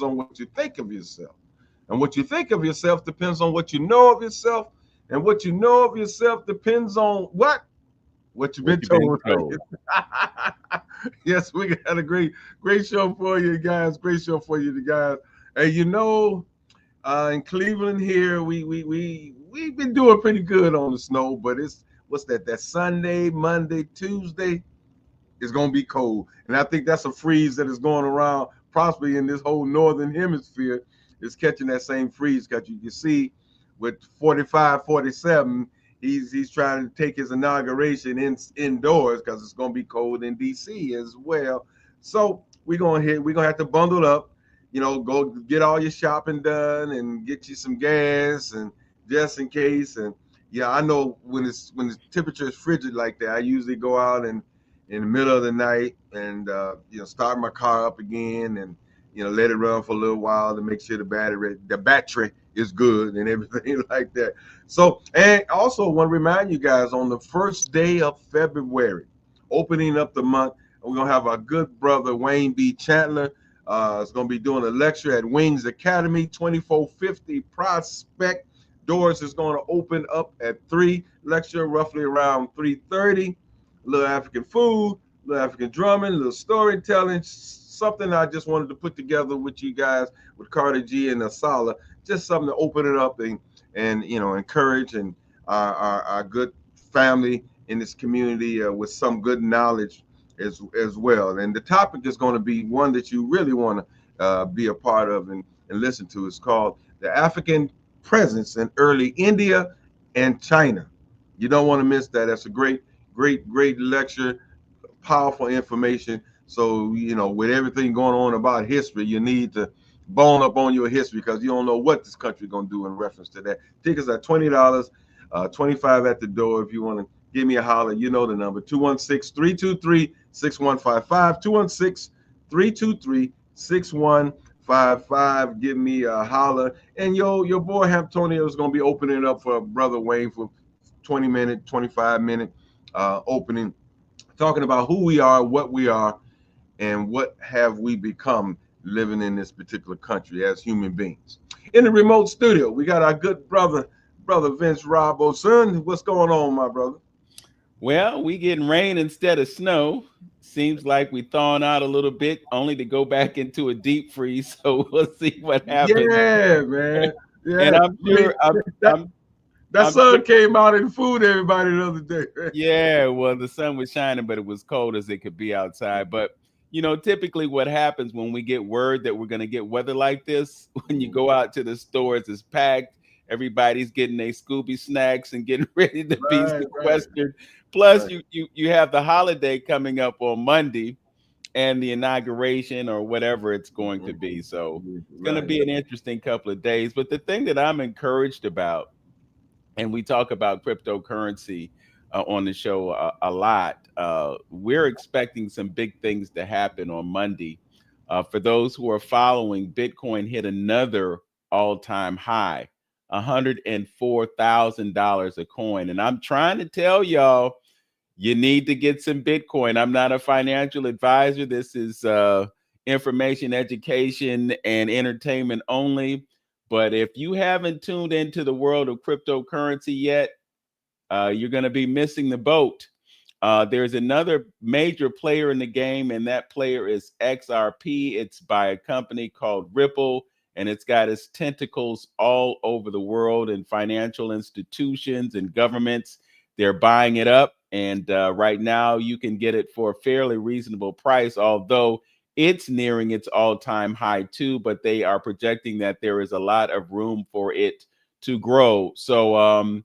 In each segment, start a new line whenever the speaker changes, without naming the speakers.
on what you think of yourself. And what you think of yourself depends on what you know of yourself. And what you know of yourself depends on what? What you've
What
been
you been
told.
told?
Yes, we got a great show for you guys. Great show for you guys. And in Cleveland here, we've been doing pretty good on the snow, but it's what's that? That Sunday, Monday, Tuesday is gonna be cold. And I think that's a freeze that is going around possibly in this whole northern hemisphere is catching that same freeze because you can see with 45, 47, he's trying to take his inauguration indoors because it's gonna be cold in DC as well. So we're gonna have to bundle up, go get all your shopping done and get you some gas and just in case. And yeah, I know when the temperature is frigid like that, I usually go out and in the middle of the night and start my car up again and let it run for a little while to make sure the battery is good and everything like that. So, and also want to remind you guys on the first day of February, opening up the month, we're gonna have our good brother Wayne B. Chandler. Is gonna be doing a lecture at Wings Academy, 2450 Prospect. Doors is gonna open up at 3. Lecture roughly around 3:30. A little African food, a little African drumming, a little storytelling, something I just wanted to put together with you guys with Carter G and Asala, just something to open it up and encourage and our good family in this community with some good knowledge as well. And the topic is going to be one that you really want to be a part of and listen to. It's called The African Presence in Early India and China. You don't want to miss that. That's a great lecture, powerful information. So, with everything going on about history, you need to bone up on your history because you don't know what this country is going to do in reference to that. Tickets are $20, 25 at the door. If you want to give me a holler, you know the number, 216-323-6155, 216-323-6155. Give me a holler. And your boy Antonio is going to be opening up for Brother Wayne for 20-minute, 25-minute opening, talking about who we are, what we are, and what have we become living in this particular country as human beings. In the remote studio, we got our good brother Vince Robertson. What's going on, my brother?
Well, we getting rain instead of snow. Seems like we thawing out a little bit, only to go back into a deep freeze. So we'll see what happens.
Yeah, man.
And
Yeah.
I'm
I mean,
sure, I'm,
that
I'm,
that
I'm sure.
sun came out and fooled everybody the other day.
Yeah, well, the sun was shining, but it was cold as it could be outside. But typically what happens when we get word that we're going to get weather like this, when you go out to the stores, it's packed. Everybody's getting their Scooby snacks and getting ready to be
Right, right,
sequestered. Plus,
right.
you have the holiday coming up on Monday and the inauguration or whatever it's going to be. So it's going to
Right.
be an interesting couple of days. But the thing that I'm encouraged about, and we talk about cryptocurrency on the show a lot. We're expecting some big things to happen on Monday. For those who are following, Bitcoin hit another all-time high, $104,000 a coin. And I'm trying to tell y'all, you need to get some Bitcoin. I'm not a financial advisor. This is information, education, and entertainment only. But if you haven't tuned into the world of cryptocurrency yet, you're going to be missing the boat. There's another major player in the game, and that player is XRP. It's by a company called Ripple, and it's got its tentacles all over the world in financial institutions and governments. They're buying it up, and right now you can get it for a fairly reasonable price, although it's nearing its all-time high too, but they are projecting that there is a lot of room for it to grow. So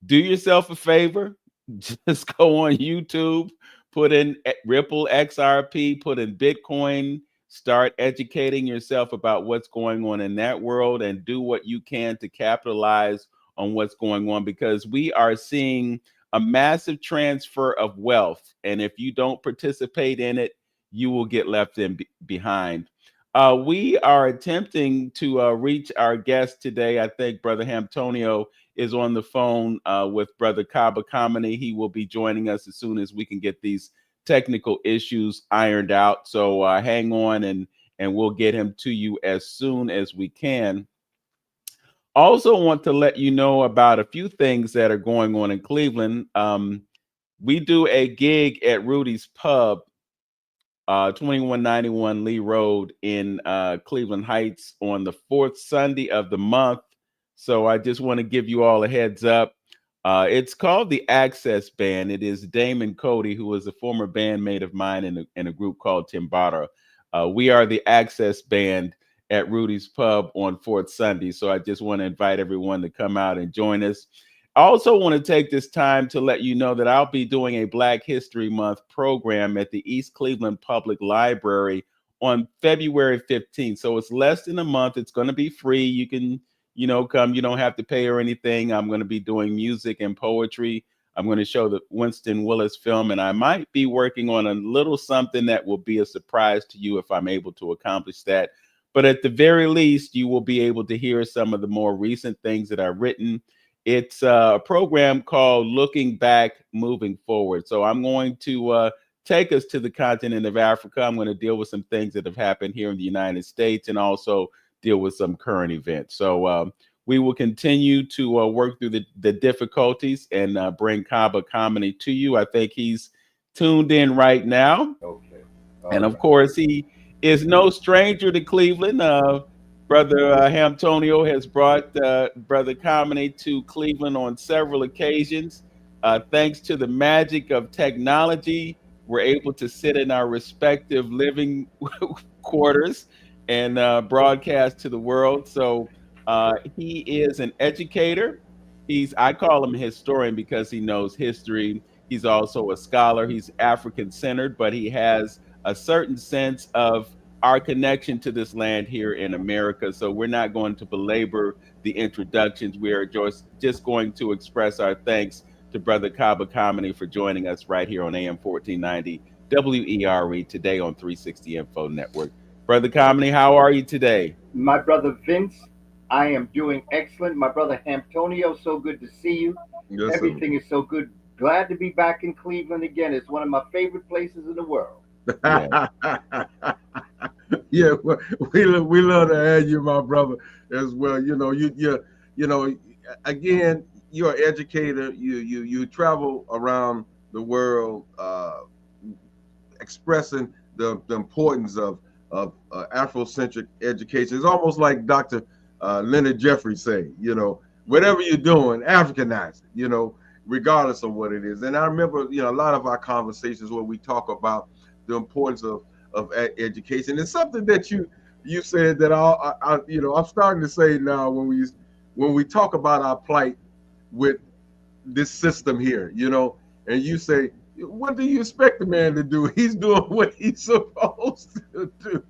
do yourself a favor, just go on YouTube, put in Ripple XRP, put in Bitcoin, start educating yourself about what's going on in that world, and do what you can to capitalize on what's going on, because we are seeing a massive transfer of wealth. And if you don't participate in it, you will get left behind. We are attempting to reach our guest today. I think Brother Hamtonio is on the phone with Brother Kaba Kamene. He will be joining us as soon as we can get these technical issues ironed out. So hang on and we'll get him to you as soon as we can. Also, want to let you know about a few things that are going on in Cleveland. We do a gig at Rudy's Pub, 2191 Lee Road in Cleveland Heights on the fourth Sunday of the month. So I just want to give you all a heads up. It's called the Access Band. It is Damon Cody, who was a former bandmate of mine in a group called Timbara. We are the Access Band at Rudy's Pub on fourth Sunday. So I just want to invite everyone to come out and join us. I also want to take this time to let you know that I'll be doing a Black History Month program at the East Cleveland Public Library on February 15th. So it's less than a month. It's going to be free. You can, come. You don't have to pay or anything. I'm going to be doing music and poetry. I'm going to show the Winston Willis film, and I might be working on a little something that will be a surprise to you if I'm able to accomplish that. But at the very least, you will be able to hear some of the more recent things that I've written. It's a program called Looking Back, Moving Forward. So I'm going to take us to the continent of Africa. I'm going to deal with some things that have happened here in the United States and also deal with some current events. So we will continue to work through the difficulties and bring Kaba Kamene to you. I think he's tuned in right now.
Okay.
And of course, he is no stranger to Cleveland. Brother Hamtonio has brought Brother Kamene to Cleveland on several occasions. Thanks to the magic of technology, we're able to sit in our respective living quarters and broadcast to the world. So he is an educator. I call him a historian because he knows history. He's also a scholar. He's African centered, but he has a certain sense of our connection to this land here in America. So we're not going to belabor the introductions. We are just going to express our thanks to Brother Kaba Kamene for joining us right here on AM 1490 WERE today on 360 Info Network. Brother Kamene, how are you today?
My brother Vince, I am doing excellent. My brother Antonio, so good to see you.
Yes,
Everything is so good. Glad to be back in Cleveland again. It's one of my favorite places in the world.
Yeah. Yeah, we love to have you, my brother, as well. Again, you're an educator. You travel around the world, expressing the importance of Afrocentric education. It's almost like Dr. Leonard Jeffrey say, whatever you're doing, Africanize it, regardless of what it is. And I remember, a lot of our conversations where we talk about the importance of education. It's something that you said that I'm starting to say now when we talk about our plight with this system here, and you say, what do you expect the man to do? He's doing what he's supposed to do.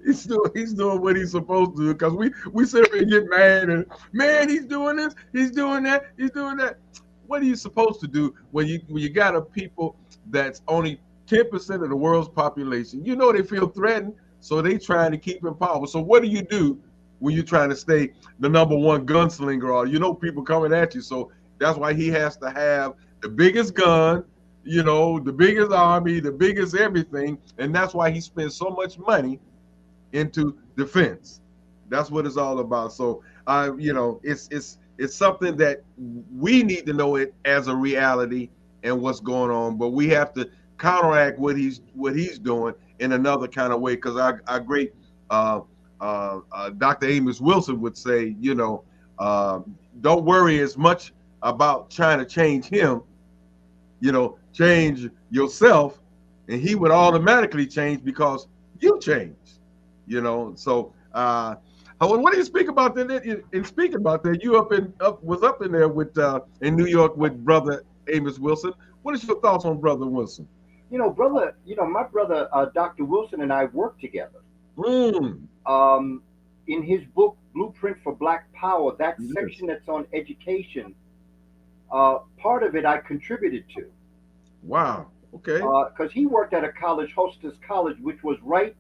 He's doing what he's supposed to do, because we sit there and get mad and, man, he's doing this, he's doing that, he's doing that. What are you supposed to do when you got a people that's only 10% of the world's population? They feel threatened, so they trying to keep in power. So what do you do when you're trying to stay the number one gunslinger? Or people coming at you. So that's why he has to have the biggest gun, the biggest army, the biggest everything, and that's why he spends so much money into defense. That's what it's all about. So it's something that we need to know it as a reality and what's going on, but we have to counteract what he's doing in another kind of way. Because our great Dr. Amos Wilson would say, don't worry as much about trying to change him, change yourself, and he would automatically change because you changed. So what do you speak about that? In speaking about that, you was up in there with in New York with Brother Amos Wilson. What is your thoughts on Brother Wilson?
My brother Dr. Wilson and I worked together. In his book Blueprint for Black Power, that section that's on education, part of it I contributed to.
Wow. Okay.
Because he worked at a college, Hostess College, which was right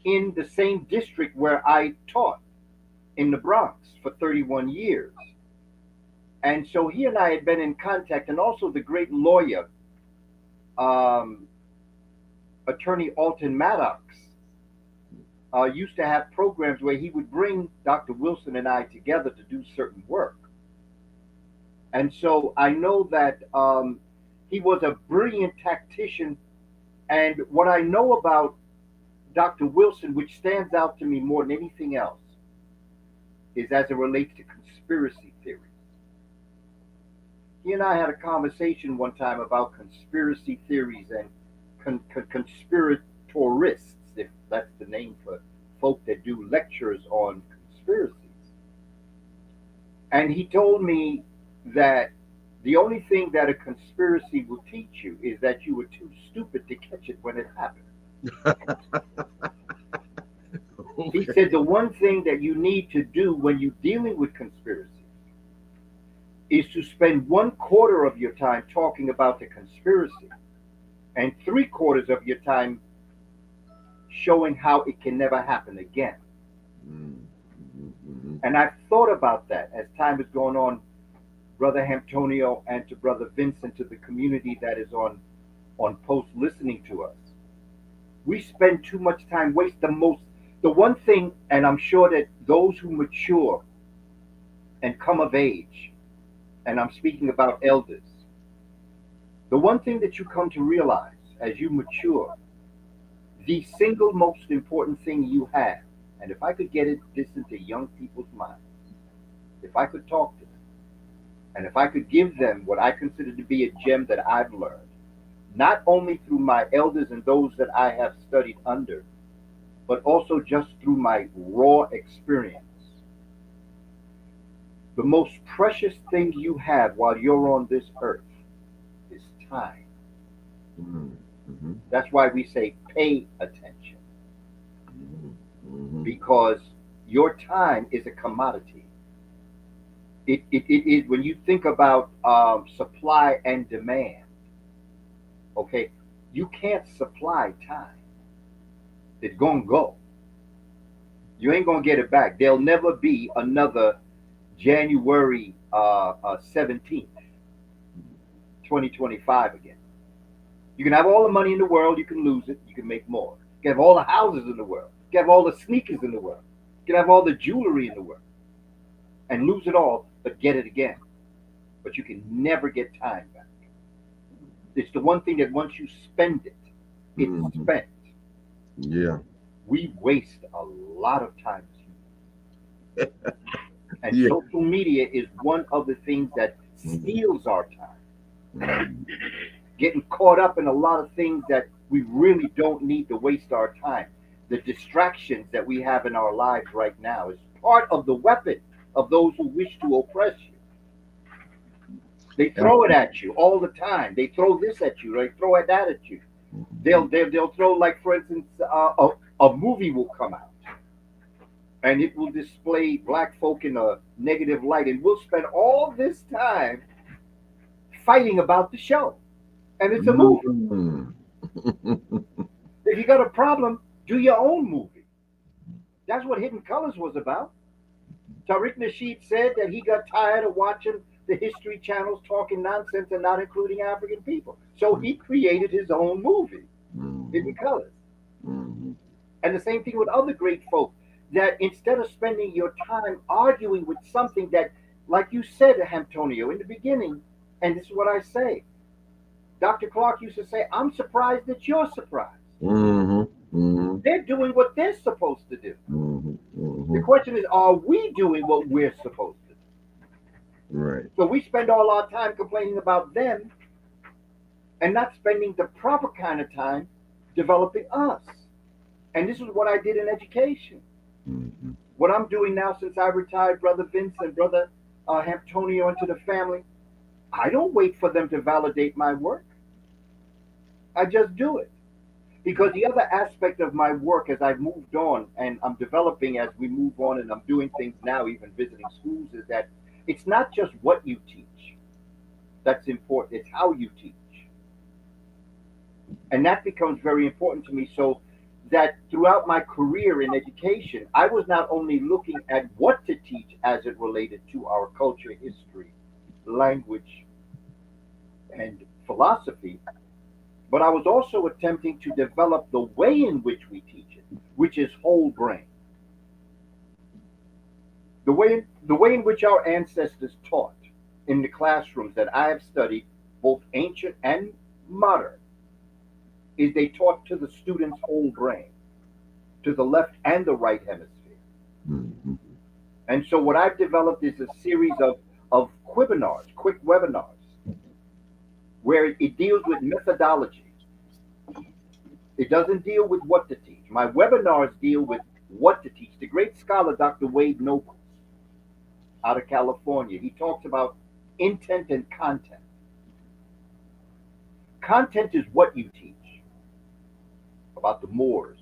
in the same district where I taught in the Bronx for 31 years. And so he and I had been in contact, and also the great lawyer, Attorney Alton Maddox, used to have programs where he would bring Dr. Wilson and I together to do certain work. And so I know that he was a brilliant tactician. And what I know about Dr. Wilson, which stands out to me more than anything else, is as it relates to conspiracy theories. He and I had a conversation one time about conspiracy theories and conspiratorists, if that's the name for folk that do lectures on conspiracies. And he told me that the only thing that a conspiracy will teach you is that you were too stupid to catch it when it happened.
Okay.
He said the one thing that you need to do when you're dealing with conspiracy is to spend 1/4 of your time talking about the conspiracy and 3/4 of your time showing how it can never happen again.
Mm-hmm.
And I've thought about that as time has gone on, Brother Antonio, and to Brother Vincent, to the community that is on post listening to us. We spend too much time, waste the one thing, and I'm sure that those who mature and come of age, and I'm speaking about elders, the one thing that you come to realize as you mature, the single most important thing you have, and if I could get this into young people's minds, if I could talk to them, and if I could give them what I consider to be a gem that I've learned, not only through my elders and those that I have studied under, but also just through my raw experience. The most precious thing you have while you're on this earth is time.
Mm-hmm.
That's why we say pay attention,
Mm-hmm.
because your time is a commodity. It is, when you think about supply and demand, okay, you can't supply time. It's going to go. You ain't going to get it back. There'll never be another January 17th, 2025 again. You can have all the money in the world, you can lose it, you can make more. You can have all the houses in the world, you can have all the sneakers in the world, you can have all the jewelry in the world, and lose it all, but get it again. But you can never get time back. It's the one thing that once you spend it, it's
Mhm.
spent.
Yeah.
We waste a lot of time as humans. And
Yeah.
social media is one of the things that steals our time.
Mhm.
Getting caught up in a lot of things that we really don't need to waste our time. The distractions that we have in our lives right now is part of the weapon of those who wish to oppress you. They throw it at you all the time. They throw this at you. They throw that at you. They'll throw, like, for instance, a movie will come out and it will display black folk in a negative light, and we'll spend all this time fighting about the show, and it's a movie.
Mhm.
If you got a problem, do your own movie. That's what Hidden Colors was about. Tariq Nasheed said that he got tired of watching the History Channels talking nonsense and not including African people. So he created his own movie, Hidden
Mhm.
Colors.
Mhm.
And the same thing with other great folk, that instead of spending your time arguing with something that, like you said, Antonio, in the beginning, and this is what I say, Dr. Clark used to say, I'm surprised that you're surprised.
Mhm. Mhm.
They're doing what they're supposed to do.
Mhm.
The
Mhm.
question is, are we doing what we're supposed to do?
Right.
So we spend all our time complaining about them and not spending the proper kind of time developing us. And this is what I did in education.
Mhm.
What I'm doing now, since I retired, Brother Vince and Brother Antonio, into the family, I don't wait for them to validate my work. I just do it. Because the other aspect of my work, as I've moved on and I'm developing as we move on, and I'm doing things now, even visiting schools, is that it's not just what you teach that's important, it's how you teach. And that becomes very important to me. So that throughout my career in education, I was not only looking at what to teach as it related to our culture, history, language, and philosophy, but I was also attempting to develop the way in which we teach it. which is whole brain. The way in which our ancestors taught in the classrooms that I have studied, both ancient and modern, is they taught to the student's whole brain, to the left and the right hemisphere.
Mhm.
And so what I've developed is a series of webinars, quick webinars, where it deals with methodology. It doesn't deal with what to teach. My webinars deal with what to teach. The great scholar, Dr. Wade Nobles, out of California, he talks about intent and content. Content is what you teach about the Moors,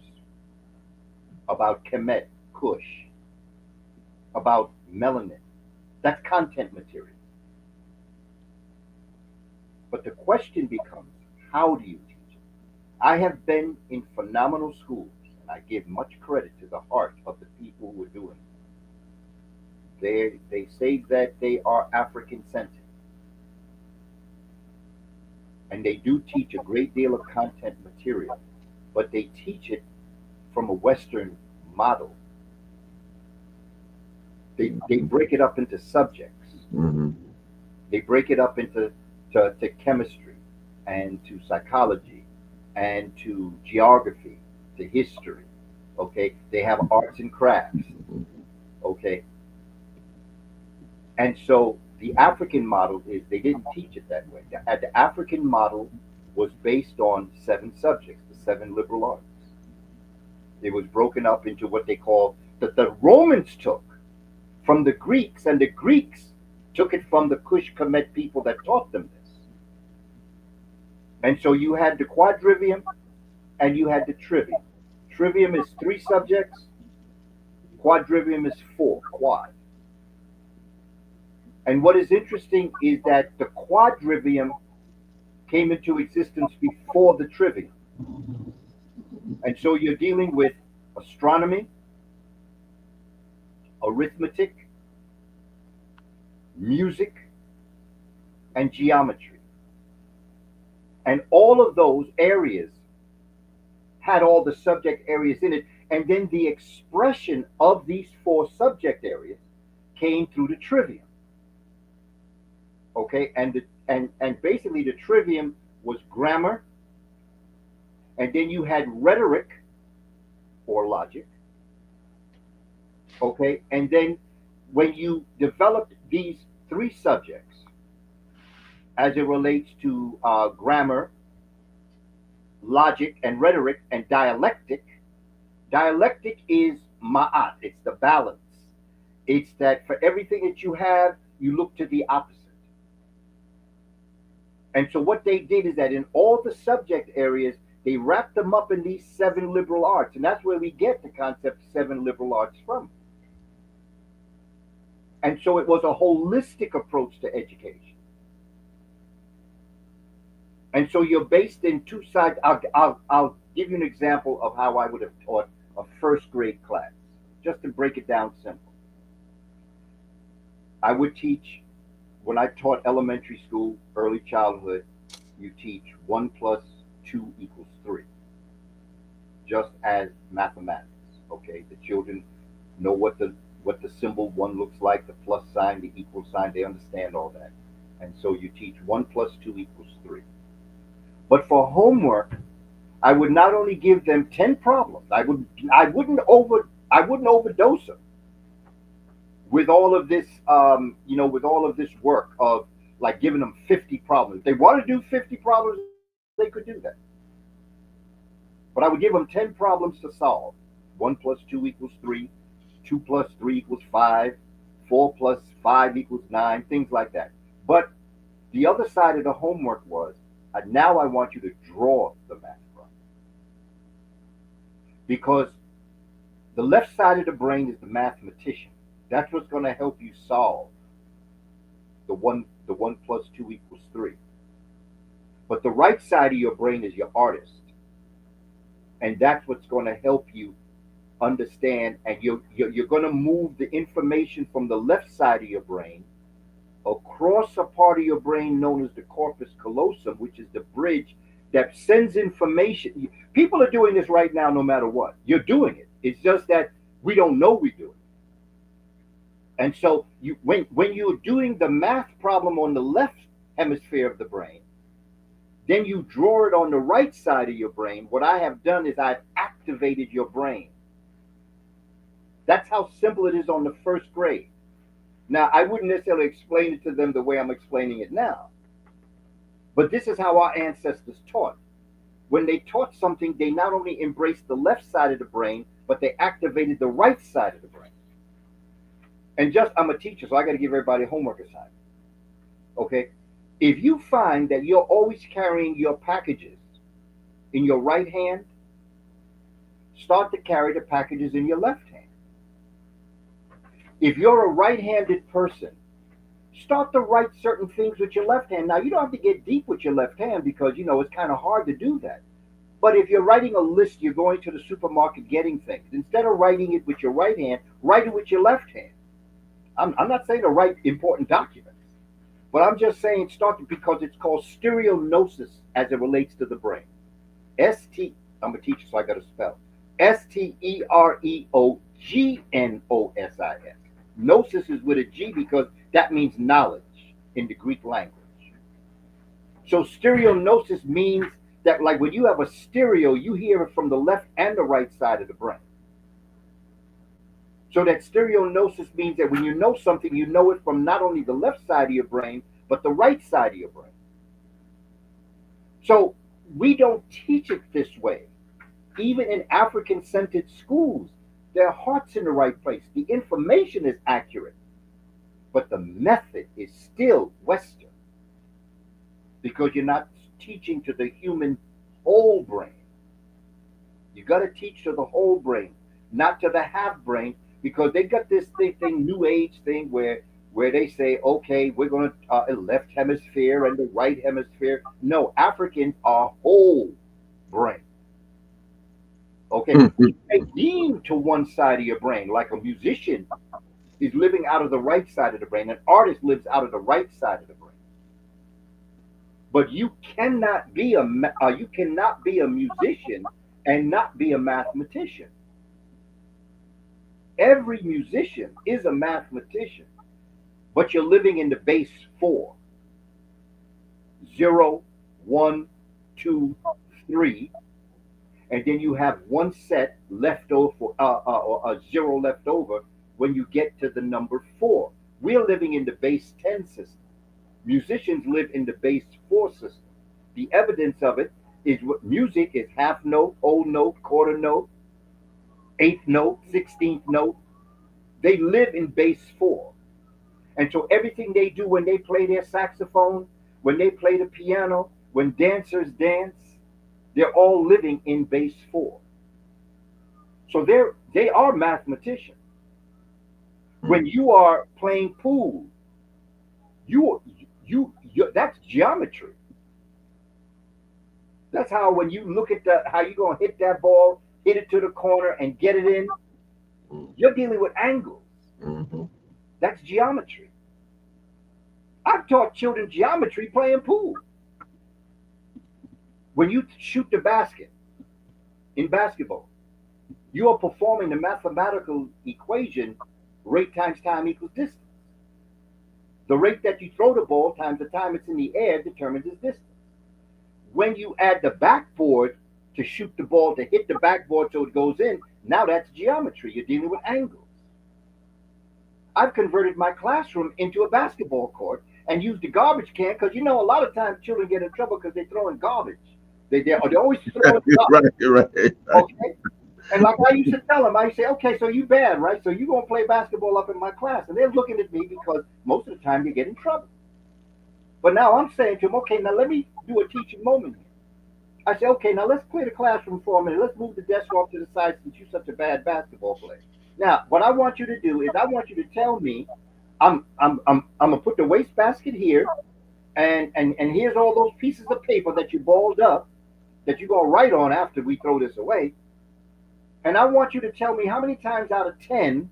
about Kemet, Kush, about melanin. That's content material. But the question becomes, how do you teach it? I have been in phenomenal schools, and I give much credit to the heart of the people who are doing it. They say that they are African centered, and they do teach a great deal of content material, but they teach it from a Western model. They break it up into subjects.
Mhm.
They break it up into to chemistry and to psychology and to geography, to history. Okay, they have arts and crafts. Okay, and so the African model is they didn't teach it that way. The African model was based on 7 subjects, the 7 liberal arts. It was broken up into what they call that the Romans took from the Greeks, and the Greeks took it from the Kush Kemet people that taught them this. And so you had the quadrivium and you had the trivium. Trivium is 3 subjects, quadrivium is 4, quad. And what is interesting is that the quadrivium came into existence before the trivium. And so you're dealing with astronomy, arithmetic, music, and geometry. And all of those areas had all the subject areas in it. And then the expression of these 4 subject areas came through the trivium. Okay, and basically the trivium was grammar, and then you had rhetoric or logic. Okay, and then when you developed these 3 subjects as it relates to grammar, logic, and rhetoric, and dialectic, dialectic is ma'at, it's the balance. It's that for everything that you have, you look to the opposite. And so what they did is that in all the subject areas, they wrapped them up in these 7 liberal arts. And that's where we get the concept 7 liberal arts from. And so it was a holistic approach to education. And so you're based in 2 sides. I'll give you an example of how I would have taught a 1st grade class, just to break it down simple. I would teach, when I taught elementary school, early childhood, you teach 1 plus 2 equals 3, just as mathematics. Okay, the children know what the symbol 1 looks like, the plus sign, the equal sign. They understand all that, and so you teach 1 plus 2 equals 3. But for homework, I would not only give them 10 problems. I wouldn't overdose them with all of this, with all of this work of like giving them 50 problems. If they want to do 50 problems, they could do that. But I would give them 10 problems to solve. 1 plus 2 equals 3, 2 plus 3 equals 5, 4 plus 5 equals 9, things like that. But the other side of the homework was, now I want you to draw the math problem. Because the left side of the brain is the mathematician. That's what's going to help you solve the 1 plus 2 equals 3. But the right side of your brain is your artist. And that's what's going to help you understand, and you're going to move the information from the left side of your brain across a part of your brain known as the corpus callosum, which is the bridge that sends information. People are doing this right now, no matter what. You're doing it. It's just that we don't know we're doing it. And so when you're doing the math problem on the left hemisphere of the brain, then you draw it on the right side of your brain. What I have done is I've activated your brain. That's how simple it is on the first grade. Now, I wouldn't necessarily explain it to them the way I'm explaining it now. But this is how our ancestors taught. When they taught something, they not only embraced the left side of the brain, but they activated the right side of the brain. And I'm a teacher, so I got to give everybody a homework assignment. Okay? If you find that you're always carrying your packages in your right hand, start to carry the packages in your left hand. If you're a right-handed person, start to write certain things with your left hand. Now, you don't have to get deep with your left hand because, it's kind of hard to do that. But if you're writing a list, you're going to the supermarket getting things. Instead of writing it with your right hand, write it with your left hand. I'm not saying to write important documents, but I'm just saying start because it's called stereognosis as it relates to the brain. I'm a teacher, so I got to spell. Stereognosis. Gnosis is with a G because that means knowledge in the Greek language. So stereognosis means that, like, when you have a stereo, you hear it from the left and the right side of the brain. So that stereognosis means that when you know something, you know it from not only the left side of your brain, but the right side of your brain. So we don't teach it this way. Even in African-centered schools, their heart's in the right place. The information is accurate, but the method is still Western because you're not teaching to the human whole brain. You got to teach to the whole brain, not to the half brain, because they got this thing, New Age thing, where they say, okay, we're going to left hemisphere and the right hemisphere. No, Africans are whole brain. Okay, you may lean to one side of your brain, like a musician is living out of the right side of the brain. An artist lives out of the right side of the brain. But you cannot be a musician and not be a mathematician. Every musician is a mathematician, but you're living in the base 4. 0, 1, 2, 3. And then you have one set left over, or a 0 left over when you get to the number 4. We're living in the base 10 system. Musicians live in the base 4 system. The evidence of it is what music is: half note, whole note, quarter note, eighth note, 16th note. They live in base 4. And so everything they do when they play their saxophone, when they play the piano, when dancers dance, they're all living in base 4. So they are mathematicians. When you are playing pool, you that's geometry. That's how, when you look at how you're gonna hit that ball, hit it to the corner and get it in, you're dealing with angles.
Mm-hmm.
That's geometry. I've taught children geometry playing pool. When you shoot the basket in basketball, you are performing the mathematical equation: rate times time equals distance. The rate that you throw the ball times the time it's in the air determines its distance. When you add the backboard to shoot the ball, to hit the backboard so it goes in, now that's geometry. You're dealing with angles. I've converted my classroom into a basketball court and used the garbage can because, a lot of times children get in trouble because they throw in garbage. They're always throwing garbage.
Right.
Okay? And like I used to tell them, I say, okay, so you bad, right? So you're going to play basketball up in my class. And they're looking at me because most of the time they get in trouble. But now I'm saying to them, okay, now let me do a teaching moment here. I say, okay, now let's clear the classroom for a minute. Let's move the desk off to the side since you're such a bad basketball player. Now, what I want you to do is I want you to tell me, I'm gonna put the wastebasket here, and here's all those pieces of paper that you balled up that you're gonna write on after we throw this away. And I want you to tell me how many times out of 10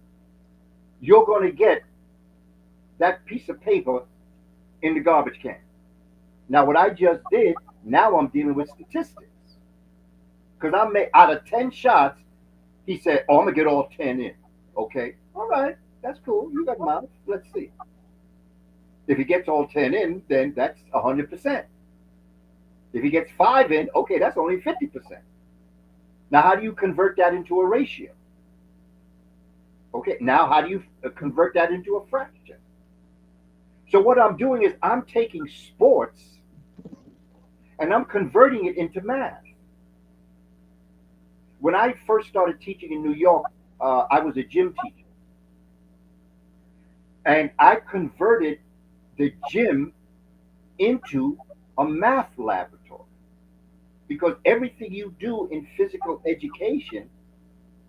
you're gonna get that piece of paper in the garbage can. Now, what I just did Now I'm dealing with statistics because I made out of 10 shots. He said, "Oh, I'm gonna get all 10 in." Okay, all right, that's cool. You got mouth. Let's see. If he gets all 10 in, then that's 100%. If he gets 5 in, okay, that's only 50%. Now, how do you convert that into a ratio? Okay, now how do you convert that into a fraction? So what I'm doing is I'm taking sports and I'm converting it into math. When I first started teaching in New York, I was a gym teacher, and I converted the gym into a math laboratory because everything you do in physical education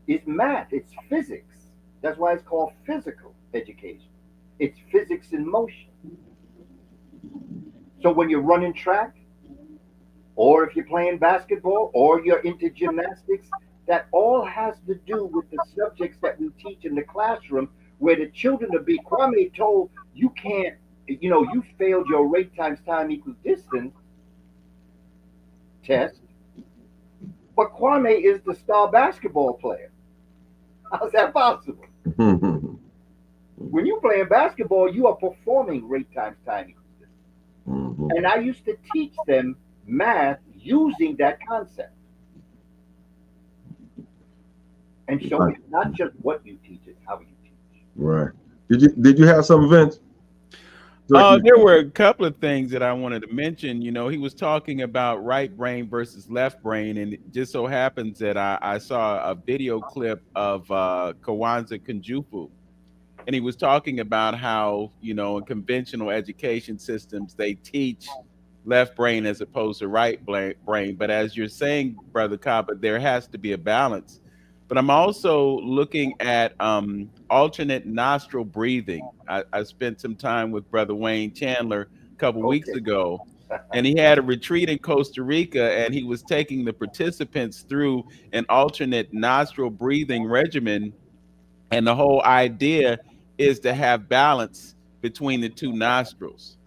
is math. It's physics. That's why it's called physical education. It's physics in motion. So when you're running track, or if you're playing basketball, or you're into gymnastics, that all has to do with the subjects that we teach in the classroom, where the children are being, Kwame told you can't, you failed your rate times time equals distance test, but Kwame is the star basketball player. How's that possible? When you're playing basketball, you are performing rate times time equals distance. And I used to teach them math using that concept. And so it's not just what you teach, it's how you teach.
Right. Did you have some, Vince?
There were a couple of things that I wanted to mention. He was talking about right brain versus left brain, and it just so happens that I saw a video clip of Kawanza Kunjufu, and he was talking about how, in conventional education systems, they teach left brain as opposed to right brain. But as you're saying, Brother Kaba, there has to be a balance. But I'm also looking at alternate nostril breathing. I spent some time with Brother Wayne Chandler a couple weeks
Okay.
ago, and he had a retreat in Costa Rica, and he was taking the participants through an alternate nostril breathing regimen. And the whole idea is to have balance between the two nostrils.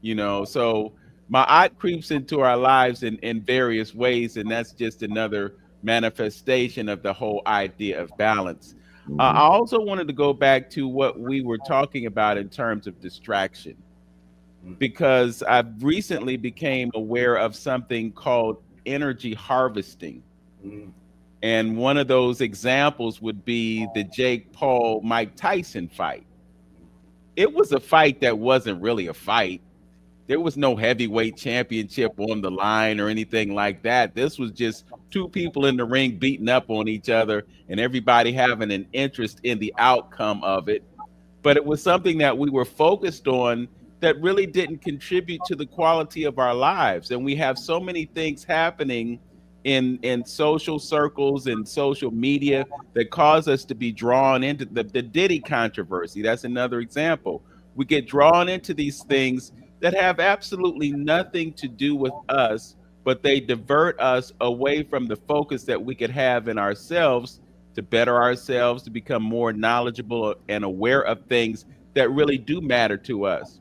So my aunt creeps into our lives in various ways, and that's just another manifestation of the whole idea of balance. I also wanted to go back to what we were talking about in terms of distraction, because I've recently became aware of something called energy harvesting.
Mm.
And one of those examples would be the Jake Paul Mike Tyson fight. It was a fight that wasn't really a fight. There was no heavyweight championship on the line or anything like that. This was just two people in the ring beating up on each other and everybody having an interest in the outcome of it. But it was something that we were focused on that really didn't contribute to the quality of our lives. And we have so many things happening in social circles and social media that cause us to be drawn into the Diddy controversy. That's another example. We get drawn into these things that have absolutely nothing to do with us, but they divert us away from the focus that we could have in ourselves to better ourselves, to become more knowledgeable and aware of things that really do matter to us.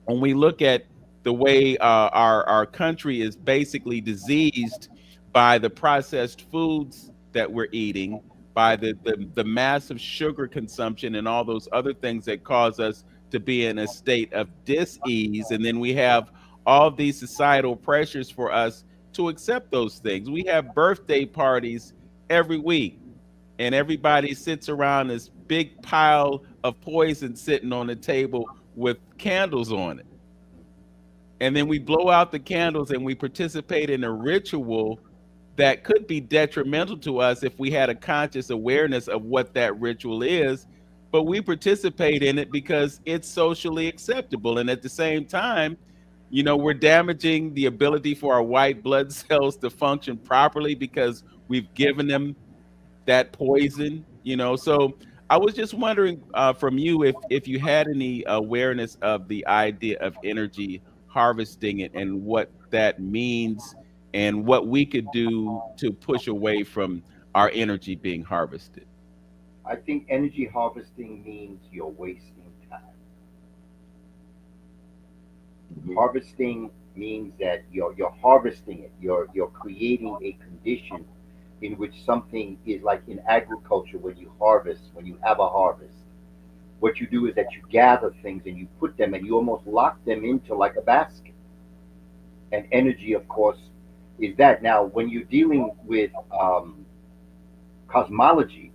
When we look at the way our country is basically diseased by the processed foods that we're eating, by the massive sugar consumption and all those other things that cause us to be in a state of dis-ease, and then we have all these societal pressures for us to accept those things. We have birthday parties every week, and everybody sits around this big pile of poison sitting on the table with candles on it. And then we blow out the candles and we participate in a ritual that could be detrimental to us if we had a conscious awareness of what that ritual is. But we participate in it because it's socially acceptable. And at the same time, we're damaging the ability for our white blood cells to function properly because we've given them that poison. So I was just wondering from you if you had any awareness of the idea of energy harvesting it and what that means and what we could do to push away from our energy being harvested.
I think energy harvesting means you're wasting time. Harvesting means that you're harvesting it. You're creating a condition in which something is like in agriculture when you harvest, when you have a harvest. What you do is that you gather things and you put them and you almost lock them into like a basket. And energy, of course, is that. Now, when you're dealing with cosmology,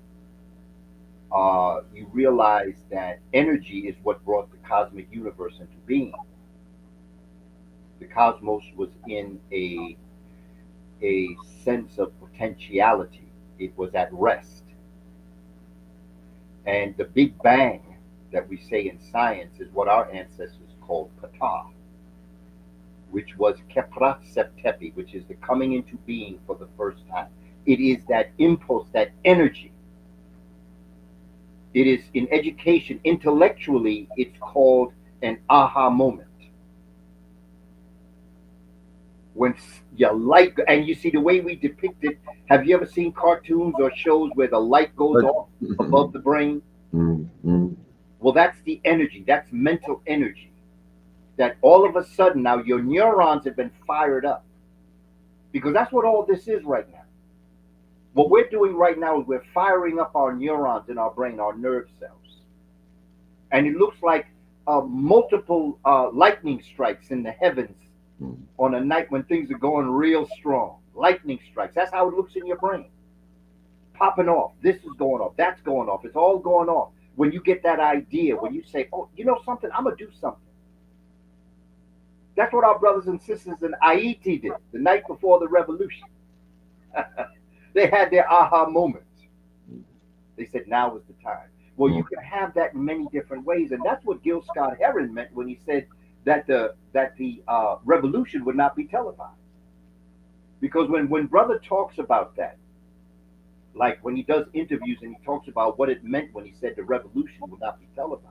you realize that energy is what brought the cosmic universe into being. The cosmos was in a sense of potentiality. It was at rest. And the Big Bang that we say in science is what our ancestors called Ptah, which was Kepra Septepi, which is the coming into being for the first time. It is that impulse, that energy. It is in education, intellectually, it's called an aha moment. When your light, and you see the way we depict it, have you ever seen cartoons or shows where the light goes off above the brain? Well, that's the energy, that's mental energy. That all of a sudden now your neurons have been fired up. Because that's what all this is right now. What we're doing right now is we're firing up our neurons in our brain, our nerve cells. And it looks like multiple lightning strikes in the heavens on a night when things are going real strong. Lightning strikes. That's how it looks in your brain. Popping off. This is going off. That's going off. It's all going off. When you get that idea, when you say, oh, you know something? I'm going to do something. That's what our brothers and sisters in Haiti did the night before the revolution. They had their aha moments. They said, now is the time. Well, you can have that in many different ways. And that's what Gil Scott Heron meant when he said that the revolution would not be televised. Because when brother talks about that, like when he does interviews and he talks about what it meant when he said the revolution would not be televised,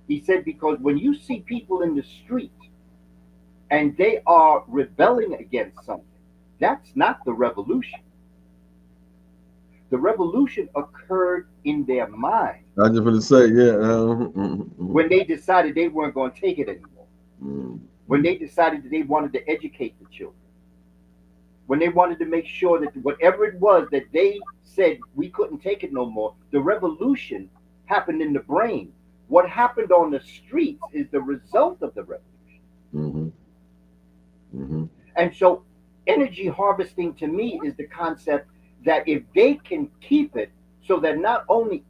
he said, because when you see people in the street and they are rebelling against something, that's not the revolution. The revolution occurred in their mind.
I just want to say, yeah.
When they decided they weren't going to take it anymore. When they decided that they wanted to educate the children. When they wanted to make sure that whatever it was that they said we couldn't take it no more, the revolution happened in the brain. What happened on the streets is the result of the revolution. And so energy harvesting to me is the concept that if they can keep it so that not only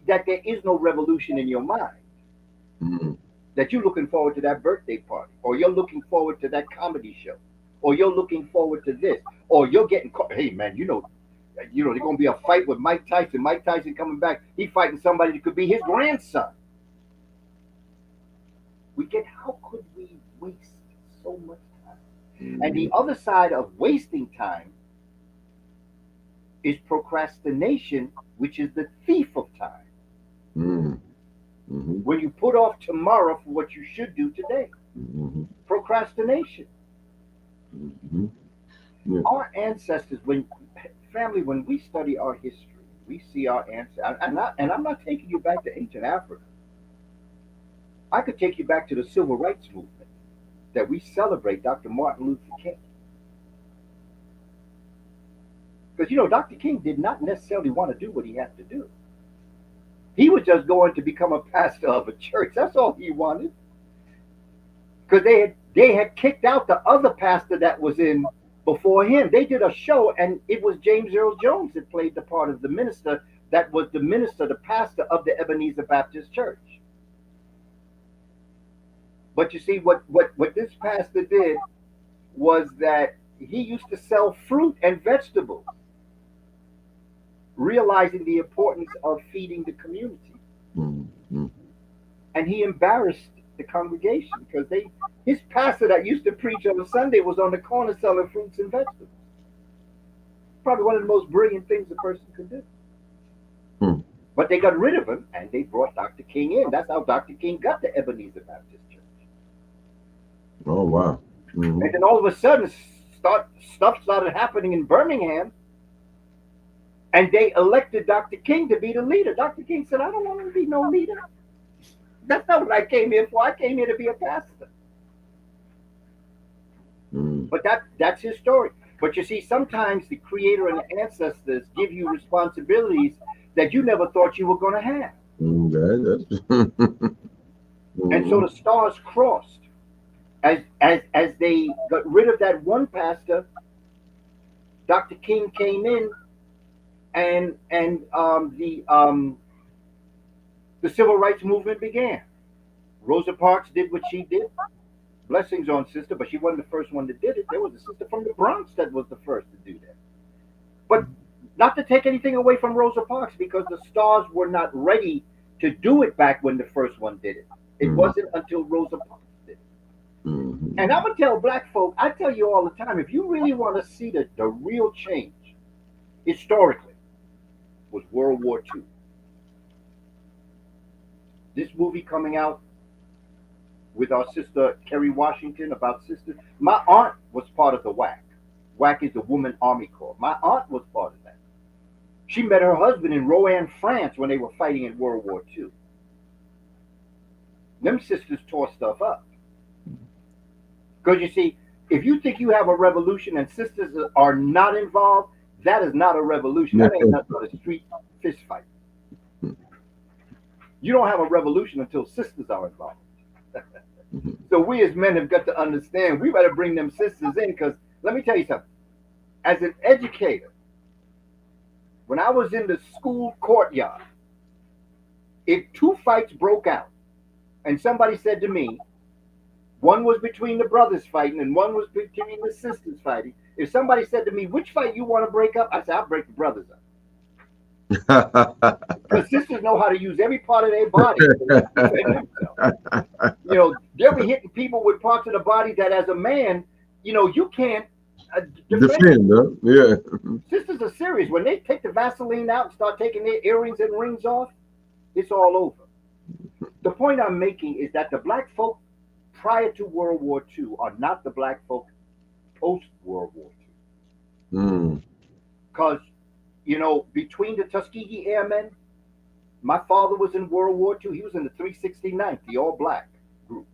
that there is no revolution in your mind, that you're looking forward to that birthday party, or you're looking forward to that comedy show, or you're looking forward to this, or you're getting caught. Hey man, you know, there's gonna be a fight with Mike Tyson. Mike Tyson coming back, he fighting somebody that could be his grandson. How could we waste so much time? And the other side of wasting time is procrastination, which is the thief of time. When you put off tomorrow for what you should do today. Procrastination. Our ancestors, when we study our history, we see our ancestors, and I'm not taking you back to ancient Africa. I could take you back to the civil rights movement that we celebrate Dr. Martin Luther King. Because, Dr. King did not necessarily want to do what he had to do. He was just going to become a pastor of a church. That's all he wanted. Because they had kicked out the other pastor that was in before him. They did a show, and it was James Earl Jones that played the part of the minister that was the pastor of the Ebenezer Baptist Church. But you see, what this pastor did was that he used to sell fruit and vegetables, realizing the importance of feeding the community. And he embarrassed the congregation because his pastor that used to preach on a Sunday was on the corner selling fruits and vegetables. Probably one of the most brilliant things a person could do. But they got rid of him and they brought Dr. King in. That's how Dr. King got the Ebenezer Baptist Church.
Oh, wow.
And then all of a sudden, stuff started happening in Birmingham, and they elected Dr. King to be the leader. Dr. King said, I don't want to be no leader. That's not what I came here for. I came here to be a pastor. But that's his story. But you see, sometimes the creator and the ancestors give you responsibilities that you never thought you were going to have. And so the stars crossed. As they got rid of that one pastor, Dr. King came in, and the civil rights movement began. Rosa Parks did what she did. Blessings on sister, but she wasn't the first one that did it. There was a sister from the Bronx that was the first to do that. But not to take anything away from Rosa Parks, because the stars were not ready to do it back when the first one did it. It wasn't until Rosa Parks did it. And I'm gonna tell black folk, I tell you all the time, if you really want to see the real change historically, was World War II. This movie coming out with our sister Kerry Washington about sisters. My aunt was part of the WAC. WAC is the Woman Army Corps. My aunt was part of that. She met her husband in Rouen, France when they were fighting in World War II. Them sisters tore stuff up. Because you see, if you think you have a revolution and sisters are not involved, that is not a revolution. That ain't nothing but a street fist fight. You don't have a revolution until sisters are involved. So we as men have got to understand we better bring them sisters in, because let me tell you something. As an educator, when I was in the school courtyard, if two fights broke out and somebody said to me, one was between the brothers fighting and one was between the sisters fighting, if somebody said to me, which fight you want to break up? I said, I'll break the brothers up. Because sisters know how to use every part of their body to defend themselves. You know, they'll be hitting people with parts of the body that as a man, you know, you can't defend.
Yeah.
Sisters are serious. When they take the Vaseline out and start taking their earrings and rings off, it's all over. The point I'm making is that the black folk prior to World War II are not the black folk post World War II. Because you know, between the Tuskegee Airmen, my father was in World War II. He was in the 369th, the all-black group.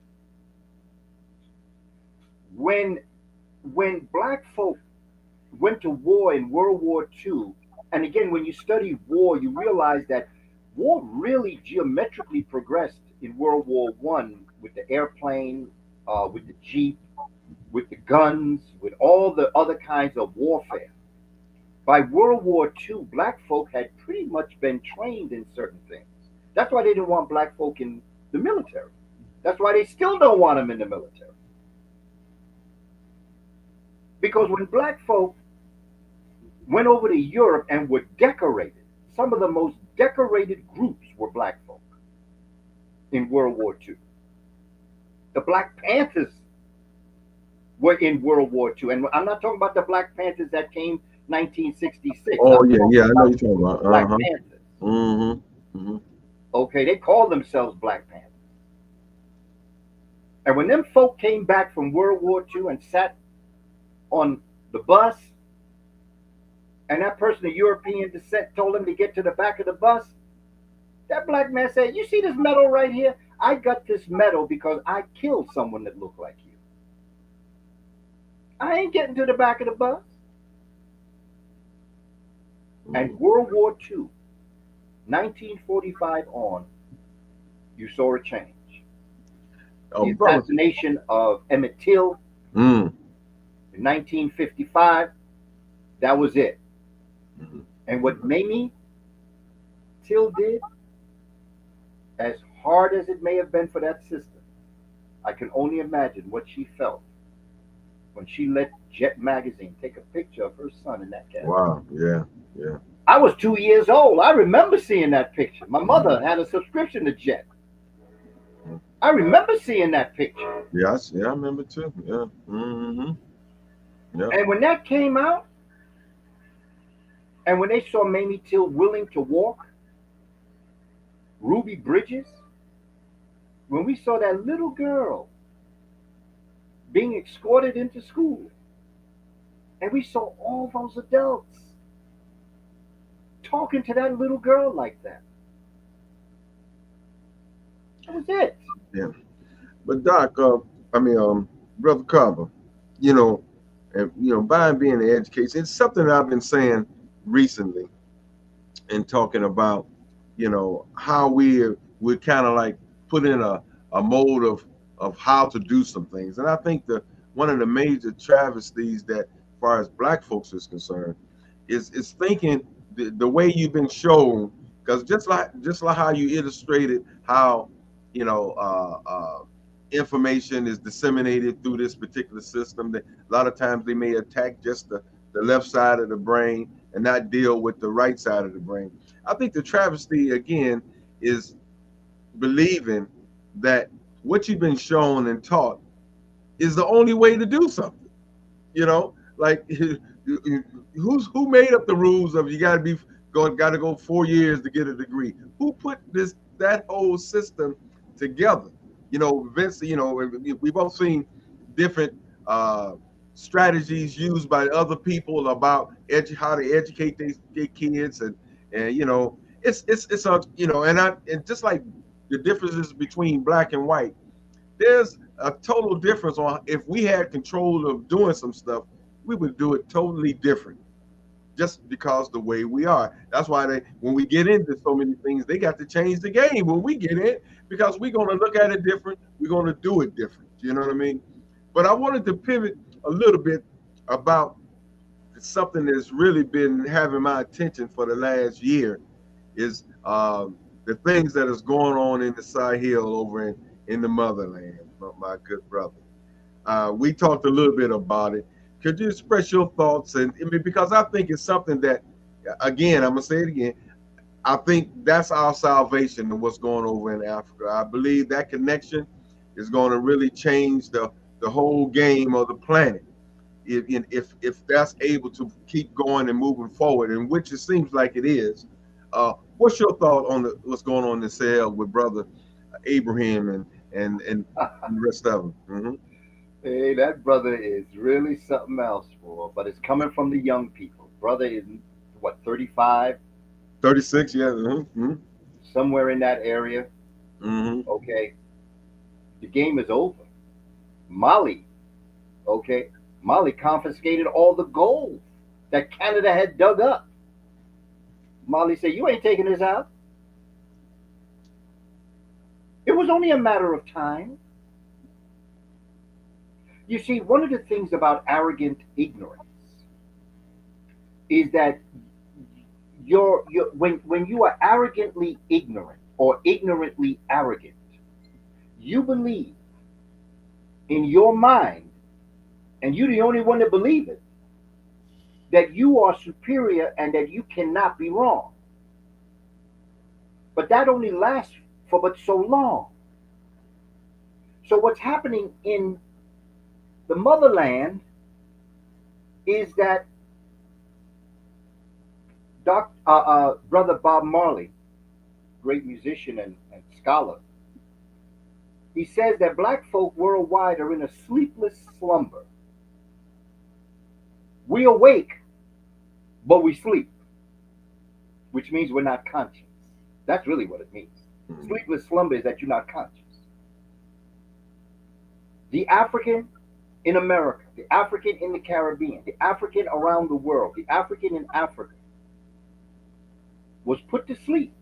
When black folk went to war in World War II, and again, when you study war, you realize that war really geometrically progressed in World War I with the airplane, with the jeep, with the guns, with all the other kinds of warfare. By World War II, black folk had pretty much been trained in certain things. That's why they didn't want black folk in the military. That's why they still don't want them in the military. Because when black folk went over to Europe and were decorated, some of the most decorated groups were black folk in World War II. The Black Panthers were in World War II. And I'm not talking about the Black Panthers that came 1966.
Oh, yeah, I know you're talking about.
Black Panthers. Okay, they called themselves Black Panthers. And when them folk came back from World War II and sat on the bus, and that person of European descent told them to get to the back of the bus, that black man said, you see this medal right here? I got this medal because I killed someone that looked like you. I ain't getting to the back of the bus. And World War II, 1945 on, you saw a change. The assassination of Emmett Till in 1955, that was it. And what Mamie Till did, as hard as it may have been for that sister, I can only imagine what she felt when she let Jet Magazine take a picture of her son in that casket.
Wow, yeah.
I was 2 years old. I remember seeing that picture. My mother had a subscription to Jet. I remember seeing that picture.
Yes, I remember too. Yeah.
And when that came out, and when they saw Mamie Till willing to walk, Ruby Bridges, when we saw that little girl being escorted into school, and we saw all those adults talking to that little girl like that. That was it.
Yeah. But Doc, Brother Kaba, you know, and by being an education, it's something that I've been saying recently and talking about, how we kind of like put in a mode of how to do some things. And I think the one of the major travesties that, as far as black folks is concerned, is thinking the way you've been shown. Because just like how you illustrated how you know information is disseminated through this particular system, that a lot of times they may attack just the left side of the brain and not deal with the right side of the brain. I think the travesty again is believing that what you've been shown and taught is the only way to do something. Like who made up the rules of you got to go 4 years to get a degree? Who put that whole system together? Vince. We've all seen different uh, strategies used by other people about how to educate their kids, and it's a and just like the differences between black and white, there's a total difference on if we had control of doing some stuff, we would do it totally different just because the way we are. That's why when we get into so many things, they got to change the game when we get in, because we're going to look at it different. We're going to do it different. You know what I mean? But I wanted to pivot a little bit about something that's really been having my attention for the last year is the things that is going on in the Sahel over in the motherland, my good brother. We talked a little bit about it. Could you express your thoughts? And I mean, because I think it's something that, again, I'm gonna say it again. I think that's our salvation and what's going over in Africa. I believe that connection is going to really change the whole game of the planet. If that's able to keep going and moving forward, and which it seems like it is. What's your thought on what's going on in Sahel with brother Abraham and the rest of them?
Hey, that brother is really something else, for. But it's coming from the young people. Brother is what, 35,
36, yeah. Mm-hmm.
somewhere in that area.
Mm-hmm.
Okay, the game is over. Mali, okay, Mali confiscated all the gold that Canada had dug up. Mali said, "You ain't taking this out." It was only a matter of time. You see, one of the things about arrogant ignorance is that when you are arrogantly ignorant or ignorantly arrogant, you believe in your mind, and you're the only one that believe it, that you are superior and that you cannot be wrong. But that only lasts for but so long. So what's happening in the motherland is that Brother Bob Marley, great musician and scholar, he says that black folk worldwide are in a sleepless slumber. We awake, but we sleep, which means we're not conscious. That's really what it means. Sleepless slumber is that you're not conscious. The African in America, the African in the Caribbean, the African around the world, the African in Africa was put to sleep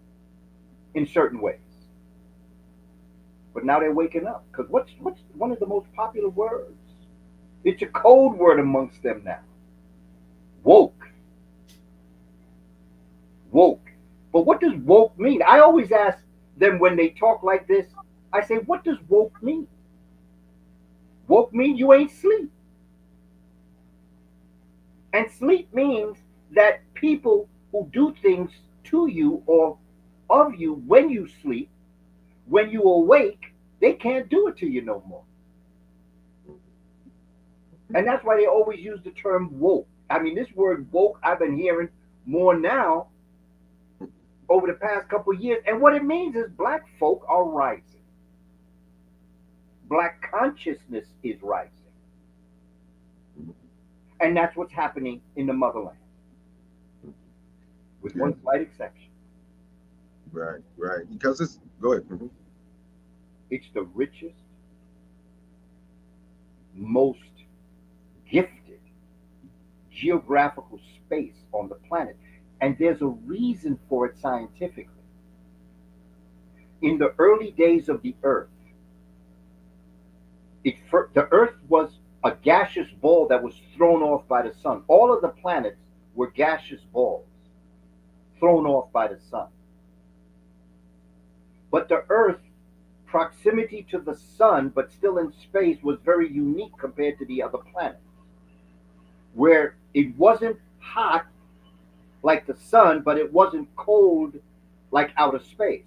in certain ways. But now they're waking up. Because what's one of the most popular words? It's a code word amongst them now. Woke. Woke. But what does woke mean? I always ask them when they talk like this, I say, what does woke mean? Woke means you ain't sleep. And sleep means that people who do things to you or of you when you sleep, when you awake, they can't do it to you no more. And that's why they always use the term woke. I mean, this word woke, I've been hearing more now over the past couple of years. And what it means is black folk are rising. Black consciousness is rising. And that's what's happening in the motherland. With one slight exception.
Right, right. Because it's, go ahead.
It's the richest, most gifted geographical space on the planet. And there's a reason for it scientifically. In the early days of the Earth, the Earth was a gaseous ball that was thrown off by the sun. All of the planets were gaseous balls thrown off by the sun. But the Earth, proximity to the sun, but still in space, was very unique compared to the other planets, where it wasn't hot like the sun, but it wasn't cold like outer space.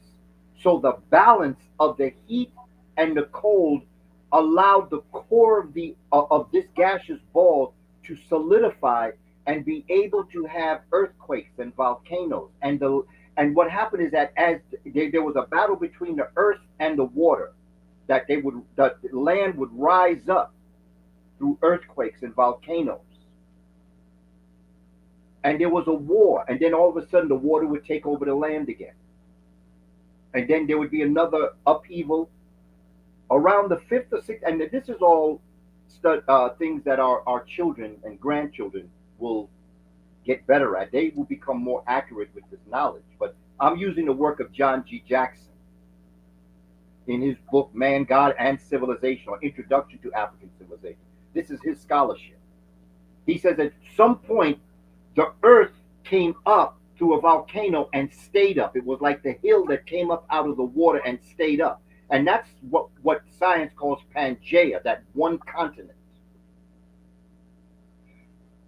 So the balance of the heat and the cold allowed the core of this gaseous ball to solidify and be able to have earthquakes and volcanoes. And what happened is that as there was a battle between the earth and the water, that the land would rise up through earthquakes and volcanoes. And there was a war, and then all of a sudden the water would take over the land again. And then there would be another upheaval around the fifth or sixth, and this is all things that our children and grandchildren will get better at. They will become more accurate with this knowledge. But I'm using the work of John G. Jackson in his book, Man, God, and Civilization, or Introduction to African Civilization. This is his scholarship. He says at some point, the earth came up through a volcano and stayed up. It was like the hill that came up out of the water and stayed up. And that's what science calls Pangaea, that one continent.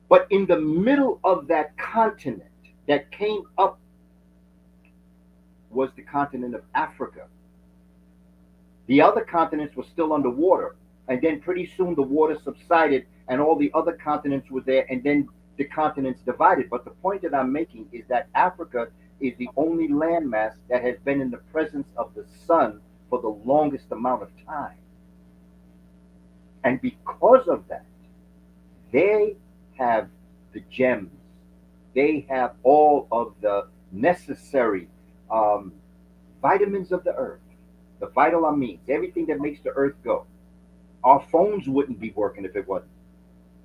But in the middle of that continent that came up was the continent of Africa. The other continents were still underwater. And then pretty soon the water subsided and all the other continents were there, and then the continents divided. But the point that I'm making is that Africa is the only landmass that has been in the presence of the sun for the longest amount of time. And because of that, they have the gems. They have all of the necessary vitamins of the earth, the vital amines, everything that makes the earth go. Our phones wouldn't be working if it wasn't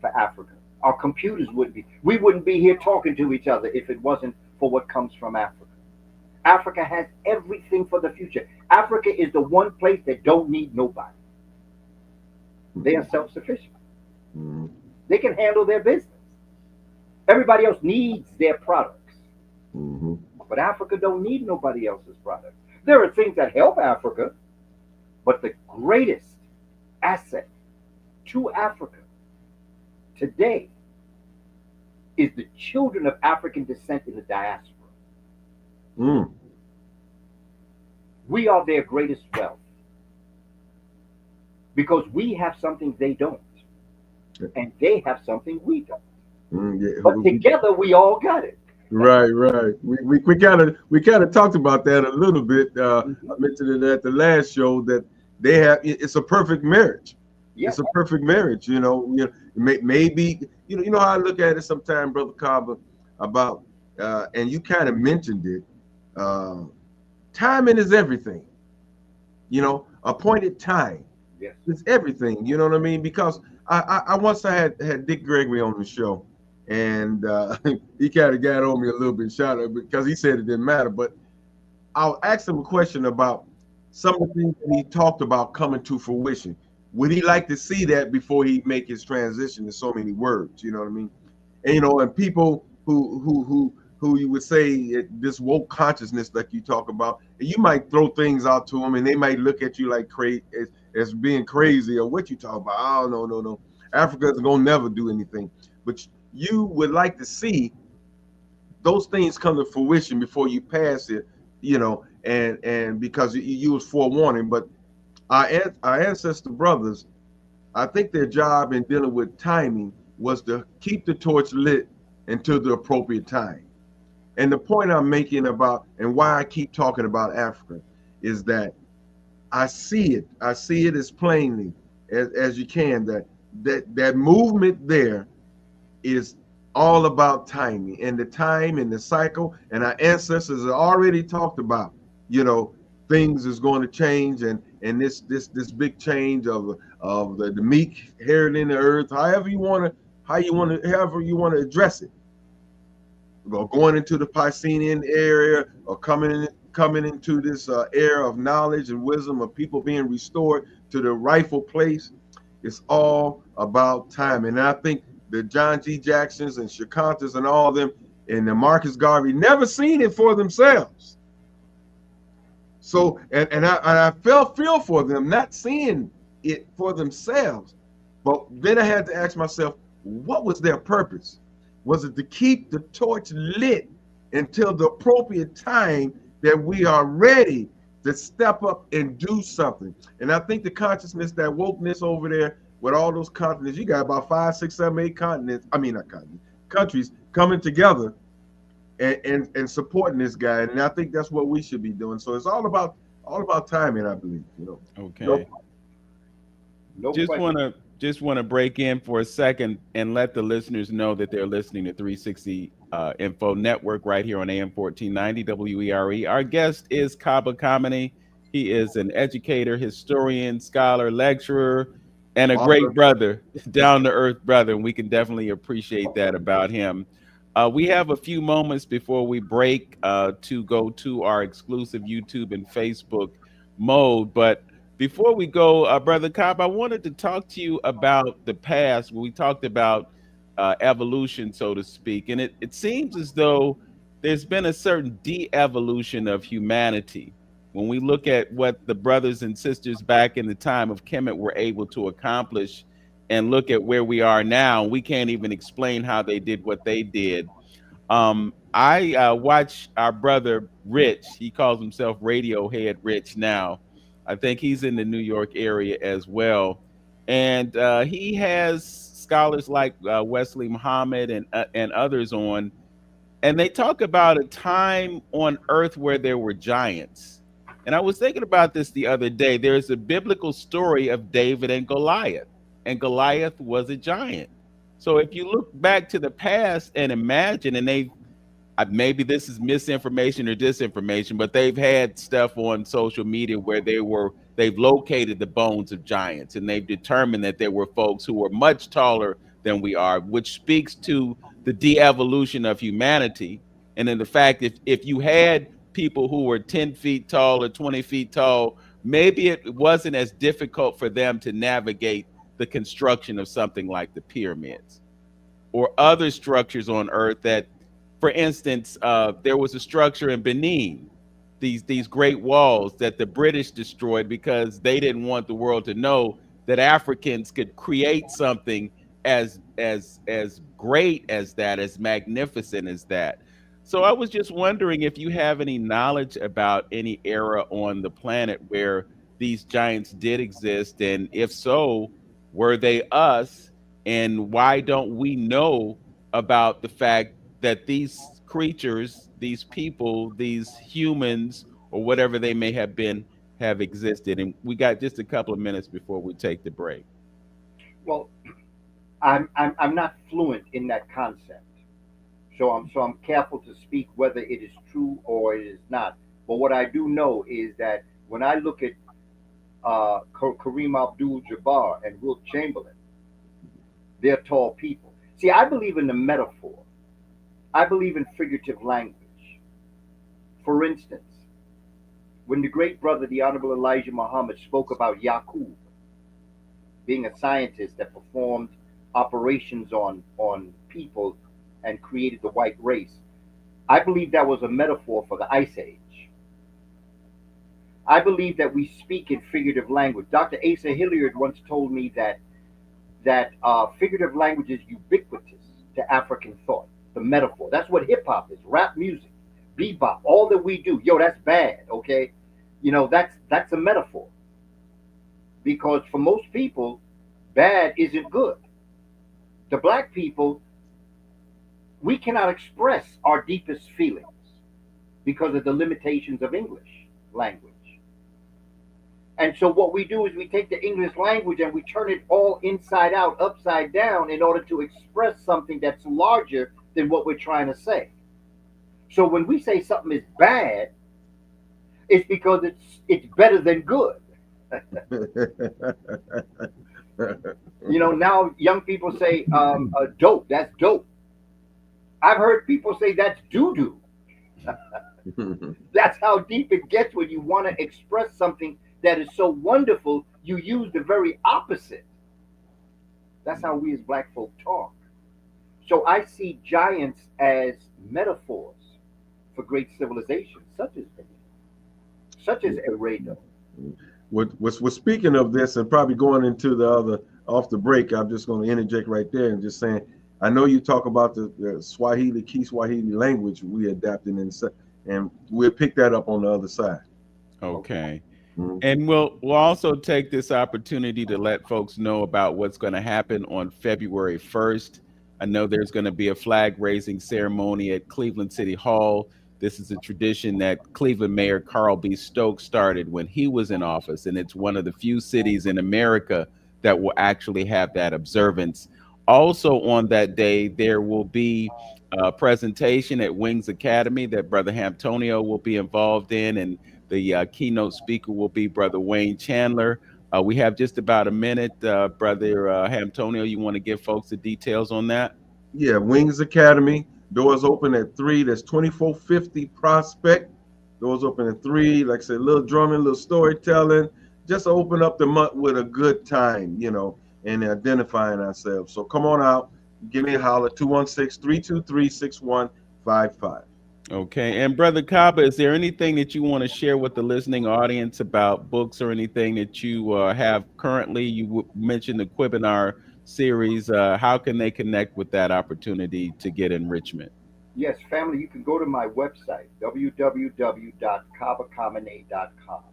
for Africa. Our computers wouldn't be. We wouldn't be here talking to each other if it wasn't for what comes from Africa. Africa has everything for the future. Africa is the one place that don't need nobody. They are self-sufficient.
Mhm.
They can handle their business. Everybody else needs their products.
Mhm.
But Africa don't need nobody else's products. There are things that help Africa, but the greatest asset to Africa today is the children of African descent in the diaspora.
Mm.
We are their greatest wealth because we have something they don't, and they have something we don't.
Yeah.
But together we all got it.
Right, right. We kind of talked about that a little bit. I mentioned it at the last show that it's a perfect marriage.
Yeah.
It's a perfect marriage. Maybe you know how I look at it sometimes, Brother Kaba, about and you kind of mentioned it. Timing is everything. Appointed time
Yes.
is everything. You know what I mean? Because I once had Dick Gregory on the show, and he kind of got on me a little bit, shot at because he said it didn't matter. But I'll ask him a question about some of the things that he talked about coming to fruition. Would he like to see that before he make his transition in so many words? You know what I mean? And people who you would say this woke consciousness like you talk about, and you might throw things out to them, and they might look at you like as being crazy or what you talk about. Oh no. Africa's gonna never do anything. But you would like to see those things come to fruition before you pass it, and because you was forewarning. But our ancestor brothers, I think their job in dealing with timing was to keep the torch lit until the appropriate time. And the point I'm making about and why I keep talking about Africa is that I see it as plainly as you can that movement there is all about timing and the time and the cycle. And our ancestors have already talked about, things is going to change and this big change of the meek inheriting the earth, however you want however you want to address it. Going into the Piscean area or coming into this era of knowledge and wisdom of people being restored to the rightful place. It's all about time. And I think the John G. Jacksons and Shakantas and all of them and the Marcus Garvey never seen it for themselves. So, and I feel for them not seeing it for themselves. But then I had to ask myself, what was their purpose? Was it to keep the torch lit until the appropriate time that we are ready to step up and do something? And I think the consciousness, that wokeness over there with all those continents, you got about 5, 6, 7, 8 continents. I mean, not continents, countries coming together and supporting this guy. And I think that's what we should be doing. So it's all about timing, I believe.
Okay. No just want to break in for a second and let the listeners know that they're listening to 360 Info Network right here on AM 1490 WERE. Our guest is Kaba Kamene. He is an educator, historian, scholar, lecturer, and a great brother, down to earth brother. And we can definitely appreciate that about him. We have a few moments before we break to go to our exclusive YouTube and Facebook mode. But before we go, Brother Cobb, I wanted to talk to you about the past when we talked about evolution, so to speak. And it seems as though there's been a certain de-evolution of humanity. When we look at what the brothers and sisters back in the time of Kemet were able to accomplish and look at where we are now, we can't even explain how they did what they did. I watch our brother Rich. He calls himself Radiohead Rich now. I think he's in the New York area as well. And he has scholars like Wesley Muhammad and others on. And they talk about a time on Earth where there were giants. And I was thinking about this the other day. There's a biblical story of David and Goliath was a giant. So if you look back to the past and imagine, and maybe this is misinformation or disinformation, but they've had stuff on social media where they've located the bones of giants, and they've determined that there were folks who were much taller than we are, which speaks to the de-evolution of humanity. And then the fact if you had people who were 10 feet tall or 20 feet tall, maybe it wasn't as difficult for them to navigate the construction of something like the pyramids or other structures on Earth that, for instance, there was a structure in Benin, these great walls that the British destroyed because they didn't want the world to know that Africans could create something as great as that, as magnificent as that. So I was just wondering if you have any knowledge about any era on the planet where these giants did exist, and if so, were they us? And why don't we know about the fact that these creatures, these people, these humans, or whatever they may have been, have existed? And we got just a couple of minutes before we take the break.
Well, I'm not fluent in that concept, so I'm careful to speak whether it is true or it is not. But what I do know is that when I look at Kareem Abdul-Jabbar and Wilt Chamberlain, they're tall people. See, I believe in the metaphor. I believe in figurative language. For instance, when the great brother, the Honorable Elijah Muhammad, spoke about Yaqub being a scientist that performed operations on people and created the white race, I believe that was a metaphor for the Ice Age. I believe that we speak in figurative language. Dr. Asa Hilliard once told me that figurative language is ubiquitous to African thought. The metaphor. That's what hip hop is. Rap music, bebop, all that we do. Yo, that's bad. Okay, that's a metaphor. Because for most people, bad isn't good. To black people, we cannot express our deepest feelings because of the limitations of English language. And so what we do is we take the English language and we turn it all inside out, upside down, in order to express something that's larger than what we're trying to say. So when we say something is bad, it's because it's better than good. You know, now young people say, dope, that's dope. I've heard people say that's doo doo. That's how deep it gets when you want to express something that is so wonderful, you use the very opposite. That's how we as black folk talk. So I see giants as metaphors for great civilizations, such as Eredo.
What speaking of this and probably going into the other off the break, I'm just going to interject right there and just saying, I know you talk about the Swahili, Kiswahili language we adapted and we'll pick that up on the other side.
Okay.
Mhm.
And we'll also take this opportunity to let folks know about what's going to happen on February 1st. I know there's going to be a flag raising ceremony at Cleveland City Hall. This is a tradition that Cleveland Mayor Carl B. Stokes started when he was in office, and it's one of the few cities in America that will actually have that observance. Also, on that day, there will be a presentation at Wings Academy that Brother Hamptonio will be involved in, and the keynote speaker will be Brother Wayne Chandler. We have just about a minute. Brother Hamptonio, you want to give folks the details on that?
Yeah, Wings Academy. Doors open at 3. That's 2450 Prospect. Doors open at 3. Like I said, a little drumming, a little storytelling. Just open up the month with a good time, and identifying ourselves. So come on out. Give me a holler, 216-323-6155.
Okay. And Brother Kaba, is there anything that you want to share with the listening audience about books or anything that you have currently? You mentioned the Quibinar series. How can they connect with that opportunity to get enrichment?
Yes, family, you can go to my website, www.kabakamene.com.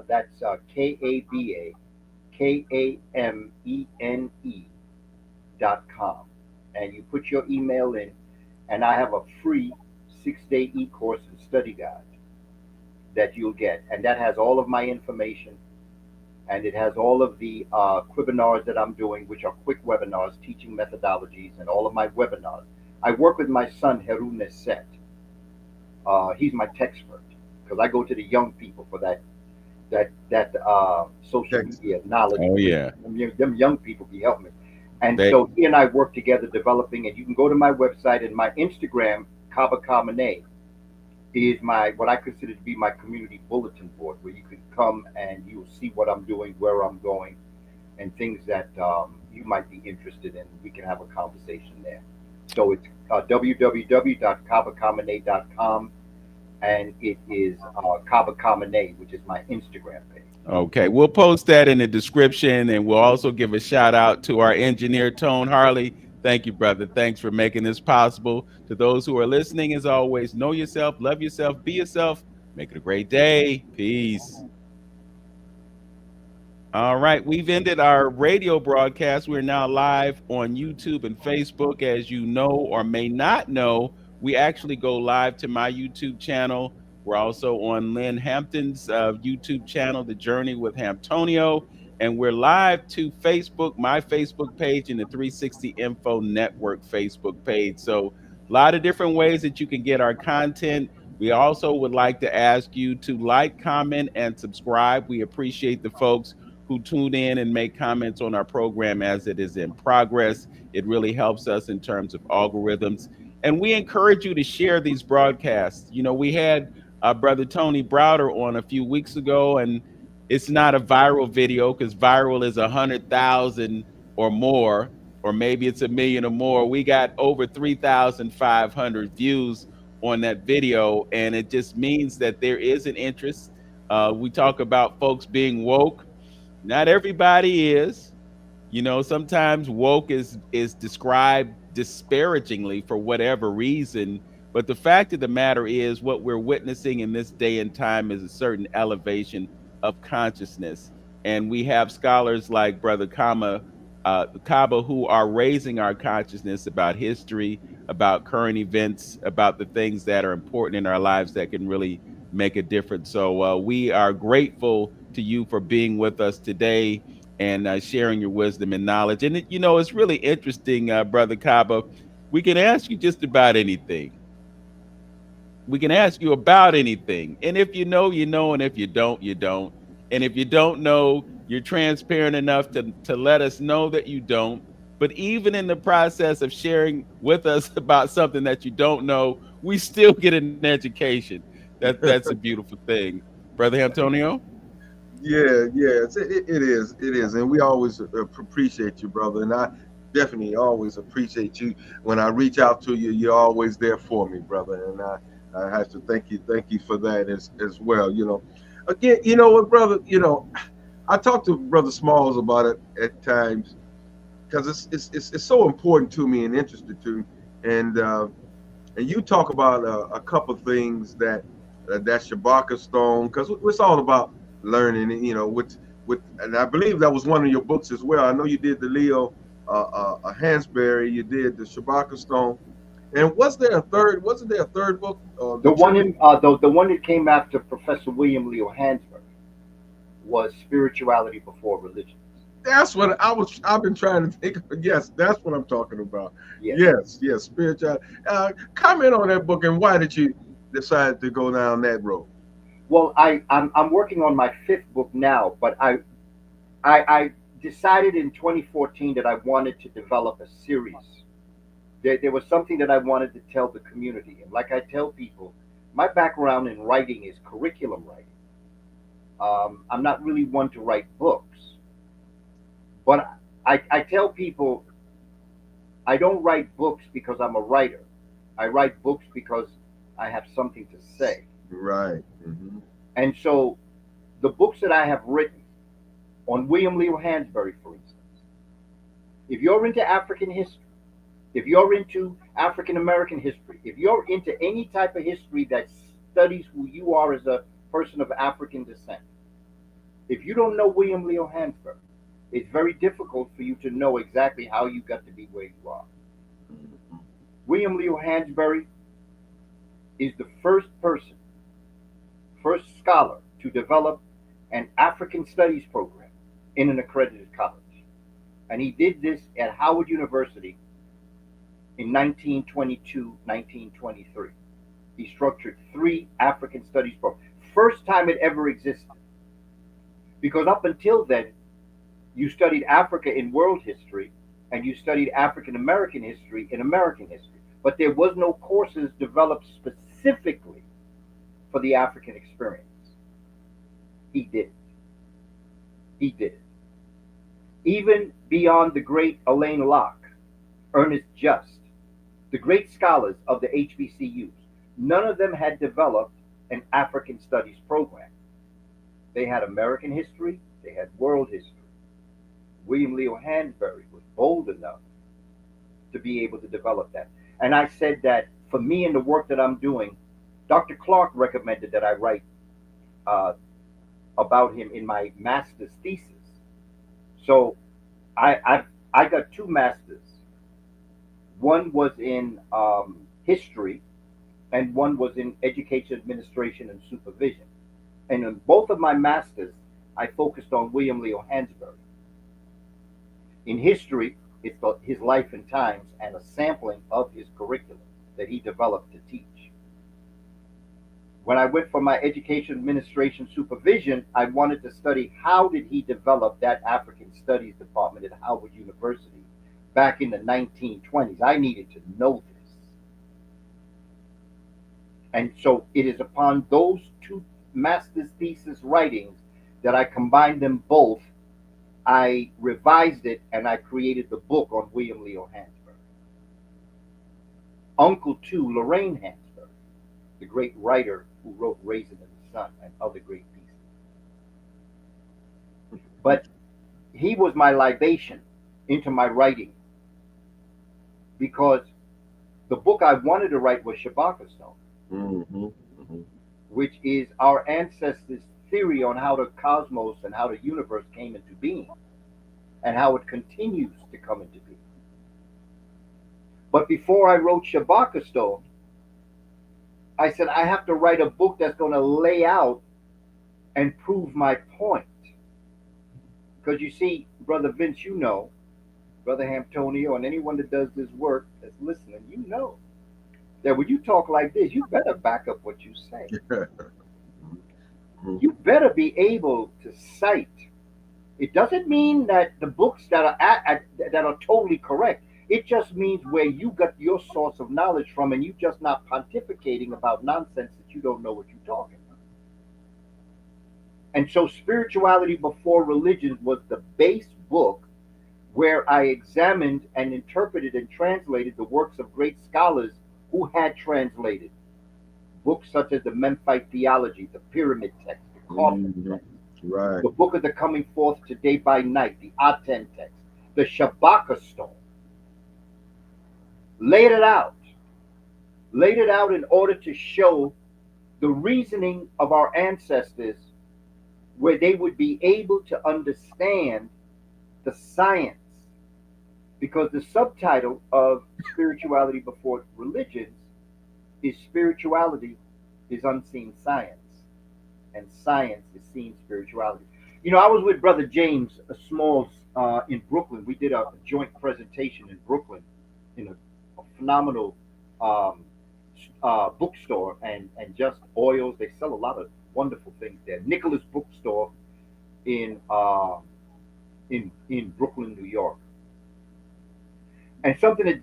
That's KABAKAMENE.com. And you put your email in, and I have a free 6-day e-course and study guide that you'll get. And that has all of my information, and it has all of the webinars that I'm doing, which are quick webinars, teaching methodologies, and all of my webinars. I work with my son, Heru Neset. He's my texpert because I go to the young people for that social media knowledge.
Oh, yeah.
Them young people be helping me. And
They,
so he and I work together developing, and you can go to my website and my Instagram, Kaba Kamene, is what I consider to be my community bulletin board, where you can come and you'll see what I'm doing, where I'm going, and things that you might be interested in. We can have a conversation there. So it's www.kabakamene.com, and it is Kaba Kamene, which is my Instagram page.
okay, we'll post that in the description, and we'll also give a shout out to our engineer, Tone Harley. Thank you, brother. Thanks for making this possible. To those who are listening, as always, know yourself, love yourself, be yourself. Make it a great day. Peace. All right, we've ended our radio broadcast. We're now live on YouTube and Facebook. As you know or may not know, we actually go live to my YouTube channel. We're also on Lynn Hampton's YouTube channel, The Journey with Hamptonio. And we're live to Facebook, my Facebook page, and the 360 Info Network Facebook page. So, a lot of different ways that you can get our content. We also would like to ask you to like, comment, and subscribe. We appreciate the folks who tune in and make comments on our program as it is in progress. It really helps us in terms of algorithms. And we encourage you to share these broadcasts. We had Brother Tony Browder on a few weeks ago, and it's not a viral video because viral is 100,000 or more, or maybe it's 1 million or more. We got over 3,500 views on that video, and it just means that there is an interest. We talk about folks being woke. Not everybody is. Sometimes woke is described disparagingly for whatever reason. But the fact of the matter is, what we're witnessing in this day and time is a certain elevation of consciousness. And we have scholars like Brother Kaba who are raising our consciousness about history, about current events, about the things that are important in our lives that can really make a difference. So we are grateful to you for being with us today and sharing your wisdom and knowledge. And it's really interesting, Brother Kaba. We can ask you just about anything. We can ask you about anything. And if you know, you know. And if you don't, you don't. And if you don't know, You're transparent enough to let us know that you don't. But even in the process of sharing with us about something that you don't know, we still get an education. That's a beautiful thing, Brother Antonio.
Yeah, yeah, it is, and we always appreciate you, brother. And I definitely always appreciate you. When I reach out to you, you're always there for me, brother. And I have to thank you for that as well. You know, again, you know what, brother? You know, I talk to Brother Smalls about it at times because it's so important to me and interested to me. And and you talk about a couple things that Shabaka Stone, because it's all about learning, you know, and I believe that was one of your books as well. I know you did the Leo Hansberry, you did the Shabaka Stone, and wasn't there a third book,
The
the
one
True?
in the one that came after Professor William Leo Hansberry was Spirituality Before Religion.
That's what I've been trying to think of. Yes, that's what I'm talking about.
Yes.
Yes, yes, spiritual. Comment on that book and why did you decide to go down that road?
Well, I'm working on my fifth book now, but I decided in 2014 that I wanted to develop a series. There was something that I wanted to tell the community, and like I tell people, my background in writing is curriculum writing. I'm not really one to write books, but I tell people I don't write books because I'm a writer. I write books because I have something to say.
Right. Hmm.
And so the books that I have written on William Leo Hansberry, for instance, if you're into African history, if you're into African American history, if you're into any type of history that studies who you are as a person of African descent, if you don't know William Leo Hansberry, it's very difficult for you to know exactly how you got to be where you are. William Leo Hansberry is the first person, first scholar to develop an African studies program in an accredited college. And he did this at Howard University in 1922, 1923. He structured three African studies programs. First time it ever existed. Because up until then, you studied Africa in world history and you studied African American history in American history. But there was no courses developed specifically for the African experience. He did it. He did it. Even beyond the great Alain Locke, Ernest Just, the great scholars of the HBCUs, none of them had developed an African studies program. They had American history, they had world history. William Leo Hansberry was bold enough to be able to develop that. And I said that for me and the work that I'm doing, Dr. Clark recommended that I write about him in my master's thesis. So I got two masters. One was in history, and one was in education administration and supervision. And in both of my masters, I focused on William Leo Hansberry. In history, it's his life and times and a sampling of his curriculum that he developed to teach. When I went for my education administration supervision, I wanted to study how did he develop that African Studies department at Howard University back in the 1920s. I needed to know this. And so it is upon those two master's thesis writings that I combined them both. I revised it and I created the book on William Leo Hansberry. Uncle to Lorraine Hansberry, the great writer who wrote Raisin in the Sun and other great pieces. But he was my libation into my writing because the book I wanted to write was Shabaka Stone,
Mm-hmm. Mm-hmm.
which is our ancestors' theory on how the cosmos and how the universe came into being and how it continues to come into being. But before I wrote Shabaka Stone, I said I have to write a book that's going to lay out and prove my point. Because you see, Brother Vince, you know, Brother Antonio, and anyone that does this work that's listening, you know that when you talk like this, you better back up what you say.
Mm-hmm.
You better be able to cite It doesn't mean that the books that that are totally correct. It just means where you got your source of knowledge from, and you just not pontificating about nonsense that you don't know what you're talking about. And so, Spirituality Before Religion was the base book where I examined and interpreted and translated the works of great scholars who had translated books such as the Memphite Theology, the Pyramid Text, the Coffin Text,
Right.
the Book of the Coming Forth Today by Night, the Aten Text, the Shabaka Stone. Laid it out in order to show the reasoning of our ancestors, where they would be able to understand the science. Because the subtitle of Spirituality Before Religions is Spirituality is Unseen Science, and Science is Seen Spirituality. You know, I was with Brother James Smalls in Brooklyn. We did a joint presentation in Brooklyn in a phenomenal bookstore and just oils. They sell a lot of wonderful things there. Nicholas Bookstore in Brooklyn, New York. And something that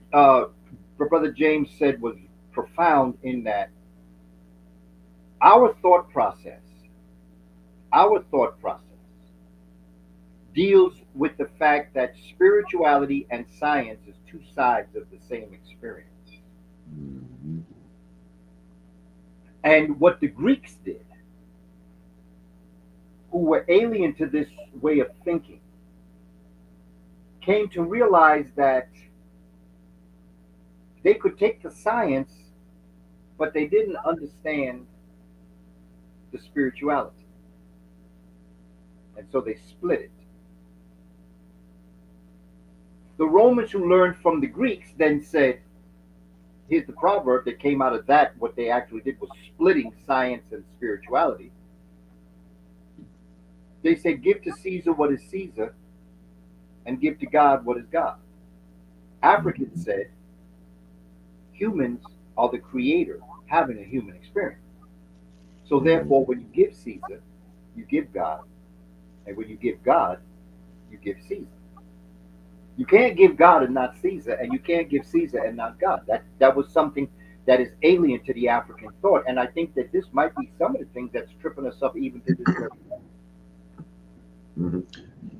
Brother James said was profound in that our thought process deals with the fact that spirituality and science is two sides of the same experience.
Mhm.
And what the Greeks did, who were alien to this way of thinking, came to realize that they could take the science, but they didn't understand the spirituality. And so they split it. The Romans, who learned from the Greeks, then said, here's the proverb that came out of that. What they actually did was splitting science and spirituality. They said, give to Caesar what is Caesar, and give to God what is God. Africans said, humans are the creator having a human experience. So therefore, when you give Caesar, you give God. And when you give God, you give Caesar. You can't give God and not Caesar, and you can't give Caesar and not God. That was something that is alien to the African thought. And I think that this might be some of the things that's tripping us up even to this very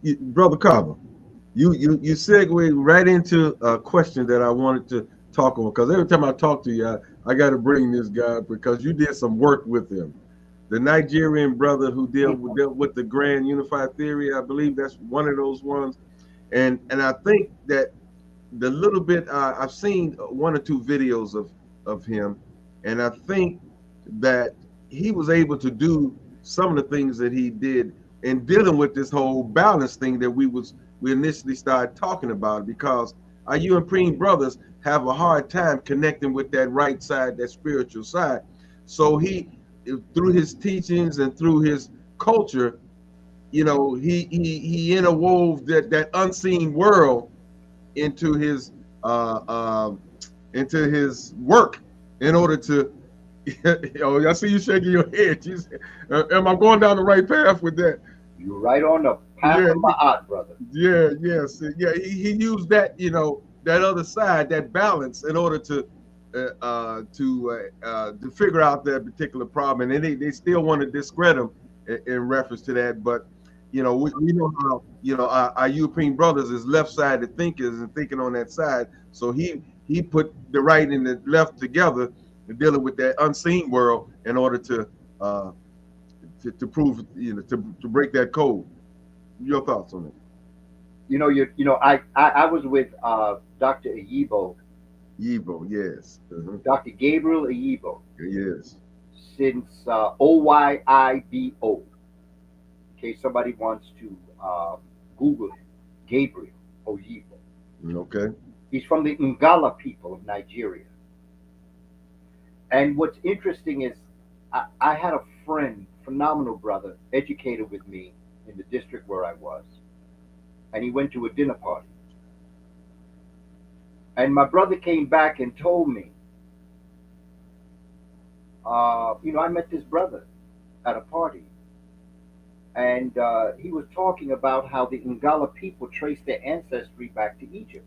day.
Brother Kaba, you segue right into a question that I wanted to talk on, because every time I talk to you, I got to bring this guy because you did some work with him. The Nigerian brother who dealt with the Grand Unified Theory, I believe that's one of those ones. And I think that the little bit I've seen one or two videos of him, and I think that he was able to do some of the things that he did in dealing with this whole balance thing that we initially started talking about, because our European brothers have a hard time connecting with that right side, that spiritual side. So he, through his teachings and through his culture, he interwove that unseen world into his work in order to I see you shaking your head. Am I going down the right path with that?
You're right on the path of my art, brother.
Yeah, yes, yeah. He used that, that other side, that balance, in order to figure out that particular problem, and they still want to discredit him in reference to that. But we know how our European brothers is left-sided thinkers and thinking on that side. So he put the right and the left together, dealing with that unseen world in order to prove to break that code. Your thoughts on it?
I was with Dr. Ayibo.
Yibo, yes.
Dr. Gabriel Ayibo.
Yes.
Since OYIBO. In case somebody wants to Google him, Gabriel Oyibo.
Okay.
He's from the Ngala people of Nigeria. And what's interesting is I had a friend, phenomenal brother, educated with me in the district where I was. And he went to a dinner party. And my brother came back and told me, I met this brother at a party. and he was talking about how the Ngala people traced their ancestry back to Egypt.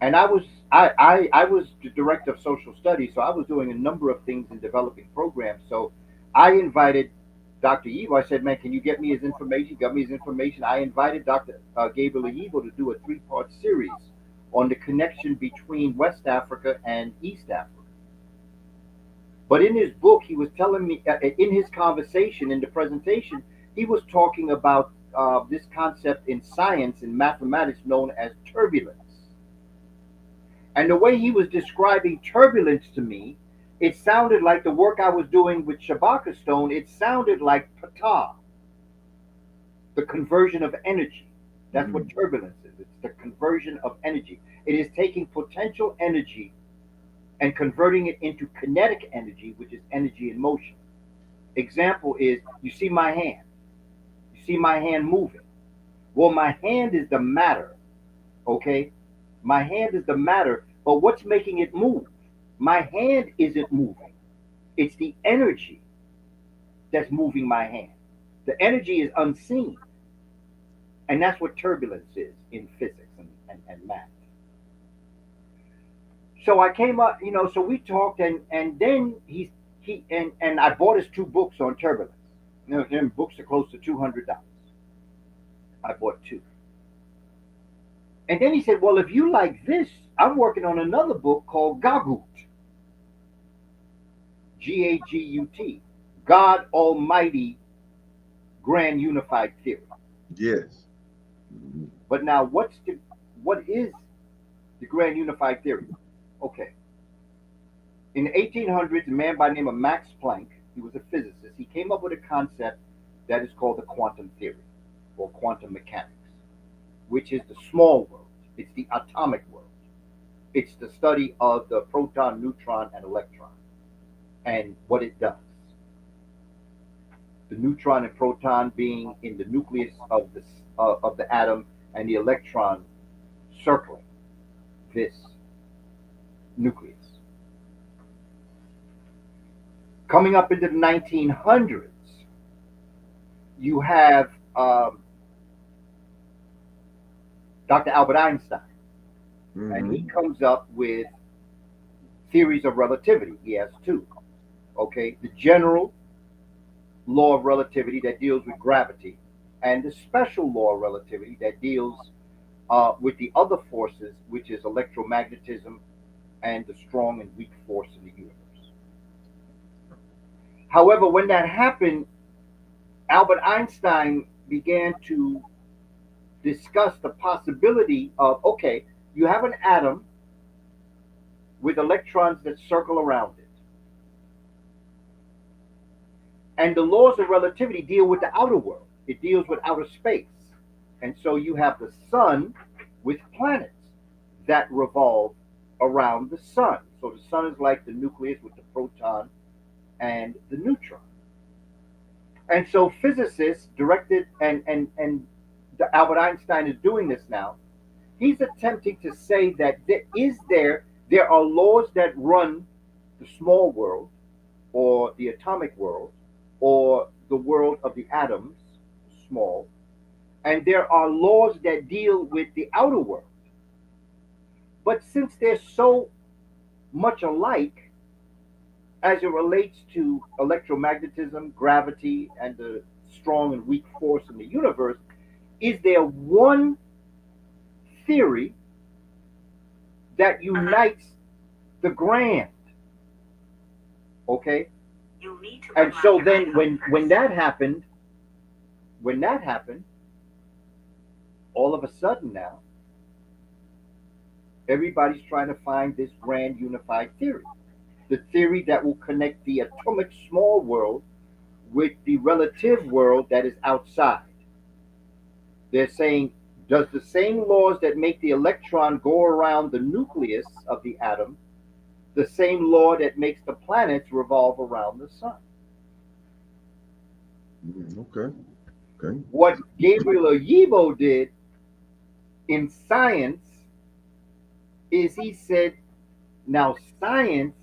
And I was the director of social studies, so I was doing a number of things in developing programs. So I invited Dr. Evo. I said, man, can you get me his information? He got me his information. I invited Dr. Gabriel Evo to do a three-part series on the connection between West Africa and East Africa. But in his book, he was telling me, in his conversation, in the presentation, he was talking about this concept in science and mathematics known as turbulence. And the way he was describing turbulence to me, it sounded like the work I was doing with Shabaka stone. It sounded like pata, the conversion of energy. That's what turbulence is. It's the conversion of energy. It is taking potential energy and converting it into kinetic energy, which is energy in motion. Example is, you see my hand. You see my hand moving. Well, my hand is the matter, okay? My hand is the matter, but what's making it move? My hand isn't moving. It's the energy that's moving my hand. The energy is unseen. And that's what turbulence is in physics and math. So I came up, so we talked, and then and I bought his two books on turbulence. And books are close to $200. I bought two. And then he said, well, if you like this, I'm working on another book called Gagut. Gagut. God Almighty Grand Unified Theory.
Yes.
But now what is the Grand Unified Theory? Okay. In the 1800s, a man by the name of Max Planck, he was a physicist, he came up with a concept that is called the quantum theory or quantum mechanics, which is the small world. It's the atomic world. It's the study of the proton, neutron, and electron and what it does. The neutron and proton being in the nucleus of the atom, and the electron circling this nucleus. Coming up into the 1900s, you have Dr. Albert Einstein, and he comes up with theories of relativity. He has two. Okay, the general law of relativity that deals with gravity, and the special law of relativity that deals with the other forces, which is electromagnetism and the strong and weak force in the universe. However, when that happened, Albert Einstein began to discuss the possibility of, okay, you have an atom with electrons that circle around it. And the laws of relativity deal with the outer world. It deals with outer space. And so you have the sun with planets that revolve around the sun. So the sun is like the nucleus with the proton and the neutron. And so physicists directed, and Albert Einstein is doing this now, he's attempting to say that there are laws that run the small world or the atomic world or the world of the atoms, small, and there are laws that deal with the outer world. But since they're so much alike as it relates to electromagnetism, gravity, and the strong and weak force in the universe, is there one theory that unites the grand? Okay? And so then when that happened, all of a sudden now, everybody's trying to find this grand unified theory. The theory that will connect the atomic small world with the relative world that is outside. They're saying, does the same laws that make the electron go around the nucleus of the atom, the same law that makes the planets revolve around the sun?
Okay. Okay.
What Gabriel Oyibo did in science is he said, now science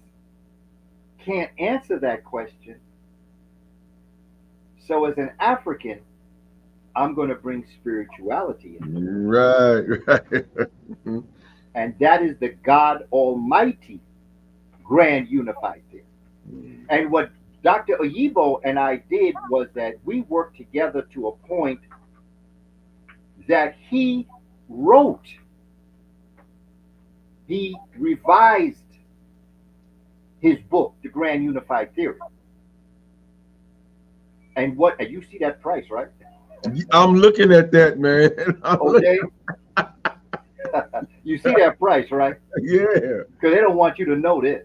can't answer that question, So as an African, I'm going to bring spirituality in,
Right, right.
and that is the God Almighty Grand Unified Theory. And what Dr. Oyibo and I did was that we worked together to a point that he revised his book, The Grand Unified Theory. And you see that price, right?
I'm looking at that, man.
Okay. You see that price, right?
Yeah.
Because they don't want you to know this.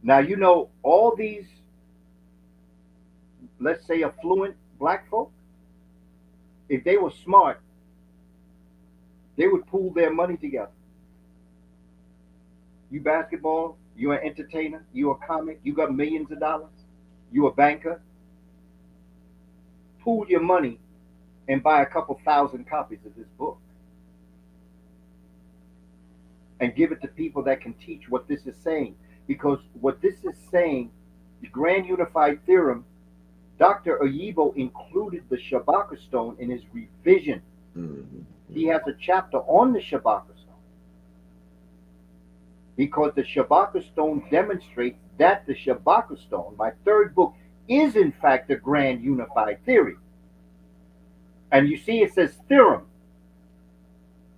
Now, you know, all these, let's say, affluent black folk, if they were smart, they would pool their money together. You basketball, you're an entertainer, you're a comic, you got millions of dollars, you're a banker. Pool your money and buy a couple thousand copies of this book and give it to people that can teach what this is saying. Because what this is saying, the Grand Unified Theorem, Dr. Oyibo included the Shabaka stone in his revision.
Mhm.
He has a chapter on the Shabaka stone because the Shabaka stone demonstrates that the Shabaka stone, my third book, is in fact a Grand Unified Theory. And you see it says theorem.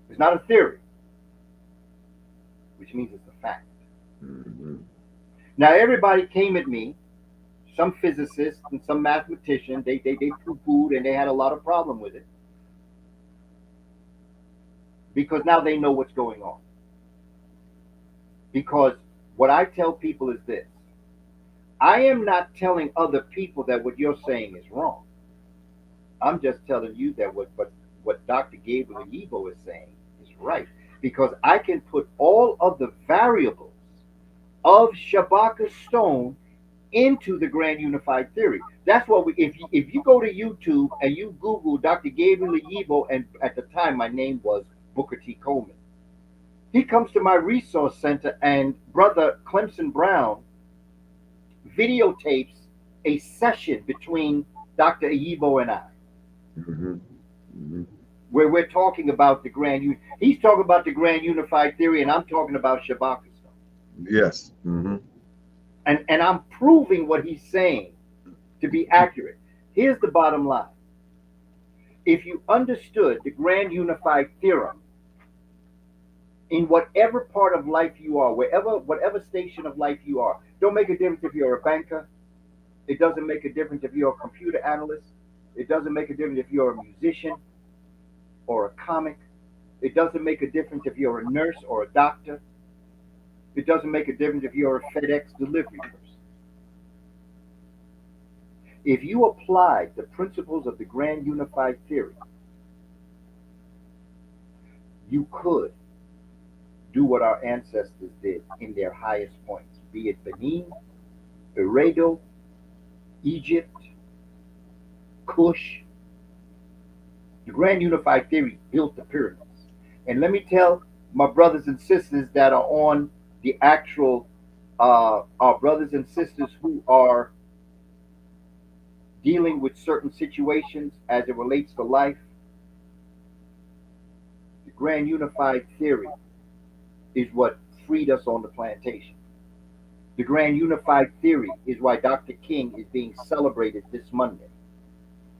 It's not a theory, which means it's a fact.
Mhm.
Now everybody came at me, some physicists and some mathematicians, they poo-pooed and they had a lot of problem with it. Because now they know what's going on. Because what I tell people is this. I am not telling other people that what you're saying is wrong. I'm just telling you that what Dr. Gabriel Yibo is saying is right. Because I can put all of the variables of Shabaka stone into the Grand Unified Theory. That's what if you go to YouTube and you Google Dr. Gabriel Yibo, and at the time my name was Booker T. Coleman, he comes to my resource center and Brother Clemson Brown videotapes a session between Dr. Yibo and I,
Mhm. Mhm.
where we're talking about the he's talking about the Grand Unified Theory, and I'm talking about Shabaka stone.
Yes. Mhm.
And I'm proving what he's saying to be accurate. Here's the bottom line. If you understood the Grand Unified Theorem in whatever part of life you are, whatever station of life you are, don't make a difference if you're a banker. It doesn't make a difference if you're a computer analyst. It doesn't make a difference if you're a musician or a comic. It doesn't make a difference if you're a nurse or a doctor. It doesn't make a difference if you're a FedEx delivery person. If you apply the principles of the Grand Unified Theory, you could do what our ancestors did in their highest points, be it Benin, Eredo, Egypt, Kush. The Grand Unified Theory built the pyramids. And let me tell my brothers and sisters that are on the actual, our brothers and sisters who are dealing with certain situations as it relates to life, the Grand Unified Theory is what freed us on the plantation. The Grand Unified Theory is why Dr. King is being celebrated this Monday.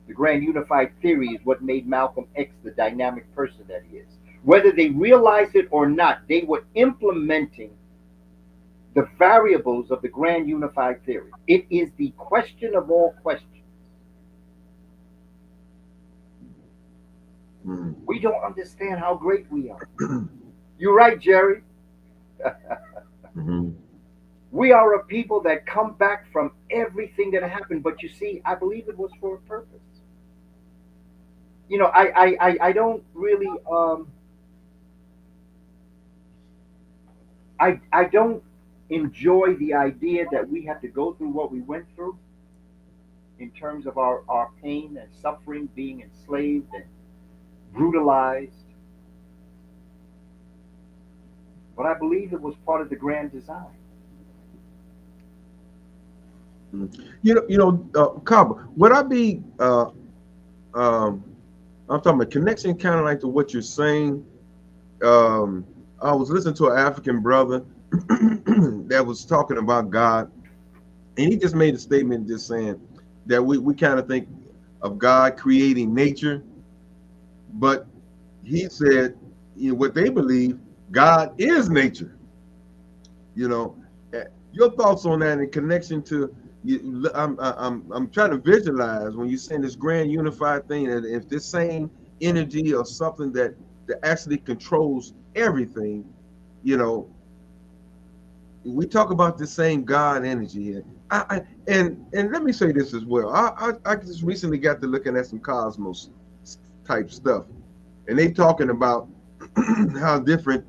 The Grand Unified Theory is what made Malcolm X the dynamic person that he is. Whether they realized it or not, they were implementing the variables of the Grand Unified Theory. It is the question of all questions.
Mhm.
We don't understand how great we are. You're right, Jerry.
Mhm.
We are a people that come back from everything that happened. But you see, I believe it was for a purpose. You know, I don't really I don't enjoy the idea that we had to go through what we went through in terms of our pain and suffering, being enslaved and brutalized. But I believe it was part of the grand design.
Kaba, would I be? Um, I'm talking about connection, kind of like to what you're saying. Um, I was listening to an African brother that was talking about God, and he just made a statement, just saying that we kind of think of God creating nature, but he said, what they believe, God is nature. You know, Eh, your thoughts on that in connection to you? I'm trying to visualize when you're saying this grand unified thing, that if this same energy or something that actually controls everything, you know, we talk about the same God energy here. And let me say this as well. I just recently got to looking at some cosmos type stuff, and they talking about how different,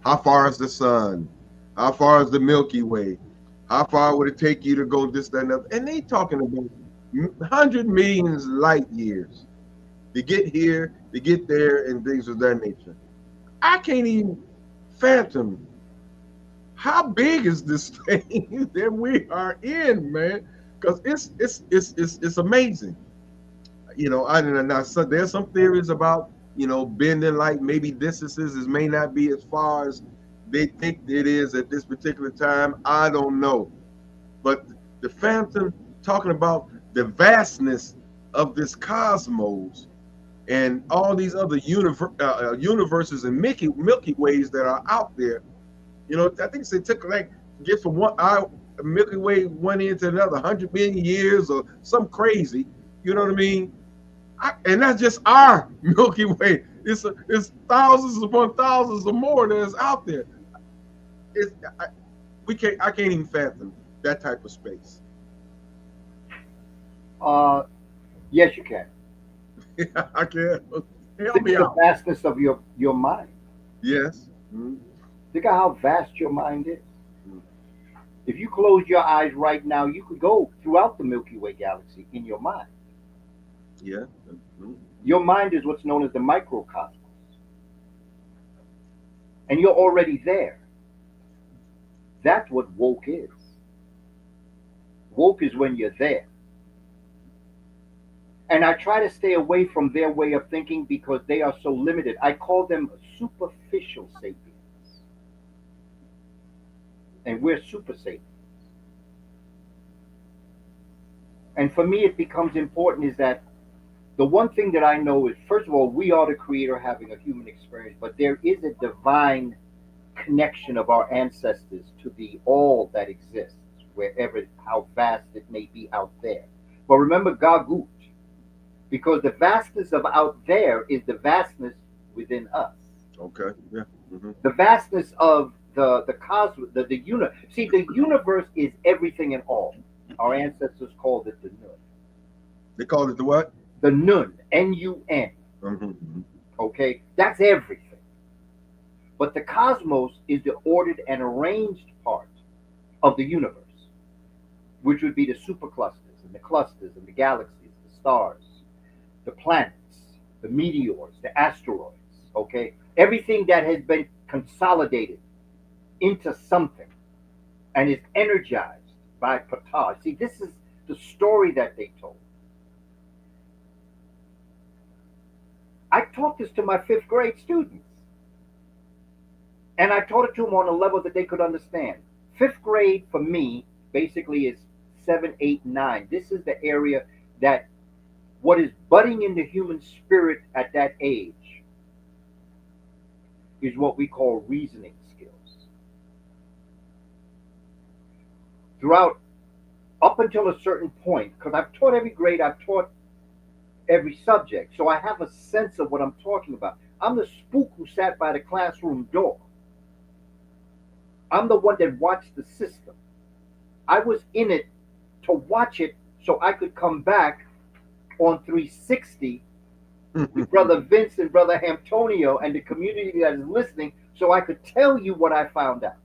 how far is the sun, how far is the Milky Way, how far would it take you to go this, that, and that, and they talking about 100 million light years to get here, to get there, and things of that nature. I can't even fathom how big is this thing that we are in, man? Because it's amazing. I don't know. So there's some theories about bending light. Maybe distances is may not be as far as they think it is at this particular time. I don't know, but the Phantom talking about the vastness of this cosmos and all these other universes and Milky Ways that are out there. I think they took like get from one our Milky Way one end to another 100 million years or some crazy. You know what I mean? And that's just our Milky Way. It's thousands upon thousands or more that's out there. It's I can't even fathom that type of space.
Uh, yes, you can.
I can't. Help
Think
me
of the
out.
vastness of your mind.
Yes. Mhm.
Think of how vast your mind is.
Mhm.
If you close your eyes right now, you could go throughout the Milky Way galaxy in your mind.
Yeah. Mhm.
Your mind is what's known as the microcosmos, and you're already there. That's what woke is. Woke is when you're there. And I try to stay away from their way of thinking because they are so limited. I call them superficial sapiens, and we're super sapiens. And for me, it becomes important is that the one thing that I know is, first of all, we are the creator having a human experience, but there is a divine connection of our ancestors to the all that exists, wherever, how vast it may be out there. But remember Gagut, because the vastness of out there is the vastness within us.
Okay. Yeah. Hmm.
The vastness of the cosmos, the universe. See, the universe is everything and all. Our ancestors called it the Nun.
They call it the what?
The Nun, Nun.
Hmm.
Okay, that's everything. But the cosmos is the ordered and arranged part of the universe, which would be the superclusters and the clusters and the galaxies, the stars, the planets, the meteors, the asteroids. Okay, everything that has been consolidated into something and is energized by Ptah. See, this is the story that they told. I taught this to my fifth grade students, and I taught it to them on a level that they could understand. Fifth grade for me basically is 7, 8, 9. This is the area that what is budding in the human spirit at that age is what we call reasoning skills. Throughout, up until a certain point, because I've taught every grade, I've taught every subject, so I have a sense of what I'm talking about. I'm the spook who sat by the classroom door. I'm the one that watched the system. I was in it to watch it so I could come back on 360 with Brother Vince and Brother Antonio and the community that is listening so I could tell you what I found out.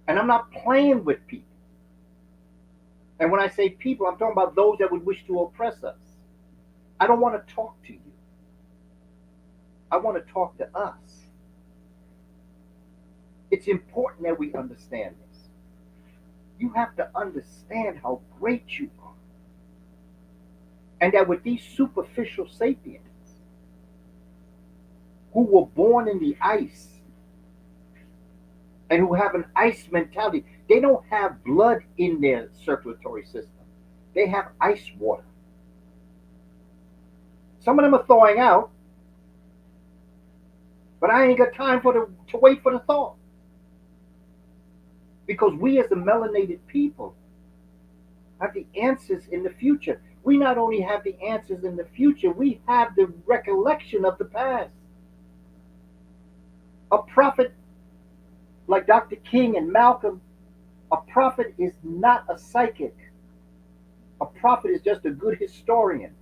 And I'm not playing with people. And when I say people, I'm talking about those that would wish to oppress us. I don't want to talk to you. I want to talk to us. It's important that we understand this. You have to understand how great you are. And that with these superficial sapiens who were born in the ice and who have an ice mentality, they don't have blood in their circulatory system. They have ice water. Some of them are thawing out, but I ain't got time to wait for the thaw. Because we as the melanated people have the answers in the future. We not only have the answers in the future, we have the recollection of the past. A prophet like Dr. King and Malcolm, a prophet is not a psychic. A prophet is just a good historian.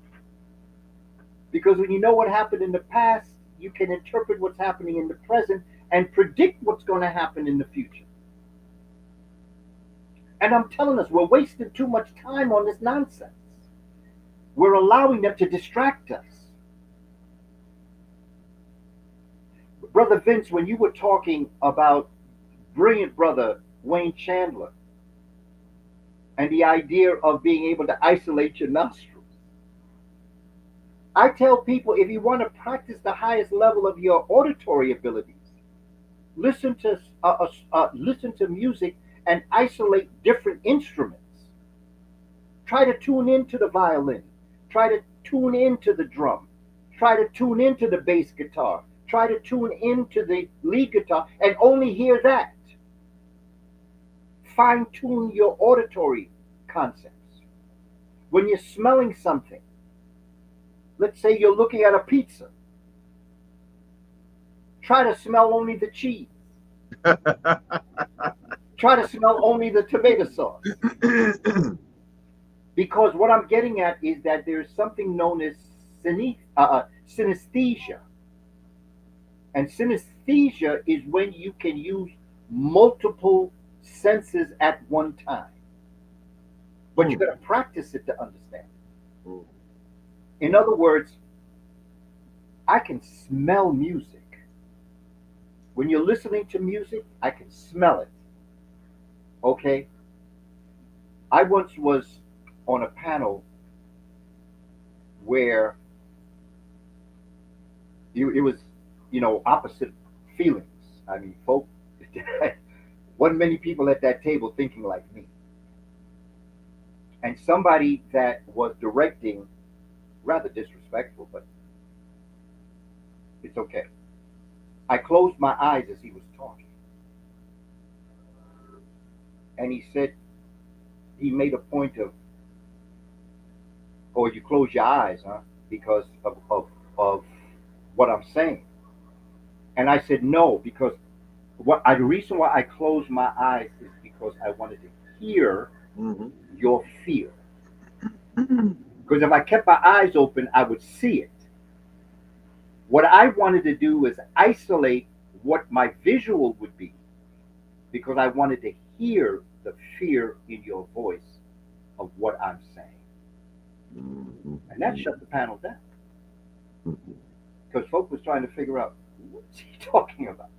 Because when you know what happened in the past, you can interpret what's happening in the present and predict what's going to happen in the future. And I'm telling us, we're wasting too much time on this nonsense. We're allowing them to distract us. Brother Vince, when you were talking about brilliant brother Wayne Chandler and the idea of being able to isolate your nostrils, I tell people, if you want to practice the highest level of your auditory abilities, listen to music and isolate different instruments. Try to tune into the violin. Try to tune into the drum. Try to tune into the bass guitar. Try to tune into the lead guitar and only hear that. Fine tune your auditory concepts. When you're smelling something, let's say you're looking at a pizza, try to smell only the cheese. Try to smell only the tomato sauce. Because what I'm getting at is that there's something known as synesthesia. And synesthesia is when you can use multiple senses at one time. But you got to practice it to understand. In other words, I can smell music. When you're listening to music, I can smell it. Okay? I once was on a panel where it was, opposite feelings. I mean, folk, wasn't many people at that table thinking like me. And somebody that was directing, rather disrespectful, but it's okay. I closed my eyes as he was talking. And he said, he made a point of, or you close your eyes, huh? Because of what I'm saying. And I said, no, because the reason why I closed my eyes is because I wanted to hear your fear. Because if I kept my eyes open, I would see it. What I wanted to do was isolate what my visual would be, because I wanted to hear the fear in your voice of what I'm saying. And that shut the panel down. Because folk was trying to figure out, what's he talking about?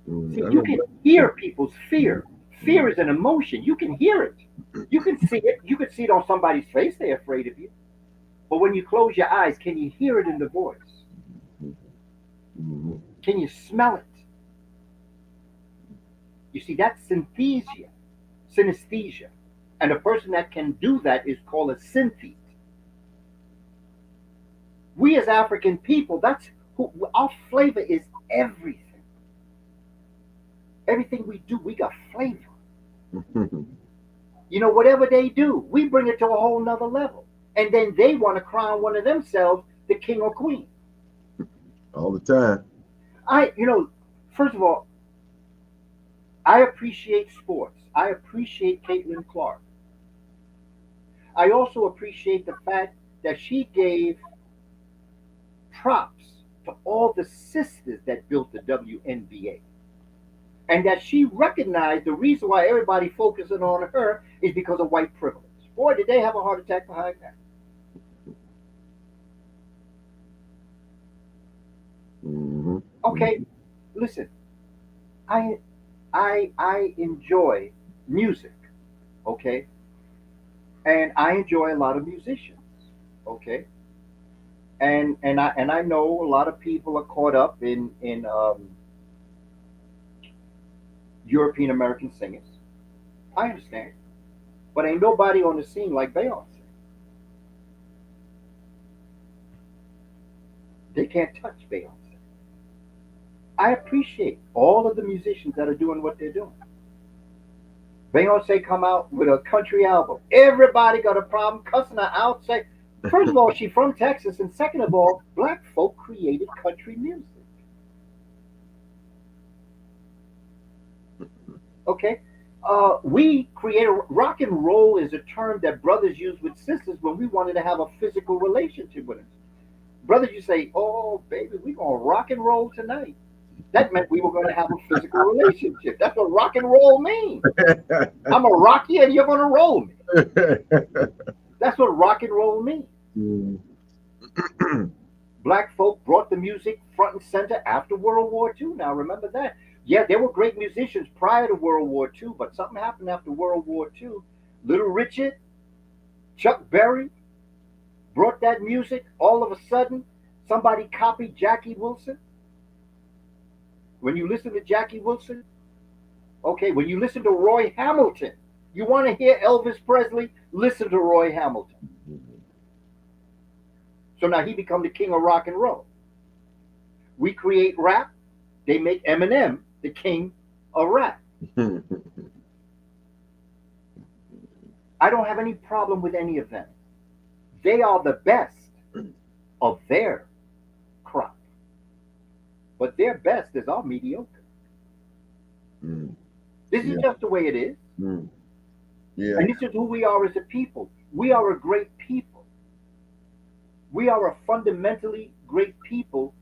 See, you can hear people's fear. Fear is an emotion. You can hear it. You can see it. You can see it on somebody's face. They're afraid of you. But when you close your eyes, can you hear it in the voice? Can you smell it? You see, that's synesthesia. And a person that can do that is called a synthete. We as African people, that's who our flavor is. Everything. Everything we do, we got flavor. Whatever they do, we bring it to a whole nother level. And then they want to crown one of themselves the king or queen.
All the time.
First of all, I appreciate sports. I appreciate Caitlin Clark. I also appreciate the fact that she gave props to all the sisters that built the WNBA. And that she recognized the reason why everybody focusing on her is because of white privilege. Boy, did they have a heart attack behind that. Okay, listen. I enjoy music, okay, and I enjoy a lot of musicians, okay, and I know a lot of people are caught up in European American singers. I understand, but ain't nobody on the scene like Beyonce. They can't touch Beyonce. I appreciate all of the musicians that are doing what they're doing. Beyonce come out with a country album. Everybody got a problem cussing her out. Say, first of all, she from Texas, and second of all, black folk created country music. Okay, we create rock and roll is a term that brothers use with sisters when we wanted to have a physical relationship with them. Brothers, you say, "Oh, baby, we gonna rock and roll tonight." That meant we were going to have a physical relationship. That's what rock and roll means. I'm gonna rock you and you're gonna roll me. That's what rock and roll means. Black folk brought the music front and center after World War II. Now remember that. Yeah, there were great musicians prior to World War II, but something happened after World War II. Little Richard, Chuck Berry brought that music. All of a sudden, somebody copied Jackie Wilson. When you listen to Jackie Wilson, okay, when you listen to Roy Hamilton, you want to hear Elvis Presley, listen to Roy Hamilton. So now he become the king of rock and roll. We create rap, they make Eminem the king of rap. I don't have any problem with any of them. They are the best of their crop. But their best is all mediocre. This is just the way it is.
Yeah.
And this is who we are as a people. We are a great people. We are a fundamentally great people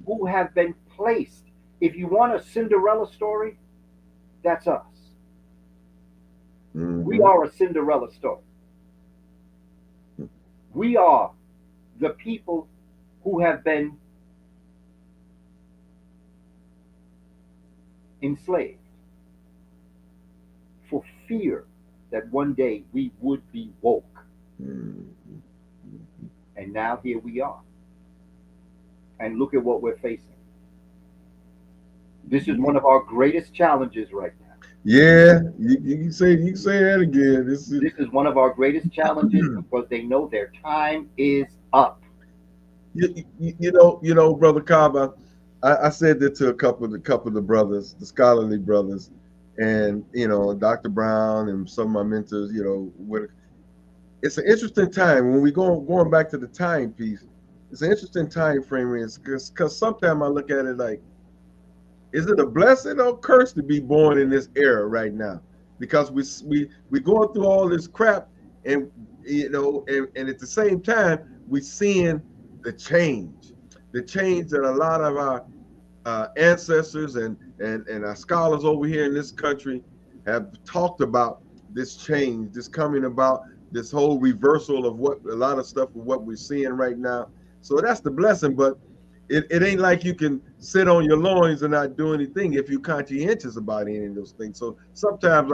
who have been placed. If you want a Cinderella story, that's us. We are a Cinderella story. We are the people who have been enslaved for fear that one day we would be woke. And now here we are. And look at what we're facing. This is one of our greatest challenges right now.
Yeah, you can say that again. This
is one of our greatest challenges because they know their time is up.
You know, Brother Kaba, I said that to a couple of the brothers, the scholarly brothers, and Dr. Brown and some of my mentors. It's an interesting time when we going back to the time piece. It's an interesting time frame, because sometimes I look at it like, is it a blessing or a curse to be born in this era right now? Because we going through all this crap, and and at the same time we seeing the change that a lot of our ancestors and our scholars over here in this country have talked about, this change, this coming about, this whole reversal of what a lot of stuff of what we're seeing right now. So that's the blessing, but it ain't like you can sit on your loins and not do anything if you're conscientious about any of those things. So sometimes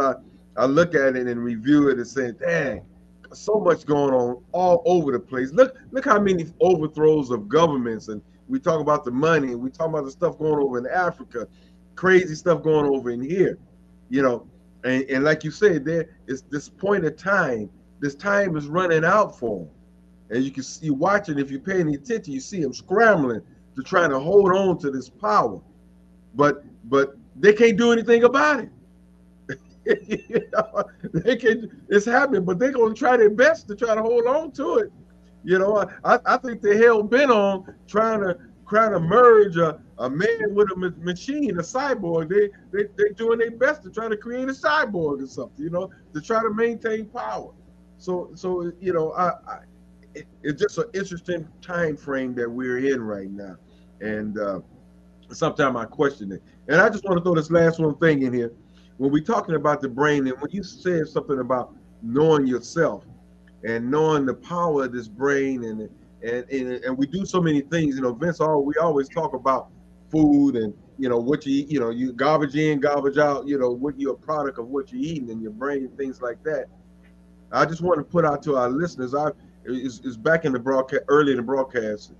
I look at it and review it and say, dang, so much going on all over the place. Look how many overthrows of governments, and we talk about the money, and we talk about the stuff going over in Africa, crazy stuff going over in here, and like you said, there is this point of time. This time is running out for them, and you can see watching. If you're paying attention, you see them scrambling to try to hold on to this power, but they can't do anything about it. They can. It's happening, but they're gonna try their best to try to hold on to it. I think they're hell bent on trying to merge a man with a machine, a cyborg. They doing their best to try to create a cyborg or something, to try to maintain power. So it's just an interesting time frame that we're in right now, and sometimes I question it. And I just want to throw this last one thing in here. When we're talking about the brain, and when you said something about knowing yourself and knowing the power of this brain, and we do so many things, Vince, we always talk about food what you eat, you garbage in, garbage out, what you're a product of what you're eating in your brain, things like that. I just want to put out to our listeners, it's back in the broadcast, early in the broadcast,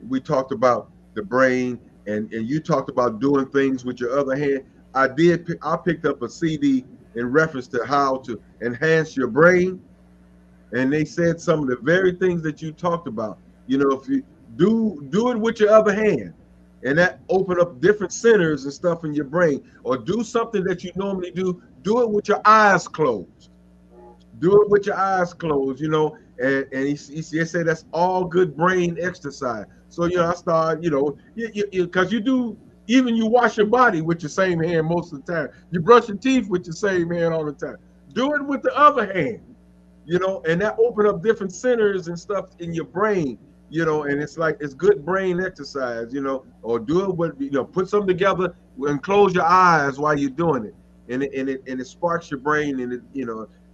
we talked about the brain, and you talked about doing things with your other hand. I picked up a CD in reference to how to enhance your brain, and they said some of the very things that you talked about. If you do it with your other hand, and that open up different centers and stuff in your brain, or do something that you normally do it with your eyes closed. Do it with your eyes closed, and he said that's all good brain exercise. So I started, because even you wash your body with your same hand most of the time. You brush your teeth with your same hand all the time. Do it with the other hand, and that open up different centers and stuff in your brain, and it's like it's good brain exercise, or do it with, put something together and close your eyes while you're doing it, and it sparks your brain, and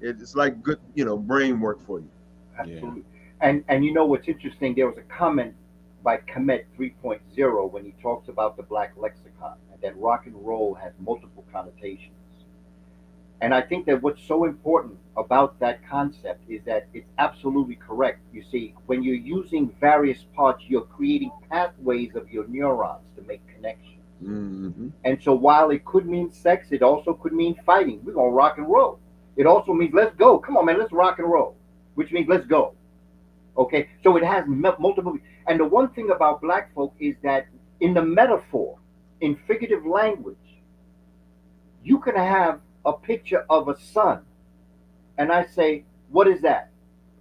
it's like good, brain work for you.
Absolutely. And you know what's interesting? There was a comment by Komet 3.0 when he talks about the black lexicon and that rock and roll has multiple connotations. And I think that what's so important about that concept is that it's absolutely correct. You see, when you're using various parts, you're creating pathways of your neurons to make connections.
Mm-hmm.
And so while it could mean sex, it also could mean fighting. We're going to rock and roll. It also means let's go. Come on, man, let's rock and roll, which means let's go. Okay, so it has multiple. And the one thing about black folk is that in the metaphor, in figurative language, you can have a picture of a sun, and I say, what is that?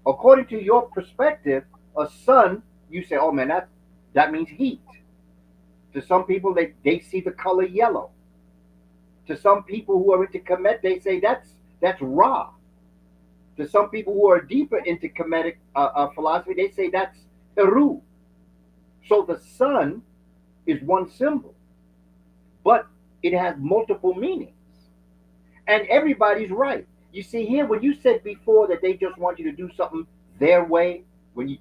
According to your perspective, a sun, you say, oh man, that means heat. To some people, they see the color yellow. To some people who are into Kemet, they say that's Ra. To some people who are deeper into Kemetic philosophy, they say that's Heru. So the sun is one symbol, but it has multiple meanings. And everybody's right. You see here, when you said before that they just want you to do something their way,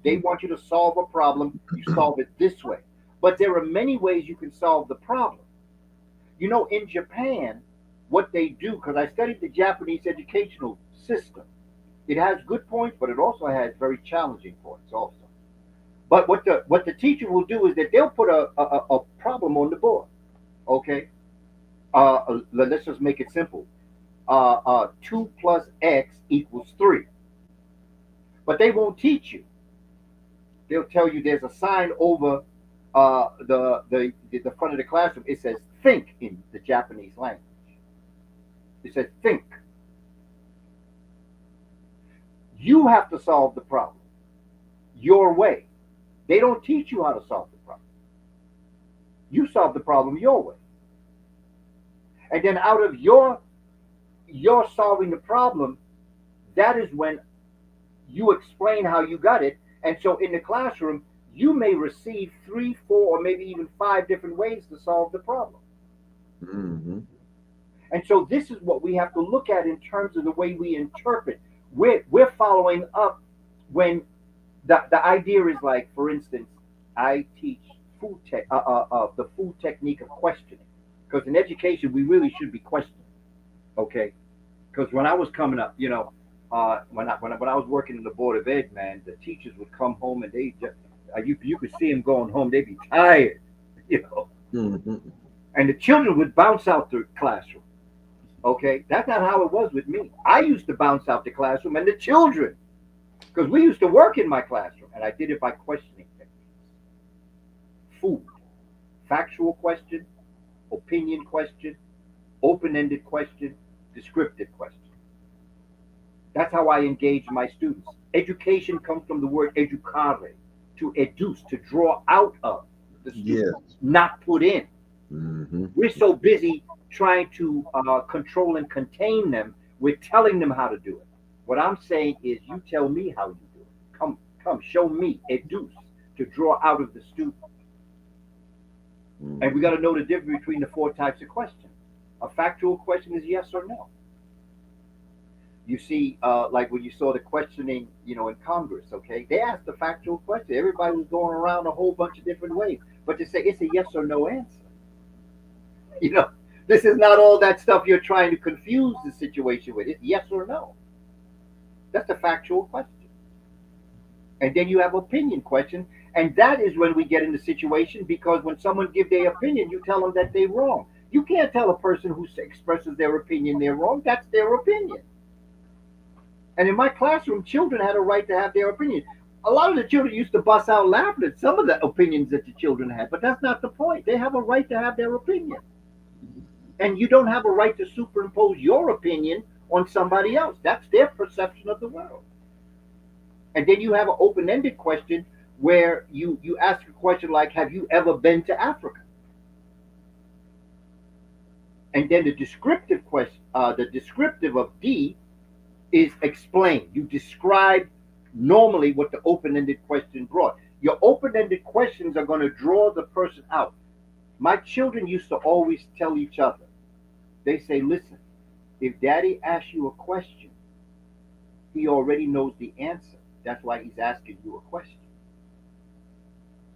they want you to solve a problem, you solve it this way. But there are many ways you can solve the problem. In Japan, what they do, because I studied the Japanese educational system, it has good points, but it also has very challenging points also. But what the teacher will do is that they'll put a problem on the board. Okay? Let's just make it simple. 2 plus X equals 3. But they won't teach you. They'll tell you there's a sign over the front of the classroom. It says think in the Japanese language. It says think. You have to solve the problem your way. They don't teach you how to solve the problem. You solve the problem your way. And then out of your solving the problem, that is when you explain how you got it. And so in the classroom, you may receive 3, 4, or maybe even 5 different ways to solve the problem.
Mm-hmm.
And so this is what we have to look at in terms of the way we interpret. We're following up when the idea is like, for instance, I teach the food technique of questioning. Because in education, we really should be questioning. Okay? Because when I was coming up, when I was working in the Board of Ed, man, the teachers would come home and they just, you could see them going home, they'd be tired,
Mm-hmm.
And the children would bounce out the classroom. Okay, that's not how it was with me. I used to bounce out the classroom and the children, because we used to work in my classroom, and I did it by questioning techniques. Food, factual question, opinion question, open-ended question, descriptive question. That's how I engage my students. Education comes from the word educare, to educe, to draw out of the student,
Yes.
not put in.
Mm-hmm.
We're so busy trying to control and contain them, we're telling them how to do it. What I'm saying is, you tell me how you do it. Come, show me, educe, to draw out of the student.
Mm-hmm.
And we got to know the difference between the 4 types of questions. A factual question is yes or no. You see, like when you saw the questioning, in Congress, okay? They asked a factual question. Everybody was going around a whole bunch of different ways. But to say it's a yes or no answer. You know, this is not all that stuff you're trying to confuse the situation with. It's yes or no. That's a factual question. And then you have opinion question, and that is when we get in the situation, because when someone give their opinion, you tell them that they're wrong. You can't tell a person who expresses their opinion they're wrong. That's their opinion. And in my classroom, children had a right to have their opinion. A lot of the children used to bust out laughing at some of the opinions that the children had, but that's not the point. They have a right to have their opinion. And you don't have a right to superimpose your opinion on somebody else. That's their perception of the world. And then you have an open-ended question where you ask a question like, have you ever been to Africa? And then the descriptive question, the descriptive of D is explain. You describe normally what the open-ended question brought. Your open-ended questions are going to draw the person out. My children used to always tell each other, they say, listen, if daddy asks you a question, he already knows the answer. That's why he's asking you a question.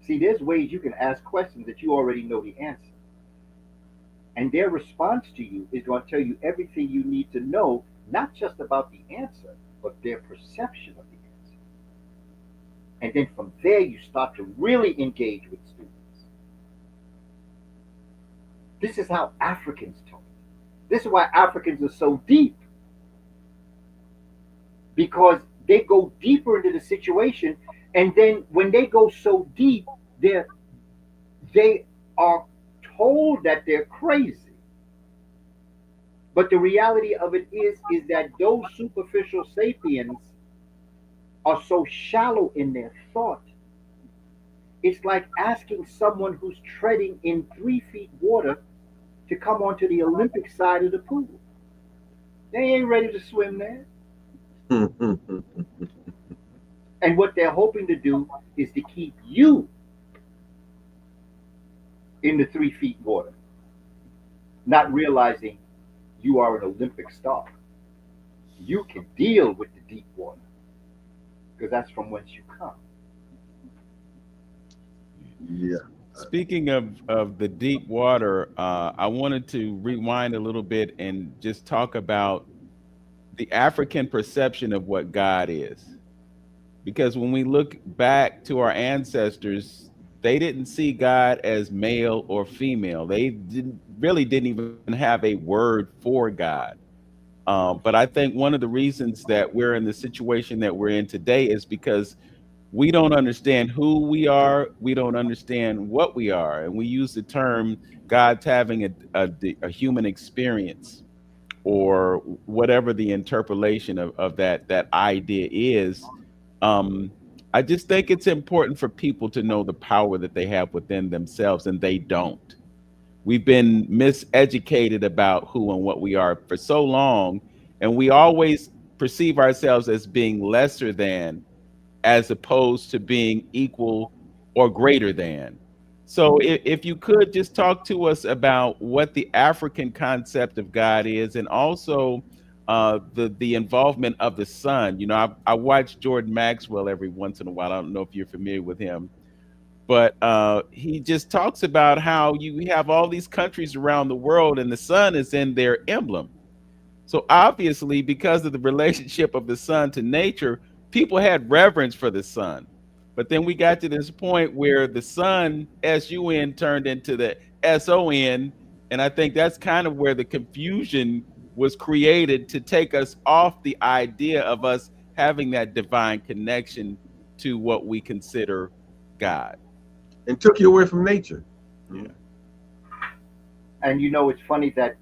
See, there's ways you can ask questions that you already know the answer. And their response to you is going to tell you everything you need to know, not just about the answer, but their perception of the answer. And then from there, you start to really engage with students. This is how Africans talk. This is why Africans are so deep. Because they go deeper into the situation, and then when they go so deep, they are told that they're crazy. But the reality of it is that those superficial sapiens are so shallow in their thought. It's like asking someone who's treading in 3 feet water to come onto the Olympic side of the pool. They ain't ready to swim there. And what they're hoping to do is to keep you in the 3 feet water, not realizing you are an Olympic star. You can deal with the deep water because that's from whence you come.
Yeah.
Speaking of the deep water, I wanted to rewind a little bit and just talk about the African perception of what God is. Because when we look back to our ancestors, they didn't see God as male or female. They didn't even have a word for God. But I think one of the reasons that we're in the situation that we're in today is because we don't understand who we are. We don't understand what we are. And we use the term God's having a human experience, or whatever the interpolation of that idea is. um, I just think it's important for people to know the power that they have within themselves, and they don't. We've been miseducated about who and what we are for so long, and we always perceive ourselves as being lesser than, as opposed to being equal or greater than. So if you could just talk to us about what the African concept of God is, and also the involvement of the sun. You know, I watch Jordan Maxwell every once in a while. I don't know if you're familiar with him, but he just talks about how you have all these countries around the world, and the sun is in their emblem. So obviously, because of the relationship of the sun to nature, people had reverence for the sun. But then we got to this point where the sun, SUN, turned into the SON. And I think that's kind of where the confusion was created, to take us off the idea of us having that divine connection to what we consider God.
And took you away from nature.
Yeah.
And you know, it's funny that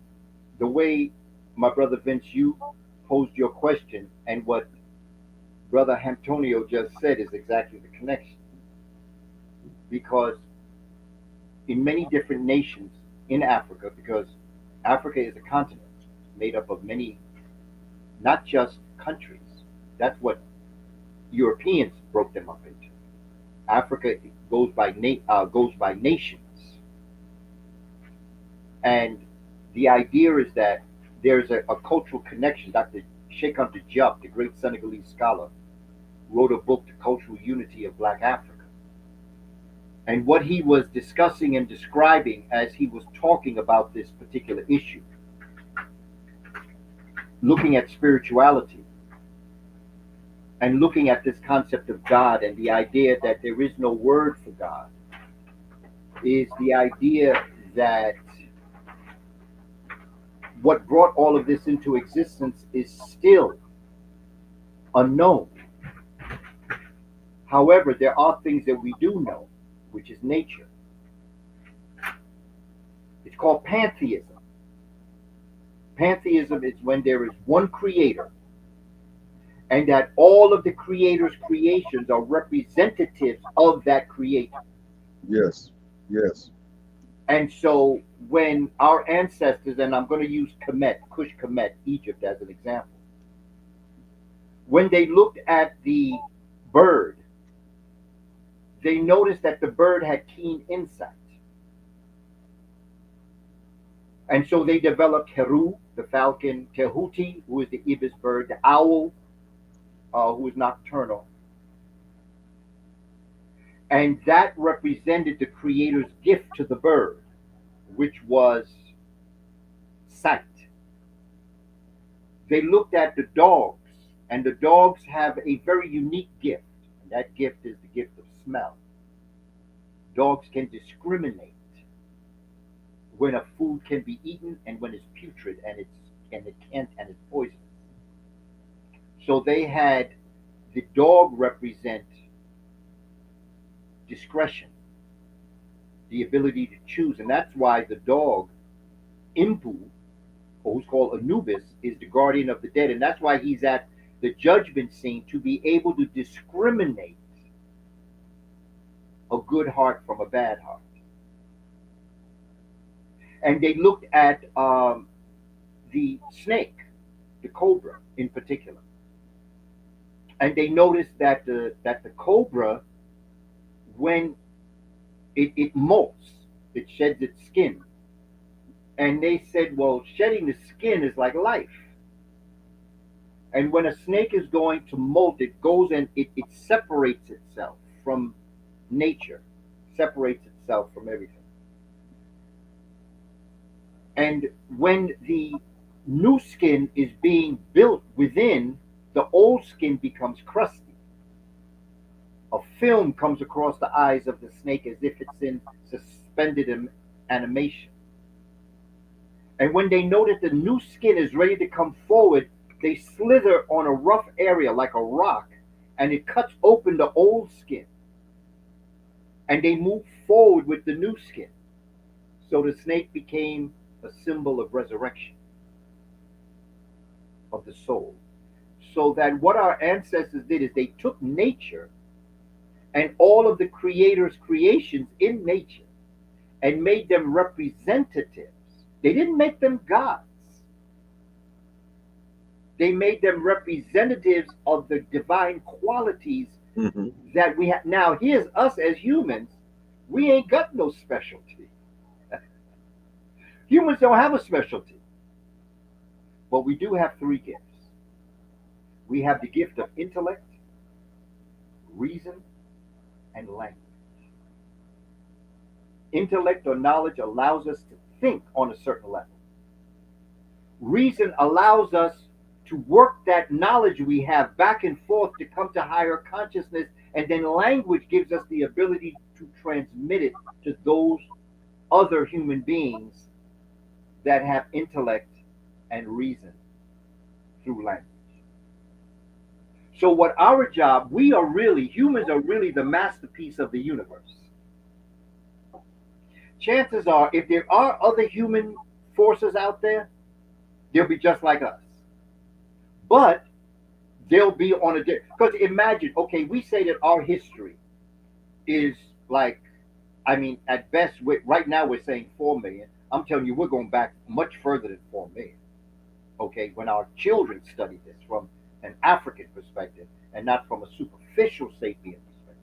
the way my brother Vince, you posed your question, and what brother Antonio just said is exactly the connection. Because in many different nations in Africa, because Africa is a continent made up of many, not just countries. That's what Europeans broke them up into. Africa goes by nations, and the idea is that there's a cultural connection. Dr. Sheikh Anta Diop, the great Senegalese scholar, wrote a book, The Cultural Unity of Black Africa. And what he was discussing and describing as he was talking about this particular issue, looking at spirituality and looking at this concept of God and the idea that there is no word for God, is the idea that what brought all of this into existence is still unknown. However, there are things that we do know, which is nature. It's called pantheism. Pantheism is when there is one creator, and that all of the creator's creations are representatives of that creator.
Yes. Yes.
And so when our ancestors, and I'm going to use Kemet, Kush Kemet, Egypt as an example, when they looked at the bird, they noticed that the bird had keen insight. And so they developed Heru, the falcon, Tehuti, who is the ibis bird, the owl, who is nocturnal. And that represented the creator's gift to the bird, which was sight. They looked at the dogs, and the dogs have a very unique gift. And that gift is the gift of smell. Dogs can discriminate when a food can be eaten and when it's putrid and it's poisonous. So they had the dog represent discretion, the ability to choose, and that's why the dog, Impu, or who's called Anubis, is the guardian of the dead, and that's why he's at the judgment scene to be able to discriminate a good heart from a bad heart. And they looked at the snake, the cobra in particular, and they noticed that the cobra, when it molts, it sheds its skin, and they said, well, shedding the skin is like life. And when a snake is going to molt, it goes and it separates itself from nature, separates itself from everything. And when the new skin is being built within, the old skin becomes crusty. A film comes across the eyes of the snake as if it's in suspended animation. And when they notice the new skin is ready to come forward, they slither on a rough area like a rock, and it cuts open the old skin. And they move forward with the new skin. So the snake became a symbol of resurrection of the soul. So that what our ancestors did is they took nature and all of the creator's creations in nature and made them representatives. They didn't make them gods. They made them representatives of the divine qualities that we have. Now, here's us as humans. We ain't got no specialty. Humans don't have a specialty. But we do have three gifts. We have the gift of intellect, reason, and language. Intellect or knowledge allows us to think on a certain level. Reason allows us to work that knowledge we have back and forth to come to higher consciousness, and then language gives us the ability to transmit it to those other human beings that have intellect and reason through language. So what our job, humans are really the masterpiece of the universe. Chances are, if there are other human forces out there, they'll be just like us. But they'll be on a different, because imagine, okay, we say that our history is like, I mean, at best, right now we're saying 4 million. I'm telling you, we're going back much further than 4 million. Okay, when our children study this from an African perspective and not from a superficial sapient perspective.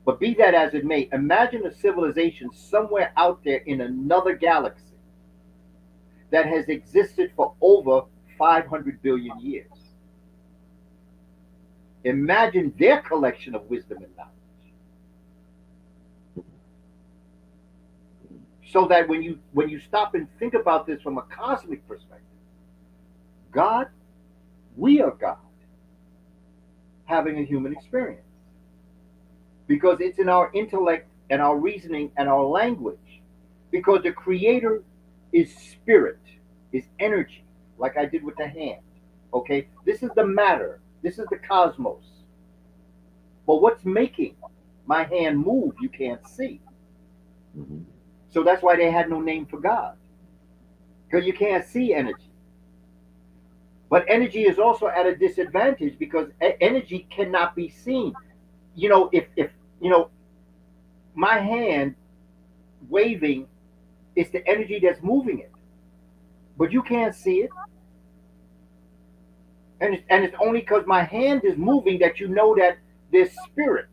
But be that as it may, imagine a civilization somewhere out there in another galaxy that has existed for over 500 billion years. Imagine their collection of wisdom and knowledge. So that when you stop and think about this from a cosmic perspective, God, we are God having a human experience. Because it's in our intellect and our reasoning and our language. Because the creator is spirit, is energy, like I did with the hand. Okay? This is the matter. This is the cosmos. But what's making my hand move, you can't see.
Mhm.
So that's why they had no name for God. Because you can't see energy. But energy is also at a disadvantage because energy cannot be seen. If my hand waving is the energy that's moving it, but you can't see it, and it's only because my hand is moving that you know that there's spirit,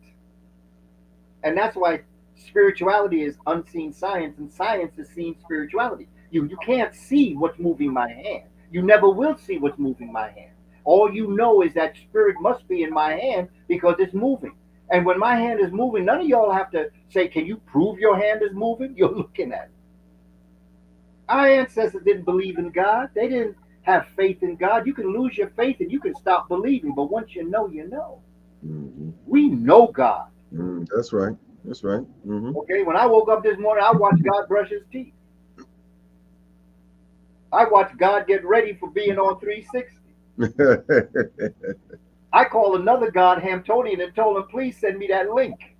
and that's why spirituality is unseen science, and science is seen spirituality. You can't see what's moving my hand. You never will see what's moving my hand. All you know is that spirit must be in my hand because it's moving. And when my hand is moving, none of y'all have to say, "Can you prove your hand is moving?" You're looking at it. Our ancestors didn't believe in God. They didn't have faith in God. You can lose your faith and you can stop believing, but once you know, you know.
Mhm.
We know God.
That's right. That's right. Mhm.
Okay, when I woke up this morning, I watched God brush his teeth. I watched God get ready for being on 360. I called another God, Hamptonian, and told him, please send me that link.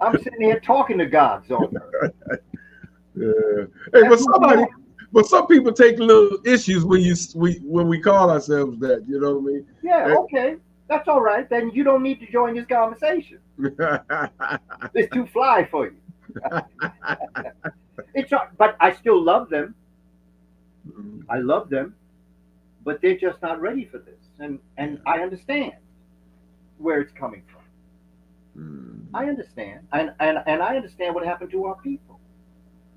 I'm sitting here talking to gods on earth.
Yeah. Hey, but some people take little issues when we call ourselves that. You know what I mean?
Yeah, okay. That's all right. Then you don't need to join this conversation. It's too fly for you. But I still love them. I love them, but they're just not ready for this. And I understand where it's coming from. I understand. And I understand what happened to our people.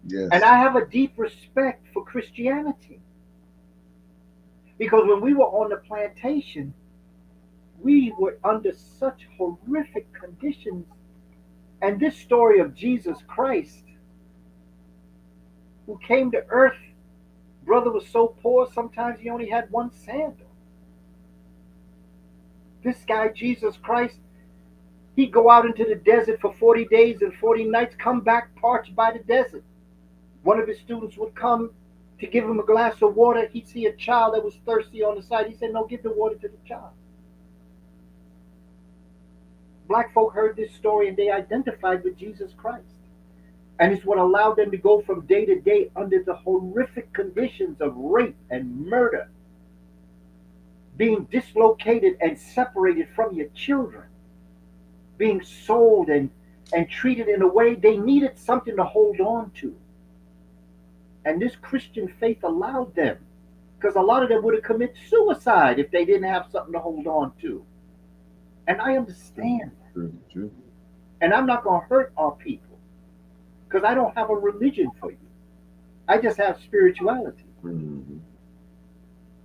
Yes.
And I have a deep respect for Christianity. Because when we were on the plantation, we were under such horrific conditions. And this story of Jesus Christ, who came to earth, brother was so poor, sometimes he only had one sandal. This guy, Jesus Christ, he'd go out into the desert for 40 days and 40 nights, come back parched by the desert. One of his students would come to give him a glass of water. He'd see a child that was thirsty on the side. He said, no, give the water to the child. Black folk heard this story and they identified with Jesus Christ. And it's what allowed them to go from day to day under the horrific conditions of rape and murder, being dislocated and separated from your children, being sold and treated in a way they needed something to hold on to. And this Christian faith allowed them, because a lot of them would have committed suicide if they didn't have something to hold on to. And I understand that.
True.
And I'm not going to hurt our people, because I don't have a religion for you. I just have spirituality.
Mm-hmm.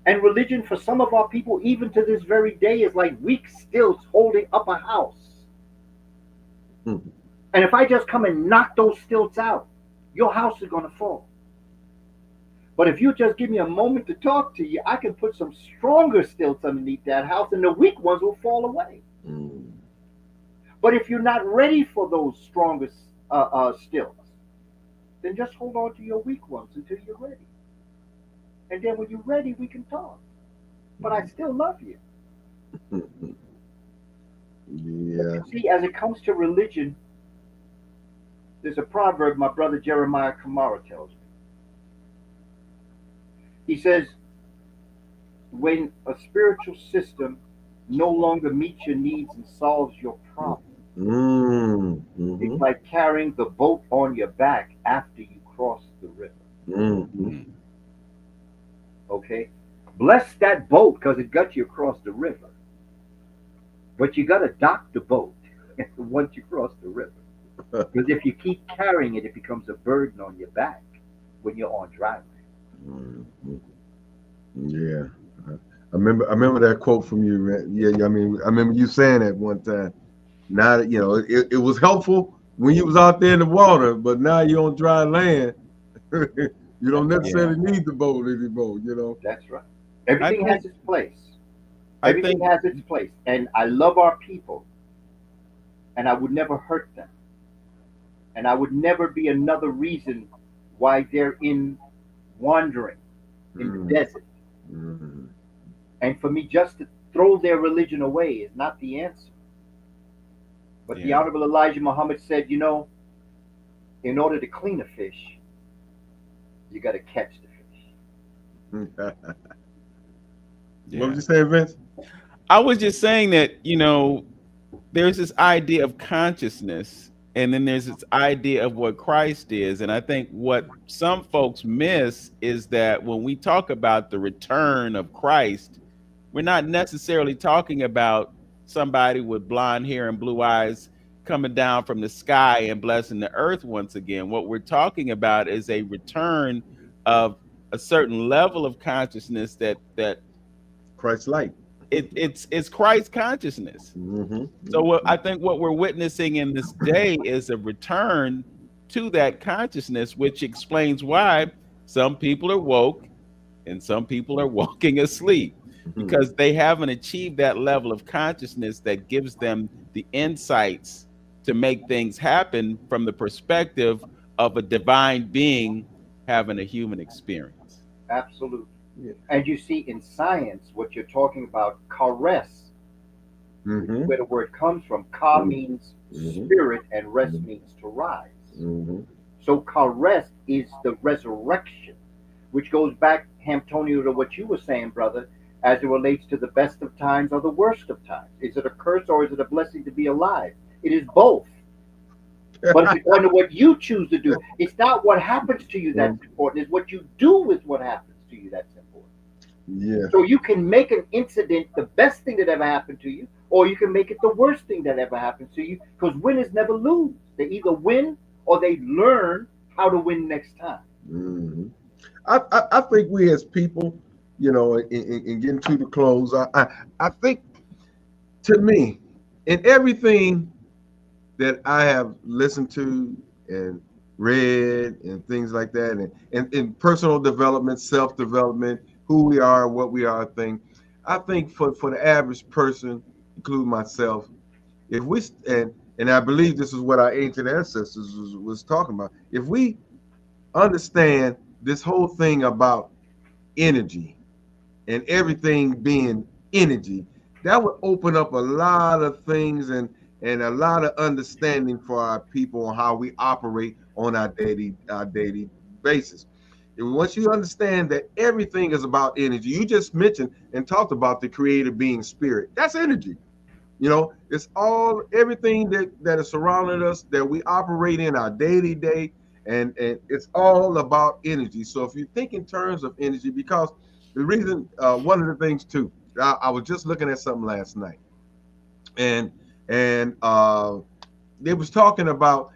And religion for some of our people, even to this very day, is like weak stilts holding up a house.
Mm-hmm.
And if I just come and knock those stilts out, your house is going to fall. But if you just give me a moment to talk to you, I can put some stronger stilts underneath that house and the weak ones will fall away.
Mm-hmm.
But if you're not ready for those stronger stilts, then just hold on to your weak ones until you're ready. And then when you're ready, we can talk. But I still love you.
Mm-hmm. Yeah.
See, as it comes to religion, there's a proverb my brother Jeremiah Kamara tells me. He says, when a spiritual system no longer meets your needs and solves your problem,
Mm-hmm.
it's like carrying the boat on your back after you cross the river.
Mm-hmm.
Okay? Bless that boat because it got you across the river. But you got to dock the boat once you cross the river. Because if you keep carrying it, it becomes a burden on your back when you're on dry land.
Mm-hmm. Yeah, I remember that quote from you. Yeah, I mean, I remember you saying that one time. Now, it was helpful, when you was out there in the water, but now you're on dry land. You don't
That's right.
Yeah.
necessarily need the boat anymore, you know.
That's right.
I
Everything
think
has its place.
I
Everything
think
has its place. And I love our people, and I would never hurt them. And I would never be another reason why they're in wandering in the
Mm,
desert.
mm,
And for me, just to throw their religion away is not the answer. But the
yeah.
Honorable Elijah Muhammad said, you know, in order to clean a fish, you got to catch the fish.
mm. What was
Yeah.
you saying, Vince?
I was just saying that, there's this idea of consciousness, and then there's this idea of what Christ is. And I think what some folks miss is that when we talk about the return of Christ, we're not necessarily talking about somebody with blonde hair and blue eyes coming down from the sky and blessing the earth once again. What we're talking about is a return of a certain level of consciousness that
Christ light.
it's Christ consciousness.
Mm-hmm.
So I think what we're witnessing in this day is a return to that consciousness, which explains why some people are woke and some people are walking asleep,
Mm-hmm.
because they haven't achieved that level of consciousness that gives them the insights to make things happen from the perspective of a divine being having a human experience.
Absolutely.
Yeah.
And you see, in science, what you're talking about, caress,
Mm-hmm.
where the word comes from. Ka
Mhm.
means
Mhm.
spirit, and rest
Mhm.
means to rise.
Mm-hmm.
So caress is the resurrection, which goes back, Hamptonio, to what you were saying, brother, as it relates to the best of times or the worst of times. Is it a curse or is it a blessing to be alive? It is both. But it's according to what you choose to do. It's not what happens to you that's important. It's what you do with what happens to you that's important.
Yeah.
So you can make an incident the best thing that ever happened to you, or you can make it the worst thing that ever happened to you. Because winners never lose. They either win or they learn how to win next time.
Mm-hmm. I think we as people, in getting to the close, I think, to me, in everything that I have listened to and read and things like that, and in personal development, self-development, who we are, what we are, I think for the average person, including myself, if we and I believe this is what our ancient ancestors was talking about. If we understand this whole thing about energy and everything being energy, that would open up a lot of things and a lot of understanding for our people on how we operate on our daily basis. And once you understand that everything is about energy, you just mentioned and talked about the creator being spirit. That's energy. It's all everything that is surrounding us that we operate in our daily day, and it's all about energy. So if you think in terms of energy, because the reason, one of the things too, I was just looking at something last night, and they was talking about,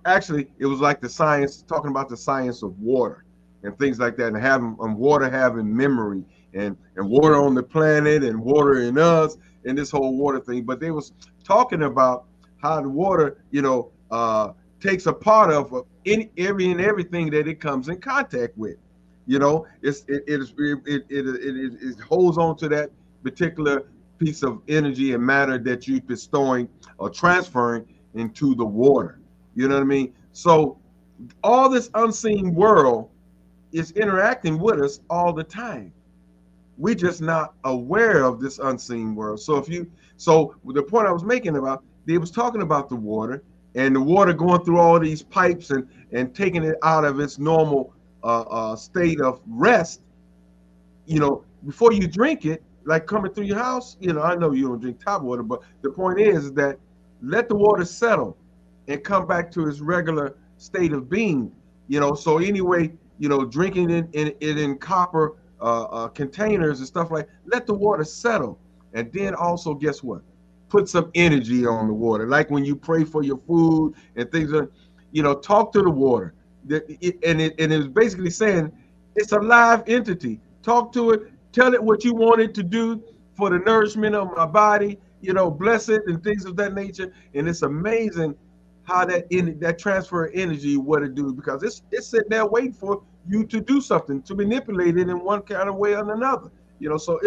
actually it was like the science, talking about the science of water and things like that, and having water having memory, and water on the planet and water in us, and this whole water thing. But they was talking about how the water, takes a part of every and everything that it comes in contact with. It holds on to that particular piece of energy and matter that you're bestowing or transferring into the water. You know what I mean? So all this unseen world is interacting with us all the time. We're just not aware of this unseen world. So the point I was making about, they was talking about the water, and the water going through all these pipes and taking it out of its normal state of rest. Before you drink it, like coming through your house. I know you don't drink tap water, but the point is that let the water settle and come back to its regular state of being. So anyway, drinking it in copper containers and stuff like. Let the water settle, and then also guess what? Put some energy on the water, like when you pray for your food and things. Talk to the water. And it's basically saying it's a live entity. Talk to it. Tell it what you want it to do for the nourishment of my body. Bless it and things of that nature. And it's amazing how that transfer of energy, what it do, because it's sitting there waiting for you to do something, to manipulate it in one kind of way or another. So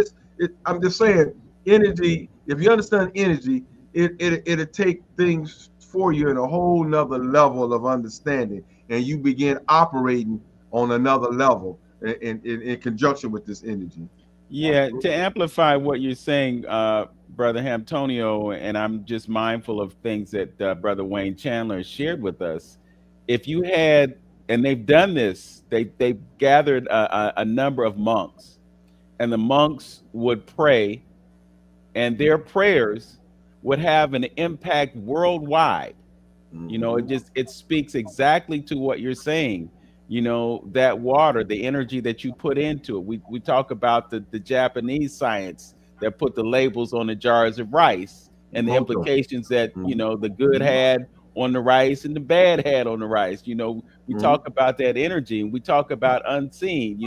I'm just saying, energy. If you understand energy, it'll take things for you in a whole nother level of understanding, and you begin operating on another level in conjunction with this energy.
Yeah, to amplify what you're saying, Brother Antonio, and I'm just mindful of things that Brother Wayne Chandler shared with us. If you had, and they've done this, they've gathered a number of monks, and the monks would pray, and their prayers would have an impact worldwide. It
Mhm.
just it speaks exactly to what you're saying. That water, the energy that you put into it. We talk about the Japanese science that put the labels on the jars of rice, and the
Moto.
implications that
Mhm.
the good
Mhm.
had on the rice and the bad had on the rice. We
Mhm.
talk about that energy, and we talk about unseen.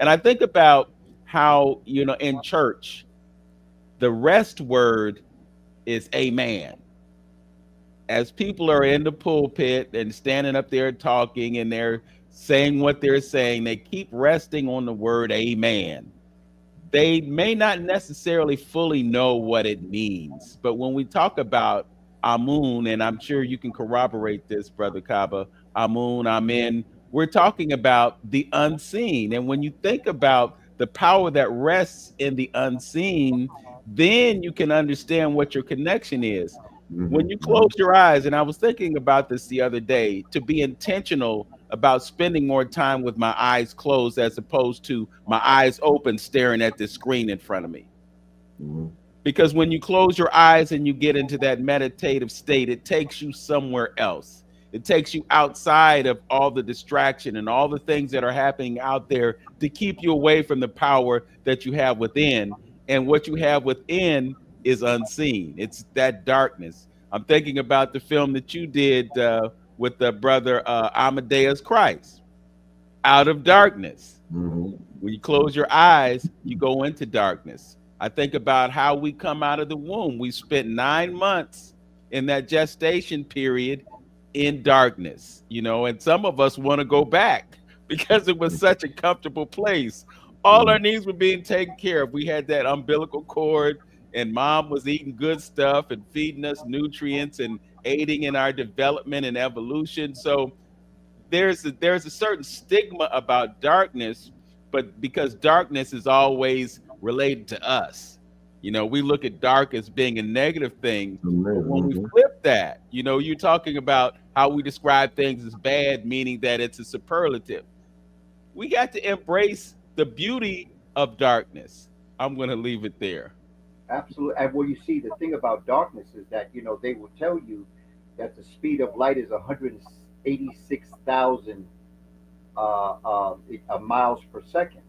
And I think about how in church the rest word is amen. As people are in the pulpit and standing up there talking, and they're saying what they're saying, they keep resting on the word amen. They may not necessarily fully know what it means, but when we talk about Amun, and I'm sure you can corroborate this, Brother Kaba, Amun, Amen, we're talking about the unseen. And when you think about the power that rests in the unseen, then you can understand what your connection is. When
Mhm.
you close
Mhm.
your eyes, and I was thinking about this the other day, to be intentional about spending more time with my eyes closed as opposed to my eyes open staring at the screen in front of me.
Mhm.
Because when you close your eyes and you get into that meditative state, it takes you somewhere else. It takes you outside of all the distraction and all the things that are happening out there to keep you away from the power that you have within. And what you have within is unseen. It's that darkness. I'm thinking about the film that you did with the brother Amadeus Christ, Out of Darkness.
Mhm.
When you close your eyes, you go into darkness. I think about how we come out of the womb. We spent 9 months in that gestation period in darkness, and some of us want to go back because it was such a comfortable place. All our
Mhm.
needs were being taken care of. We had that umbilical cord, and mom was eating good stuff and feeding us nutrients and aiding in our development and evolution. So there's a certain stigma about darkness, but because darkness is always related to us, we look at dark as being a negative thing. But when we
Mhm.
flip that, you're talking about how we describe things as bad, meaning that it's a superlative. We got to embrace the beauty of darkness. I'm going to leave it there.
Absolutely. And well, you see, the thing about darkness is that, they will tell you that the speed of light is 186,000 miles per second.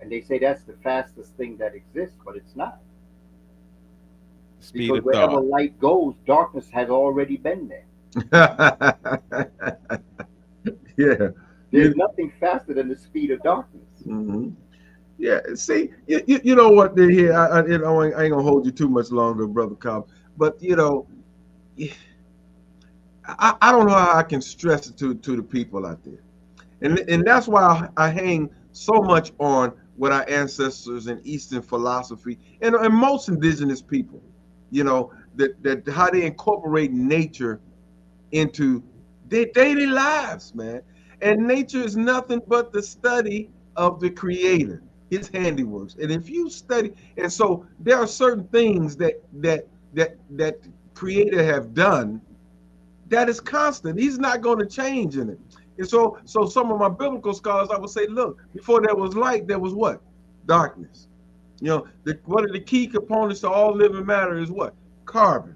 And they say that's the fastest thing that exists, but it's not.
Speed
Because
of
wherever
thought.
light goes, darkness has already been there.
Yeah.
There's
You,
nothing faster than the speed of darkness.
mhm. Yeah. See, you know what? Here, I ain't gonna hold you too much longer, brother Cobb. But I don't know how I can stress it to the people out there, and that's why I hang so much on what our ancestors in Eastern philosophy and most indigenous people, that how they incorporate nature into their daily lives, man. And nature is nothing but the study of the creator, his handiworks. And if you study, and so there are certain things that creator have done that is constant. He's not going to change in it. And so some of my biblical scholars, I would say, look, before there was light, there was what? Darkness. One of the key components to all living matter is what? Carbon.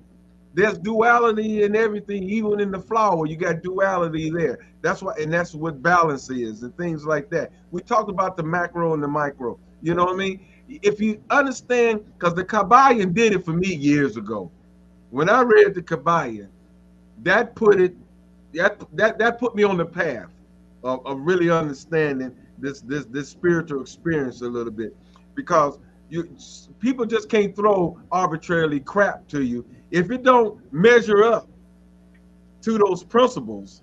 There's duality in everything, even in the flower. You got duality there. That's why, and that's what balance is, and things like that. We talked about the macro and the micro. You know what I mean? If you understand, because the Kabbalion did it for me years ago. When I read the Kabbalion, that put it that put me on the path of really understanding this spiritual experience a little bit, because you people just can't throw arbitrarily crap to you if it don't measure up. to those principles,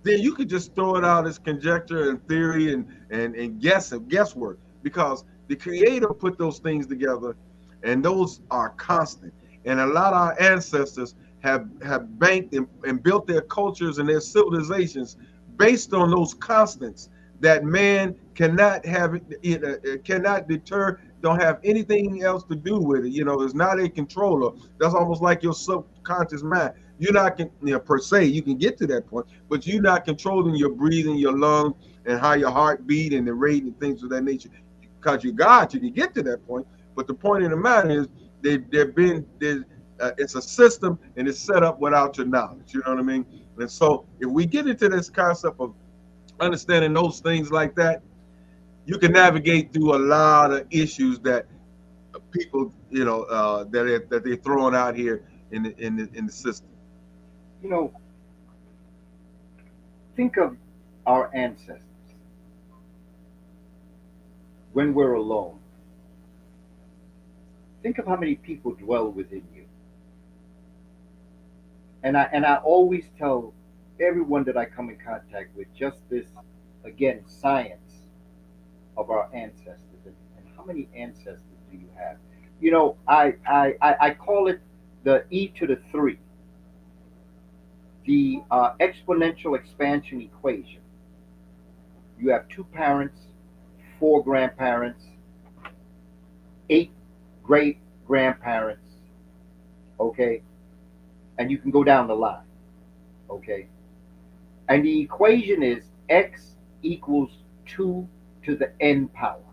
then you could just throw it out as conjecture and theory and guesswork, because the creator put those things together, and those are constant. And a lot of our ancestors have banked and built their cultures and their civilizations based on those constants that man cannot have cannot deter, don't have anything else to do with it. It's not a controller. That's almost like your subconscious mind. You're not per se, you can get to that point, but you're not controlling your breathing, your lungs, and how your heart beat and the rate and things of that nature. Because you're God, you can get to that point. But the point in the matter is, it's a system, and it's set up without your knowledge. You know what I mean? And so if we get into this concept of understanding those things like that, you can navigate through a lot of issues that people, that they're throwing out here in the system.
You know, think of our ancestors when we're alone. Think of how many people dwell within you. And I always tell everyone that I come in contact with just this, again, science of our ancestors, and how many ancestors do you have? I call it the E to the 3, the exponential expansion equation. You have 2 parents, 4 grandparents, 8 great grandparents, okay? And you can go down the line, okay? And the equation is x equals 2 to the n power.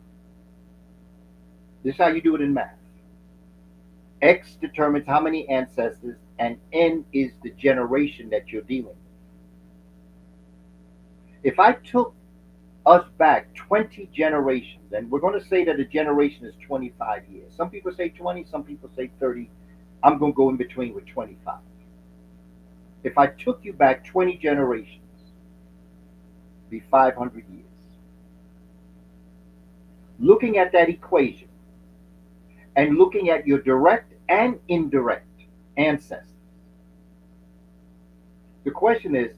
This is how you do it in math. X determines how many ancestors, and n is the generation that you're dealing with. If I took us back 20 generations, and we're going to say that a generation is 25 years. Some people say 20, some people say 30. I'm going to go in between with 25. If I took you back 20 generations, it'd be 500 years. Looking at that equation and looking at your direct and indirect ancestors, the question is,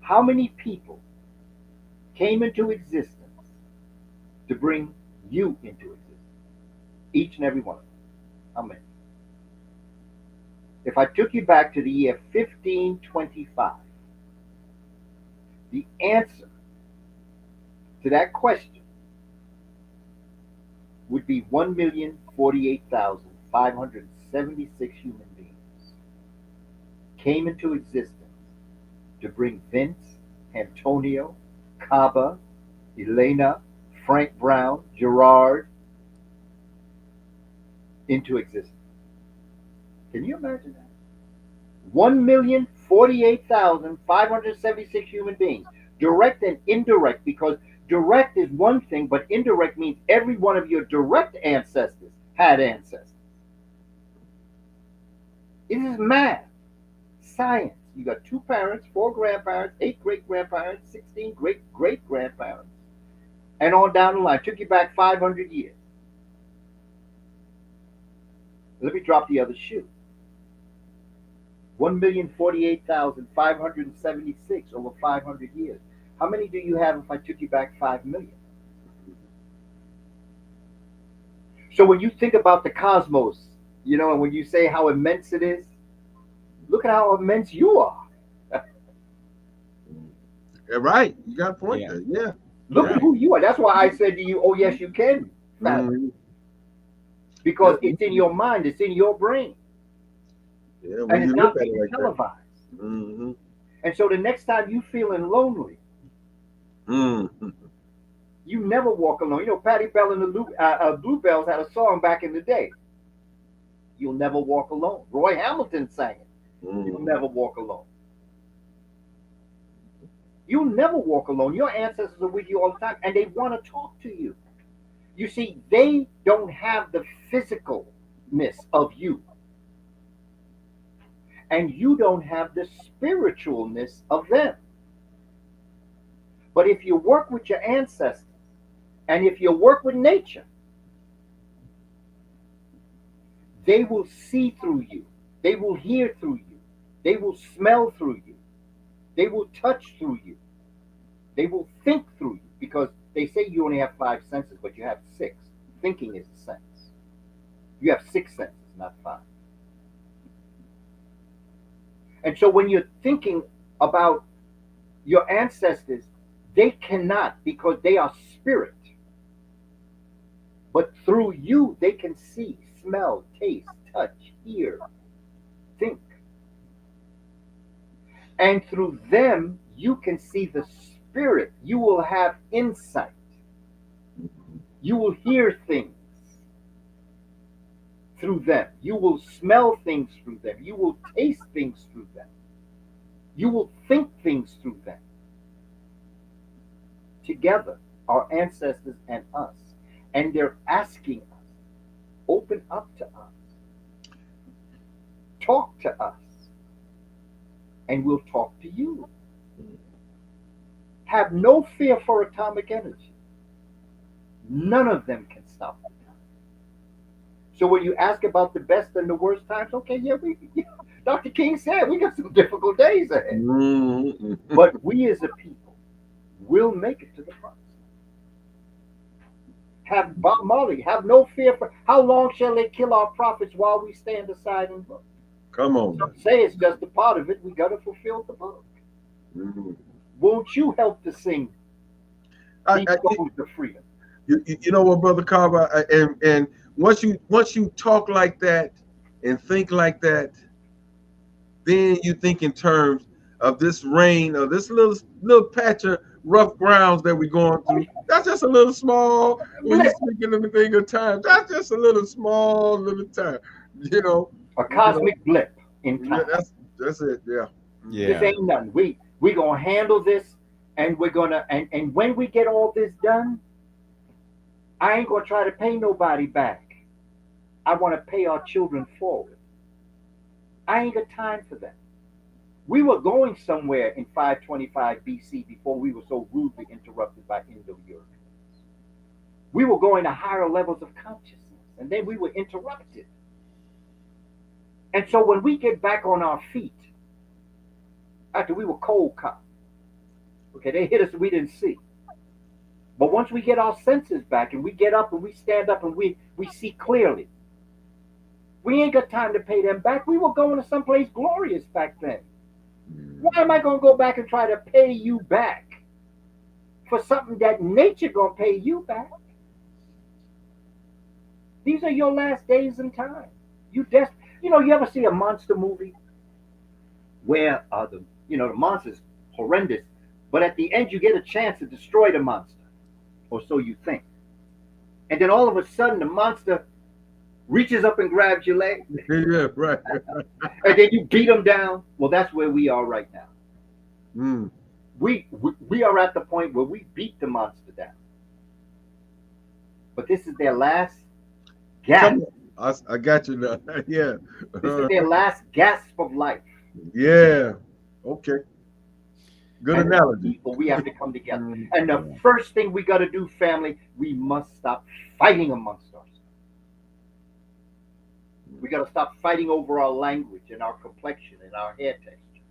how many people came into existence to bring you into existence? Each and every one of them. How many? If I took you back to the year 1525, the answer to that question would be 1,048,576 human beings came into existence to bring Vince, Antonio, Kaba, Elena, Frank Brown, Gerard into existence. Can you imagine that? 1,048,576 human beings, direct and indirect, because direct is one thing, but indirect means every one of your direct ancestors had ancestors. It is math, science. You got 2 parents, 4 grandparents, 8 great grandparents, 16 great great grandparents, and on down the line. Took you back 500 years. Let me drop the other shoe. 1,048,576 over 500 years. How many do you have if I took you back 5 million? So when you think about the cosmos, and when you say how immense it is, look at how immense you are.
Right. You got a point there. Yeah.
Look at who you are. That's why I said to you, oh, yes, you can. Because it's in your mind. It's in your brain.
Yeah,
and it's not being
like
televised. And so the next time you feeling lonely, you never walk alone. Patti Bell and the Bluebells had a song back in the day. You'll never walk alone. Roy Hamilton sang it. You'll never walk alone. You'll never walk alone. Your ancestors are with you all the time, and they want to talk to you. You see, they don't have the physicalness of you. And you don't have the spiritualness of them. But if you work with your ancestors, and if you work with nature, they will see through you. They will hear through you. They will smell through you. They will touch through you. They will think through you, because they say you only have five senses, but you have six. Thinking is a sense. You have six senses, not five. And so when you're thinking about your ancestors, they cannot, because they are spirit. But through you, they can see, smell, taste, touch, hear, think. And through them, you can see the spirit. You will have insight. You will hear things through them. You will smell things through them. You will taste things through them. You will think things through them. Together, our ancestors and us. And they're asking us, open up to us. Talk to us. And we'll talk to you. Have no fear for atomic energy. None of them can stop the time. So when you ask about the best and the worst times, okay, Dr. King said we got some difficult days ahead.
Mm-hmm.
But we as a people will make it to the promised. Have Bob Marley, have no fear for how long shall they kill our prophets while we stand aside and look?
Come on.
Some say it's just a part of it. We got to fulfill the book.
Mm-hmm.
Won't you help to sing these songs of freedom?
You know what, Brother Kaba, and once you talk like that and think like that, then you think in terms of this rain, or this little patch of rough grounds that we're going through. That's just a little small. When you're speaking of the thing of time, that's just a little small little time. You know,
a cosmic blip in time.
Yeah, that's it. Yeah.
This ain't nothing. We gonna handle this, and we're gonna and when we get all this done, I ain't gonna try to pay nobody back. I want to pay our children forward. I ain't got time for that. We were going somewhere in 525 BC before we were so rudely interrupted by Indo-Europeans. We were going to higher levels of consciousness, and then we were interrupted. And so when we get back on our feet, after we were cold caught, okay, they hit us and we didn't see. But once we get our senses back and we get up and we stand up and we see clearly, we ain't got time to pay them back. We were going to someplace glorious back then. Why am I going to go back and try to pay you back for something that nature going to pay you back? These are your last days in time. You ever see a monster movie where the monster's horrendous, but at the end you get a chance to destroy the monster, or so you think. And then all of a sudden the monster reaches up and grabs your leg.
Yeah, right.
And then you beat them down. Well, that's where we are right now.
Mm.
We are at the point where we beat the monster down. But this is their last gasp.
I got you now. Yeah.
This is their last gasp of life.
Yeah. Okay. Good analogy.
People, we have to come together. And the first thing we got to do, family, we must stop fighting amongst ourselves. We got to stop fighting over our language and our complexion and our hair texture.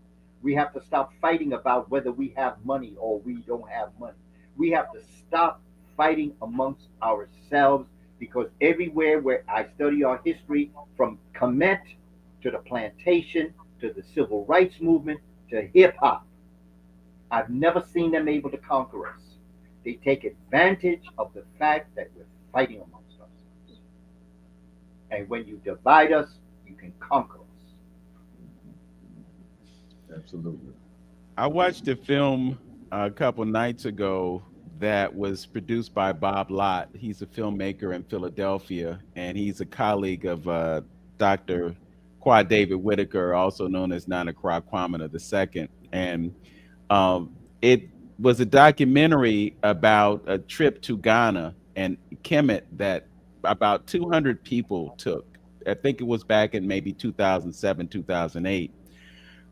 We have to stop fighting about whether we have money or we don't have money. We have to stop fighting amongst ourselves, because everywhere where I study our history, from Kemet to the plantation to the civil rights movement to hip hop, I've never seen them able to conquer us. They take advantage of the fact that we're fighting amongst ourselves. And when you divide us, you can conquer us.
Absolutely.
I watched a film a couple nights ago that was produced by Bob Lott. He's a filmmaker in Philadelphia, and he's a colleague of Dr. Quad David Whitaker, also known as Nana Kwamina II. And it was a documentary about a trip to Ghana and Kemet that about 200 people took. I think it was back in maybe 2007, 2008.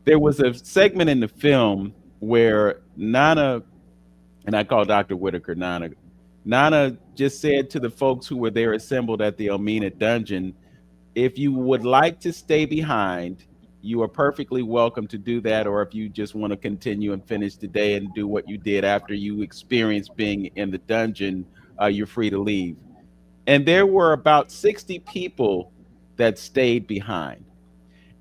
There was a segment in the film where Nana, and I call Dr. Whitaker Nana, Nana just said to the folks who were there assembled at the Elmina dungeon, if you would like to stay behind, you are perfectly welcome to do that. Or if you just want to continue and finish the day and do what you did after you experienced being in the dungeon, you're free to leave. And there were about 60 people that stayed behind.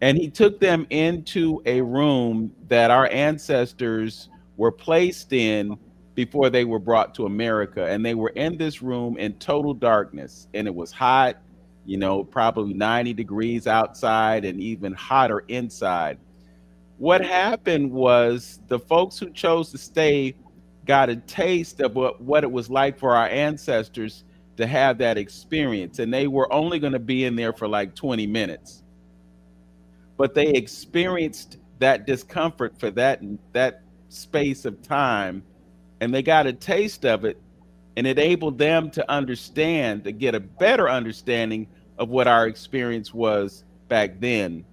And he took them into a room that our ancestors were placed in before they were brought to America. And they were in this room in total darkness. And it was hot, probably 90 degrees outside and even hotter inside. What happened was the folks who chose to stay got a taste of what it was like for our ancestors to have that experience. And they were only going to be in there for like 20 minutes, but they experienced that discomfort for that space of time, and they got a taste of it, and it enabled them to understand, to get a better understanding of what our experience was back then.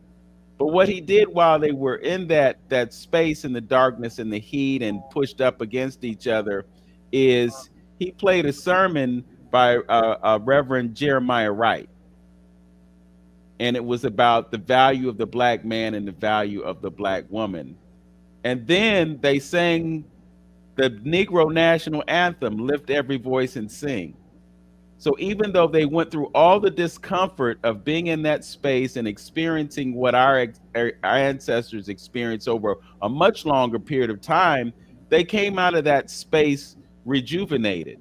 But what he did while they were in that space in the darkness and the heat and pushed up against each other is he played a sermon by Reverend Jeremiah Wright, and it was about the value of the black man and the value of the black woman. And then they sang the Negro national anthem, Lift Every Voice and Sing. So even though they went through all the discomfort of being in that space and experiencing what our ancestors experienced over a much longer period of time, they came out of that space rejuvenated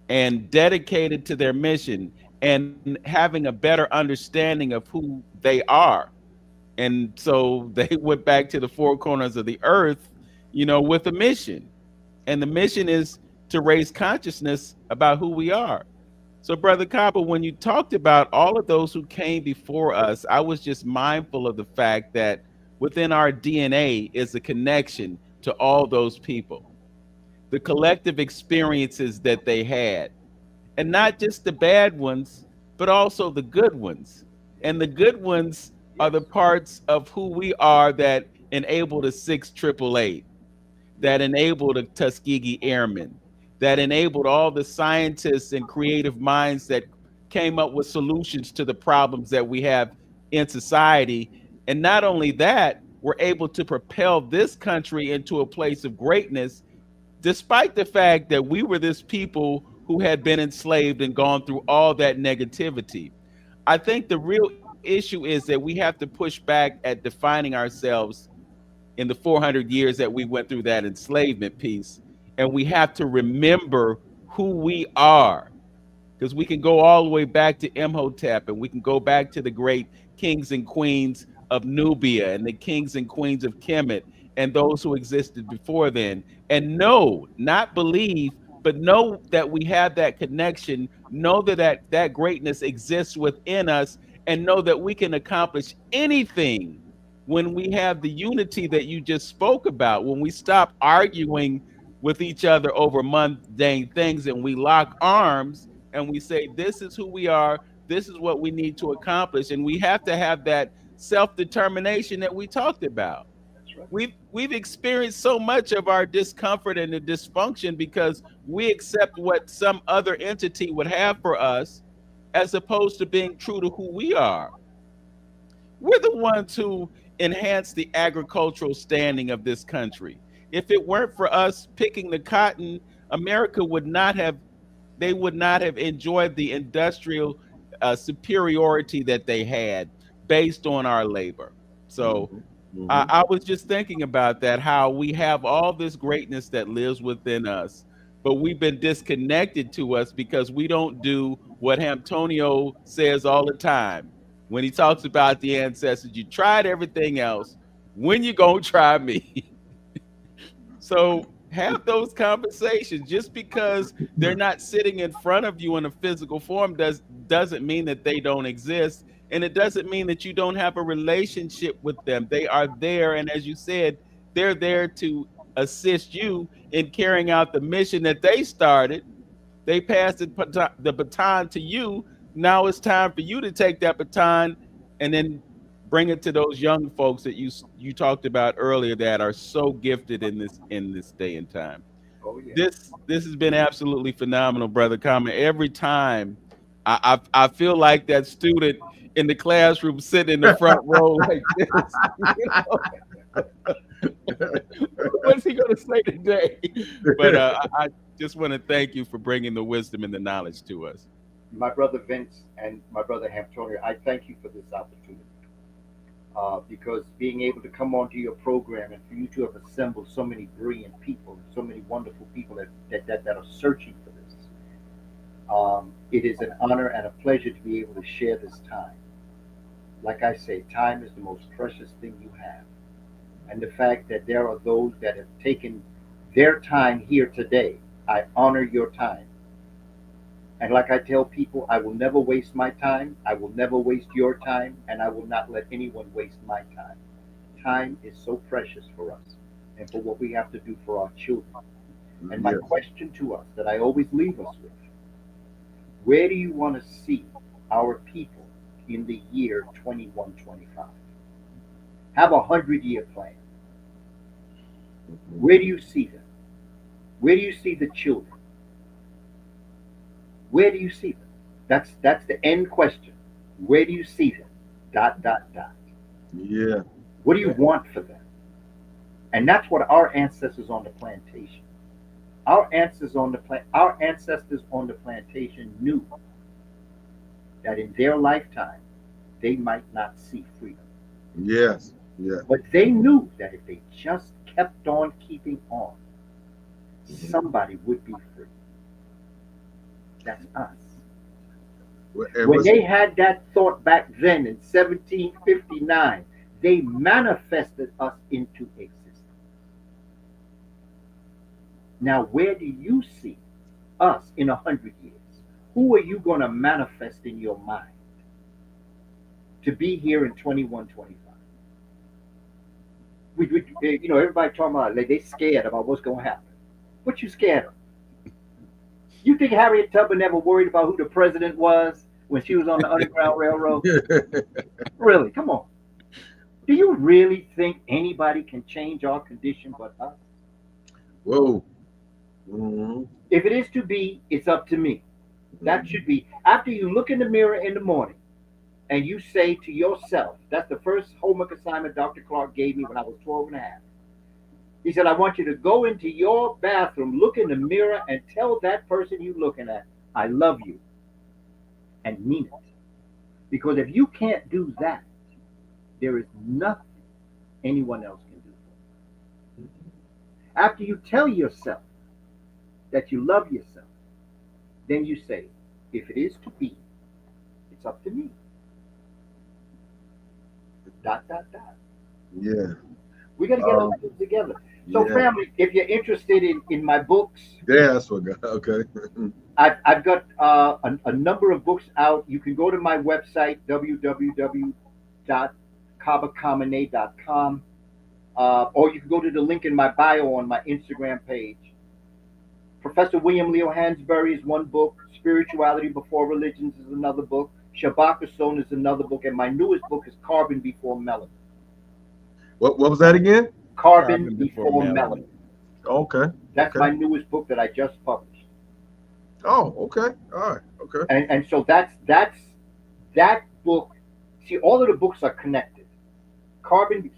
and dedicated to their mission and having a better understanding of who they are. And so they went back to the four corners of the earth, with a mission. And the mission is to raise consciousness about who we are. So, Brother Kaba, when you talked about all of those who came before us, I was just mindful of the fact that within our DNA is a connection to all those people, the collective experiences that they had, and not just the bad ones, but also the good ones. And the good ones are the parts of who we are that enable the 6888, that enabled the Tuskegee Airmen, that enabled all the scientists and creative minds that came up with solutions to the problems that we have in society. And not only that, we're able to propel this country into a place of greatness, despite the fact that we were this people who had been enslaved and gone through all that negativity. I think the real issue is that we have to push back at defining ourselves in the 400 years that we went through that enslavement piece. And we have to remember who we are, because we can go all the way back to Imhotep, and we can go back to the great kings and queens of Nubia and the kings and queens of Kemet and those who existed before then, and know, not believe, but know that we have that connection, know that greatness exists within us, and know that we can accomplish anything when we have the unity that you just spoke about, when we stop arguing with each other over mundane things and we lock arms and we say, this is who we are, this is what we need to accomplish. And we have to have that self-determination that we talked about.
That's right.
We've experienced so much of our discomfort and the dysfunction because we accept what some other entity would have for us, as opposed to being true to who we are. We're the ones who enhance the agricultural standing of this country. If it weren't for us picking the cotton, America would not have, they would not have enjoyed the industrial superiority that they had based on our labor. So I was just thinking about that, how we have all this greatness that lives within us, but we've been disconnected to us because we don't do what Antonio says all the time. When he talks about the ancestors, you tried everything else. When you gonna try me? So have those conversations. Just because they're not sitting in front of you in a physical form doesn't mean that they don't exist. And it doesn't mean that you don't have a relationship with them. They are there. And as you said, they're there to assist you in carrying out the mission that they started. They passed the baton to you. Now it's time for you to take that baton and then bring it to those young folks that you talked about earlier that are so gifted in this day and time.
Oh yeah.
This has been absolutely phenomenal, Brother Kama. Every time I feel like that student in the classroom, sitting in the front row like this. What's he going to say today? But I just want to thank you for bringing the wisdom and the knowledge to us.
My brother Vince and my brother Antonio, I thank you for this opportunity. Because being able to come onto your program and for you to have assembled so many brilliant people, so many wonderful people that are searching for this, it is an honor and a pleasure to be able to share this time. Like I say, time is the most precious thing you have. And the fact that there are those that have taken their time here today, I honor your time. And like I tell people, I will never waste my time, I will never waste your time, and I will not let anyone waste my time. Time is so precious for us and for what we have to do for our children. And my question to us that I always leave us with, where do you want to see our people in the year 2125? Have 100-year plan. Where do you see them? Where do you see the children? Where do you see them? That's the end question. Where do you see them? Dot, dot, dot.
Yeah.
What do you want for them? And that's what our ancestors on the plantation. Our ancestors on the plantation knew that in their lifetime they might not see freedom.
Yes. Yeah.
But they knew that if they just kept on keeping on, somebody would be free. That's us. When they had that thought back then in 1759, they manifested us into existence. Now, where do you see us in 100 years? Who are you going to manifest in your mind to be here in 2125? Everybody talking about like they scared about what's going to happen. What you scared of? You think Harriet Tubman never worried about who the president was when she was on the Underground Railroad? Really? Come on. Do you really think anybody can change our condition but us?
Whoa. Mm-hmm.
If it is to be, it's up to me. That should be after you look in the mirror in the morning and you say to yourself, that's the first homework assignment Dr. Clark gave me when I was 12 and a half. He said, I want you to go into your bathroom, look in the mirror, and tell that person you're looking at, I love you, and mean it. Because if you can't do that, there is nothing anyone else can do for you. After you tell yourself that you love yourself, then you say, if it is to be, it's up to me. Dot, dot, dot.
Yeah.
We got to get all this together. So, family, if you're interested in my books,
yeah, that's what. Okay.
I've got a number of books out. You can go to my website www.kabakamene.com, or you can go to the link in my bio on my Instagram page. Professor William Leo Hansberry is one book. Spirituality Before Religions is another book. Shabaka Stone is another book, and my newest book is Carbon Before Melanin.
What was that again?
Carbon Before Melanin.
Okay.
That's my newest book that I just published.
Oh, okay. All right. Okay.
And so that's that book. See, all of the books are connected. Carbon.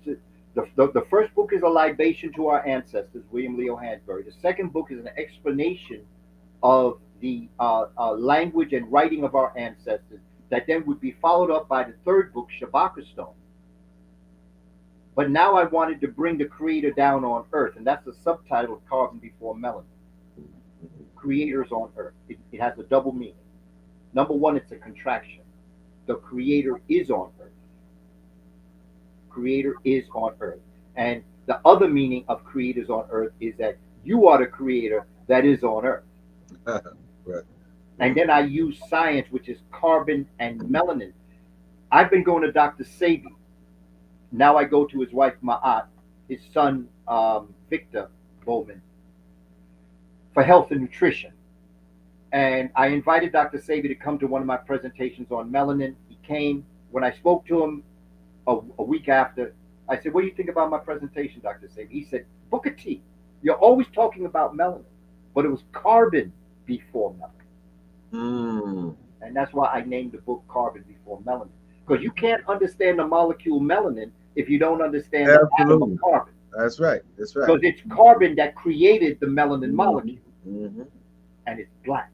The first book is a libation to our ancestors, William Leo Hansberry. The second book is an explanation of the language and writing of our ancestors. That then would be followed up by the third book, Shabaka Stone. But now I wanted to bring the Creator down on Earth, and that's the subtitle of Carbon Before Melanin. Creators on Earth. It has a double meaning. Number one, it's a contraction. The Creator is on Earth. Creator is on Earth. And the other meaning of creators on Earth is that you are the Creator that is on Earth.
Right.
And then I use science, which is carbon and melanin. I've been going to Dr. Sebi. Now I go to his wife, Ma'at, his son, Victor Bowman, for health and nutrition. And I invited Dr. Sebi to come to one of my presentations on melanin. He came. When I spoke to him a week after, I said, what do you think about my presentation, Dr. Sebi? He said, book a T. You're always talking about melanin, but it was carbon before melanin. And that's why I named the book Carbon Before Melanin. Because you can't understand the molecule melanin if you don't understand the atom of
Absolutely.
carbon.
That's right. That's right.
Because it's carbon that created the melanin
Mhm.
molecule,
Mhm.
and it's black.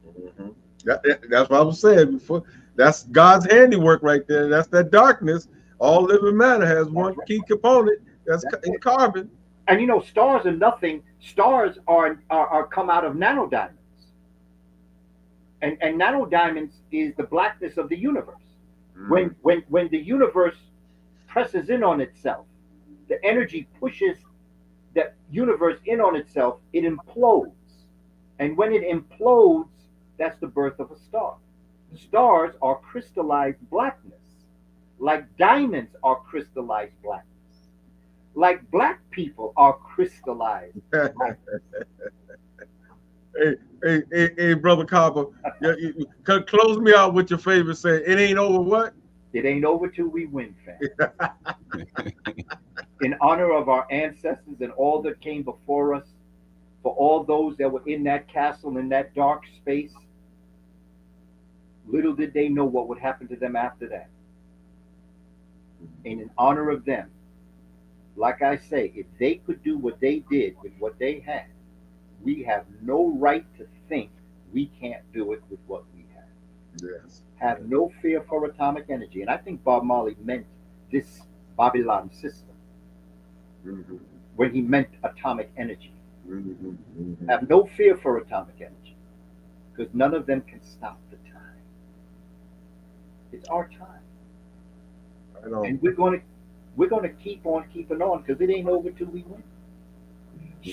Mhm. That's what I was saying before. That's God's handiwork right there. That's that darkness. All living matter has one
That's right.
key component. That's
That's
in
it.
carbon.
And you know, stars are nothing. Stars are come out of nanodiamonds, and nanodiamonds is the blackness of the universe.
Mhm.
When the universe presses in on itself, the energy pushes the universe in on itself. It implodes, and when it implodes, that's the birth of a star. Stars are crystallized blackness, like diamonds are crystallized blackness, like black people are crystallized black.
Hey, brother Kaba, close me out with your favorite saying. It ain't over what?
It ain't over till we win, fam. In honor of our ancestors and all that came before us, for all those that were in that castle in that dark space, little did they know what would happen to them after that. And in honor of them, like I say, if they could do what they did with what they had, we have no right to think we can't do it with what we have.
Yes.
Have no fear for atomic energy. And I think Bob Marley meant this Babylon system
Mhm.
when he meant atomic energy.
Mhm. Mhm.
Have no fear for atomic energy because none of them can stop the time. It's our time,
I know.
and we're gonna keep on keeping on because it ain't over till we win.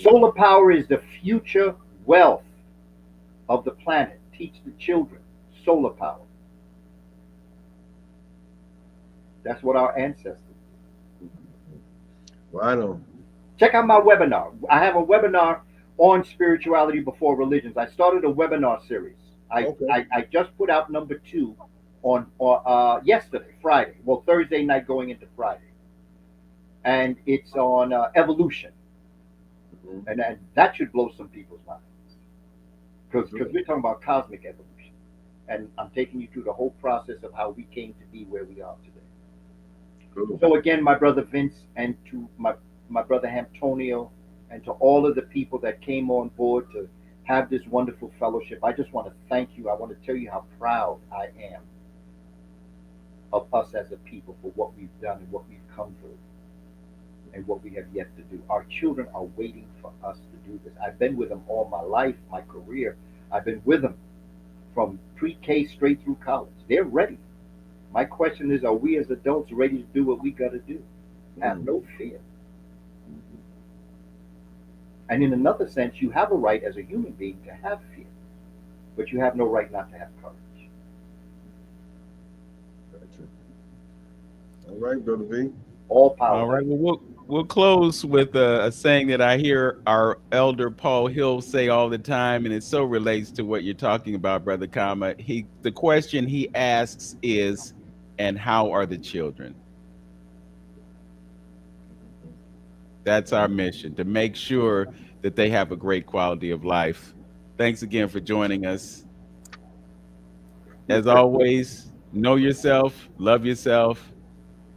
Solar power is the future wealth of the planet. Teach the children solar power. That's what our ancestors did.
Well, I know.
Check out my webinar. I have a webinar on spirituality before religions. I started a webinar series.
Okay.
I just put out number two on yesterday, Friday. Well, Thursday night going into Friday, and it's on evolution,
Mhm.
and that should blow some people's minds because we're talking about cosmic evolution, and I'm taking you through the whole process of how we came to be where we are today.
Cool.
So again, my brother Vince, and to my brother Antonio, and to all of the people that came on board to have this wonderful fellowship, I just want to thank you. I want to tell you how proud I am of us as a people for what we've done and what we've come through and what we have yet to do. Our children are waiting for us to do this. I've been with them all my life, my career. I've been with them from pre-K straight through college. They're ready. My question is, are we as adults ready to do what we got to do? Have no fear. And in another sense, you have a right as a human being to have fear, but you have no right not to have courage.
Gotcha. All right, brother V.
All power.
All right. Well, we'll close with a saying that I hear our elder Paul Hill say all the time, and it so relates to what you're talking about, Brother Kama. The question he asks is, "And how are the children?" That's our mission, to make sure that they have a great quality of life. Thanks again for joining us. As always, know yourself, love yourself,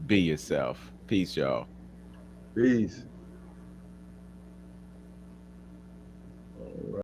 be yourself. Peace, y'all.
Peace.